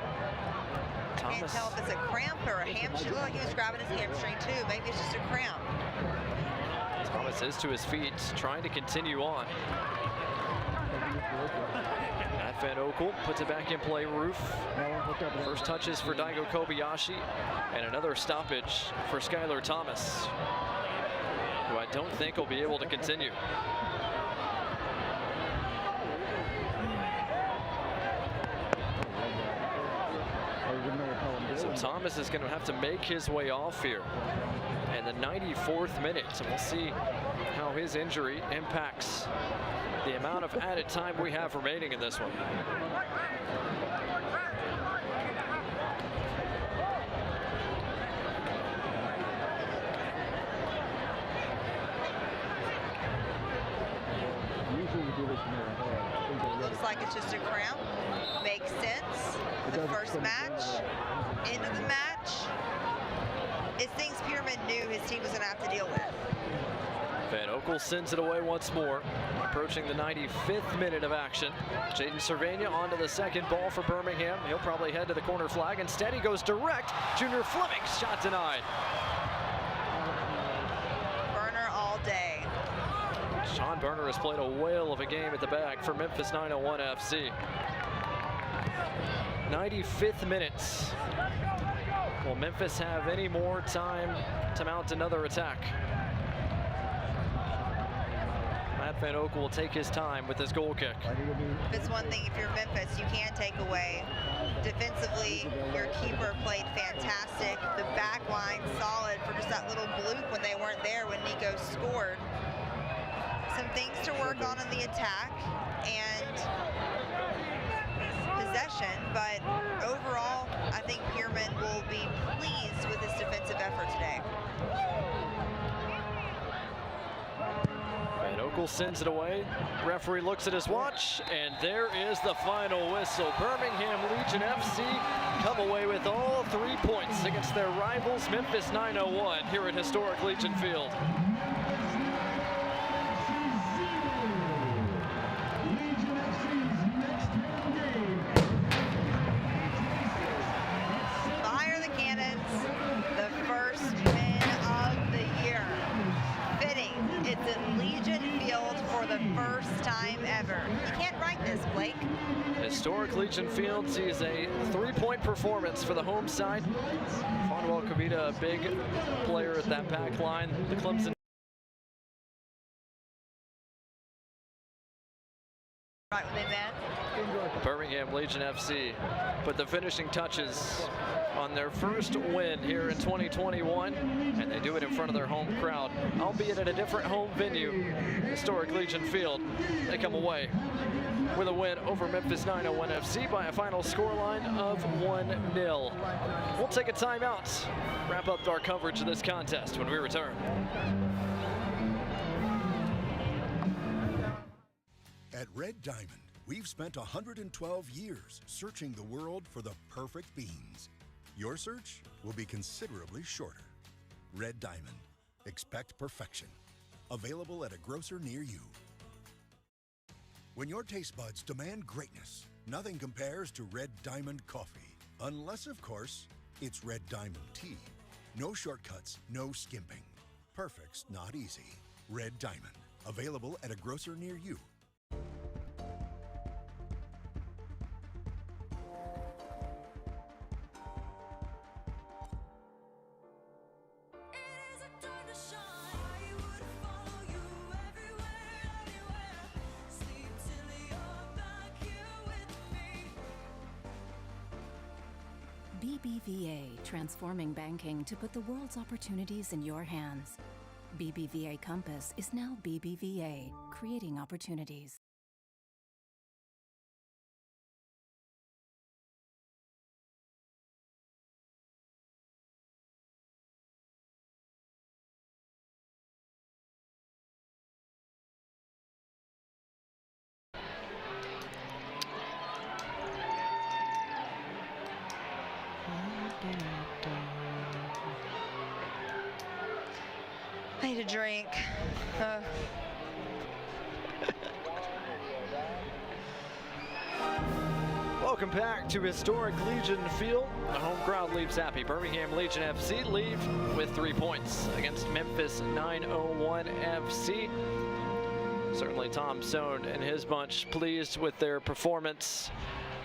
Can't Thomas. tell if it's a cramp or a hamstring. Looked like he was grabbing his hamstring too. Maybe it's just a cramp. Thomas is to his feet, trying to continue on. Matt Van Oekel puts it back in play. Roof. First touches for Daigo Kobayashi, and another stoppage for Skylar Thomas, who I don't think will be able to continue. So Thomas is going to have to make his way off here in the 94th minute, and we'll see how his injury impacts the amount of added time we have remaining in this one. Looks like it's just a cramp. Makes sense. The first match, end of the match. It's things Peterman knew his team was going to have to deal with. Van Oekel sends it away once more, approaching the 95th minute of action. Jaden Cervania onto the second ball for Birmingham. He'll probably head to the corner flag. Instead, he goes direct. Junior Fleming's shot denied. Burner all day. Sean Burner has played a whale of a game at the back for Memphis 901 FC. 95th minutes. Will Memphis have any more time to mount another attack? Matt Van Oekel will take his time with his goal kick. If it's one thing, if you're Memphis, you can take away. Defensively, your keeper played fantastic. The back line solid for just that little bloop when they weren't there when Nico scored. Some things to work on in the attack and possession, but overall, I think Pearman will be pleased with his defensive effort today. Van Oekel sends it away. Referee looks at his watch, and there is the final whistle. Birmingham Legion FC come away with all 3 points against their rivals Memphis 901 here at historic Legion Field. Fire the cannons, the first win of the year. Fitting, it's in Legion Field for the first time ever. You can't write this, Blake. Historic Legion Field sees a 3-point performance for the home side. Fonwell Kavita, a big player at that back line. The Clemson. Right when they met. Birmingham Legion FC put the finishing touches on their first win here in 2021, and they do it in front of their home crowd, albeit at a different home venue, historic Legion Field. They come away with a win over Memphis 901 FC by a final scoreline of 1-0. We'll take a timeout, wrap up our coverage of this contest when we return. At Red Diamond, we've spent 112 years searching the world for the perfect beans. Your search will be considerably shorter. Red Diamond. Expect perfection. Available at a grocer near you. When your taste buds demand greatness, nothing compares to Red Diamond coffee. Unless, of course, it's Red Diamond tea. No shortcuts, no skimping. Perfect's not easy. Red Diamond. Available at a grocer near you. BBVA, transforming banking to put the world's opportunities in your hands. BBVA Compass is now BBVA, creating opportunities. I need a drink. Welcome back to historic Legion Field. The home crowd leaves happy. Birmingham Legion FC leave with 3 points against Memphis 901 FC. Certainly Tom Sohn and his bunch pleased with their performance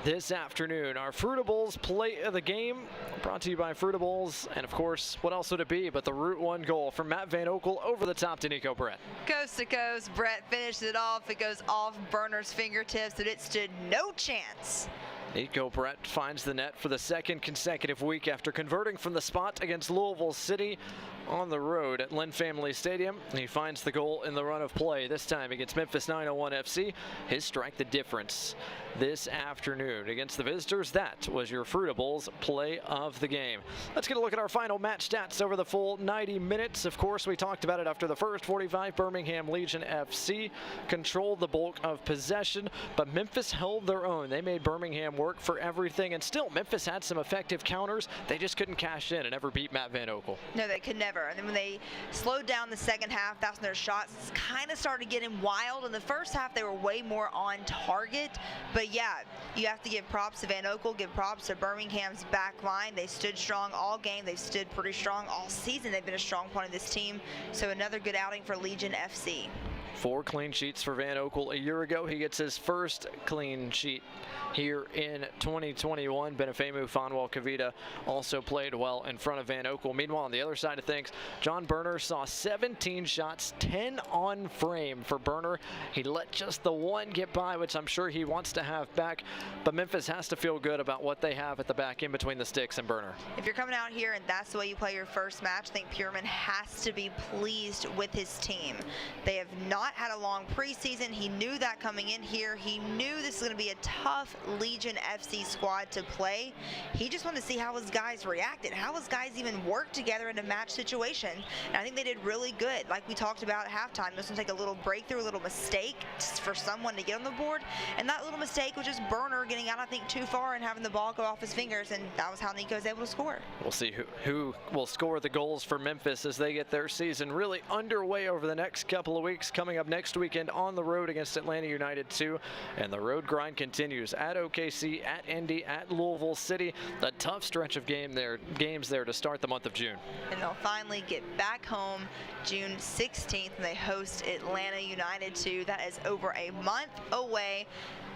this afternoon. Our Fruitables play of the game brought to you by Fruitables, and of course, what else would it be but the Route 1 goal from Matt Van Oekel over the top to Nico Brett. Coast to coast, Brett finishes it off. It goes off Burner's fingertips, and it stood no chance. Nico Brett finds the net for the second consecutive week after converting from the spot against Louisville City on the road at Lynn Family Stadium. He finds the goal in the run of play, this time against Memphis 901 FC. His strike the difference this afternoon against the visitors. That was your Fruitables play of the game. Let's get a look at our final match stats over the full 90 minutes. Of course, we talked about it after the first 45. Birmingham Legion FC controlled the bulk of possession, but Memphis held their own. They made Birmingham work for everything, and still Memphis had some effective counters. They just couldn't cash in and never beat Matt Van Oekel. No, they could never. And then when they slowed down the second half, that's when their shots kind of started getting wild. In the first half, they were way more on target. But yeah, you have to give props to Van Oekel, give props to Birmingham's back line. They stood strong all game. They've stood pretty strong all season. They've been a strong point of this team. So another good outing for Legion FC. 4 clean sheets for Van Oekel a year ago. He gets his first clean sheet here in 2021. Benefemu Fanwa-Kavita also played well in front of Van Oekel. Meanwhile, on the other side of things, John Burner saw 17 shots, 10 on frame for Burner. He let just the one get by, which I'm sure he wants to have back. But Memphis has to feel good about what they have at the back in between the sticks and Burner. If you're coming out here and that's the way you play your first match, I think Pierman has to be pleased with his team. They have not had a long preseason. He knew that coming in here. He knew this was going to be a tough Legion FC squad to play. He just wanted to see how his guys reacted, how his guys even worked together in a match situation. And I think they did really good. Like we talked about at halftime, this was take a little breakthrough, a little mistake just for someone to get on the board. And that little mistake was just Burner getting out, I think, too far and having the ball go off his fingers. And that was how Nico was able to score. We'll see who will score the goals for Memphis as they get their season really underway over the next couple of weeks. Coming up next weekend on the road against Atlanta United 2, and the road grind continues at OKC, at Indy, at Louisville City. A tough stretch of games there to start the month of June. And they'll finally get back home June 16th, and they host Atlanta United 2. That is over a month away.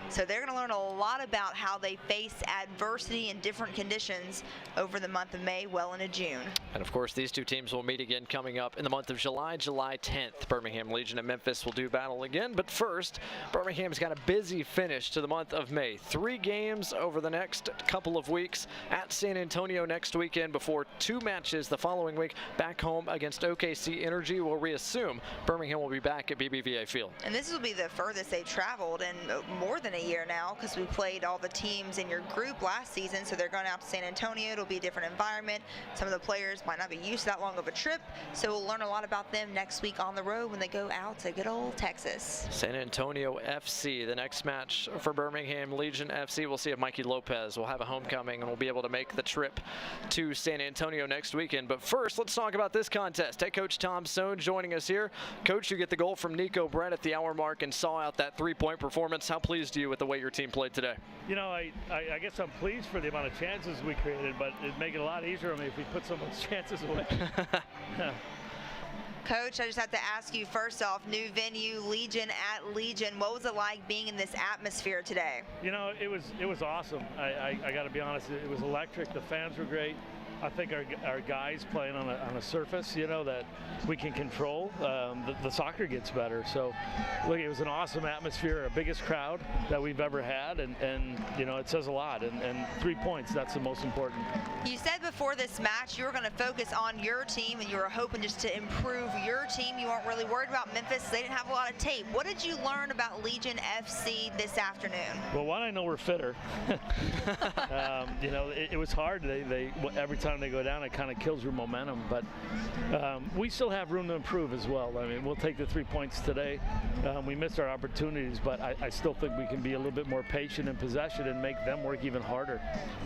So they're going to learn a lot about how they face adversity in different conditions over the month of May, well into June. And of course, these two teams will meet again coming up in the month of July 10th. Birmingham Legion and Memphis will do battle again. But first, Birmingham's got a busy finish to the month of May. 3 games over the next couple of weeks at San Antonio next weekend before 2 matches the following week back home against OKC Energy, where we assume Birmingham will be back at BBVA Field. And this will be the furthest they've traveled in more than a year now, because we played all the teams in your group last season, so they're going out to San Antonio. It'll be a different environment. Some of the players might not be used to that long of a trip, so we'll learn a lot about them next week on the road when they go out to good old Texas. San Antonio FC, the next match for Birmingham Legion FC. We'll see if Mikey Lopez will have a homecoming and will be able to make the trip to San Antonio next weekend. But first, let's talk about this contest. Head coach Tom Sohn joining us here. Coach, you get the goal from Nico Brett at the hour mark and saw out that 3-point performance. How pleased are you with the way your team played today? You know, I guess I'm pleased for the amount of chances we created, but it'd make it a lot easier on me if we put some of those chances away. Coach, I just have to ask you first off, new venue, Legion at Legion. What was it like being in this atmosphere today? You know, it was awesome. I got to be honest, it was electric. The fans were great. I think our guys playing on a surface, you know, that we can control, the soccer gets better. So, look, it was an awesome atmosphere, our biggest crowd that we've ever had, and you know, it says a lot. And 3 points, that's the most important. You said before this match you were going to focus on your team, and you were hoping just to improve your team. You weren't really worried about Memphis. They didn't have a lot of tape. What did you learn about Legion FC this afternoon? Well, one, I know we're fitter. You know, it was hard. They every time time they go down, it kind of kills your momentum. But we still have room to improve as well. I mean, we'll take the 3 points today. We missed our opportunities, but I still think we can be a little bit more patient in possession and make them work even harder.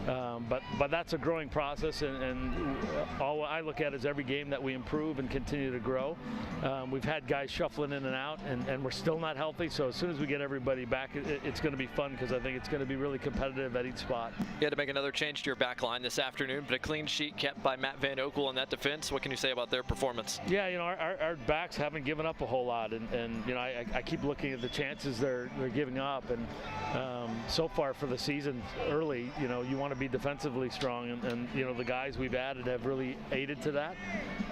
But that's a growing process, and all I look at is every game that we improve and continue to grow. We've had guys shuffling in and out, and we're still not healthy. So as soon as we get everybody back, it's going to be fun because I think it's going to be really competitive at each spot. You had to make another change to your back line this afternoon, but a clean sheet kept by Matt Van Oekel in that defense. What can you say about their performance? Yeah, you know, our backs haven't given up a whole lot, and you know, I keep looking at the chances they're giving up, and so far for the season early, you know, you want to be defensively strong, and you know, the guys we've added have really aided to that.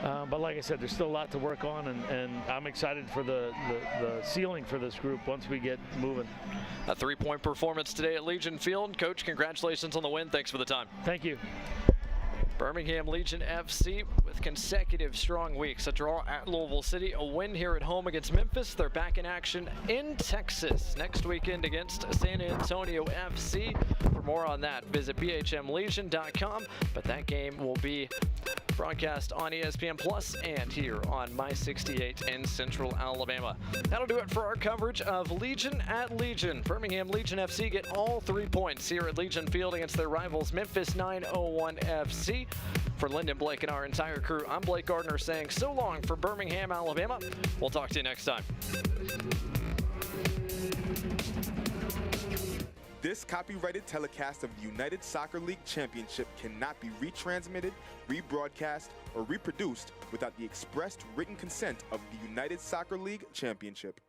But like I said, there's still a lot to work on, and I'm excited for the ceiling for this group once we get moving. A 3-point performance today at Legion Field. Coach, congratulations on the win. Thanks for the time. Thank you. Birmingham Legion FC with consecutive strong weeks. A draw at Louisville City, a win here at home against Memphis. They're back in action in Texas next weekend against San Antonio FC. For more on that, visit bhmlegion.com. But that game will be broadcast on ESPN Plus and here on My 68 in Central Alabama. That'll do it for our coverage of Legion at Legion. Birmingham Legion FC get all 3 points here at Legion Field against their rivals Memphis 901 FC. For Lyndon Blake and our entire crew, I'm Blake Gardner saying so long for Birmingham, Alabama. We'll talk to you next time. This copyrighted telecast of the United Soccer League Championship cannot be retransmitted, rebroadcast, or reproduced without the expressed written consent of the United Soccer League Championship.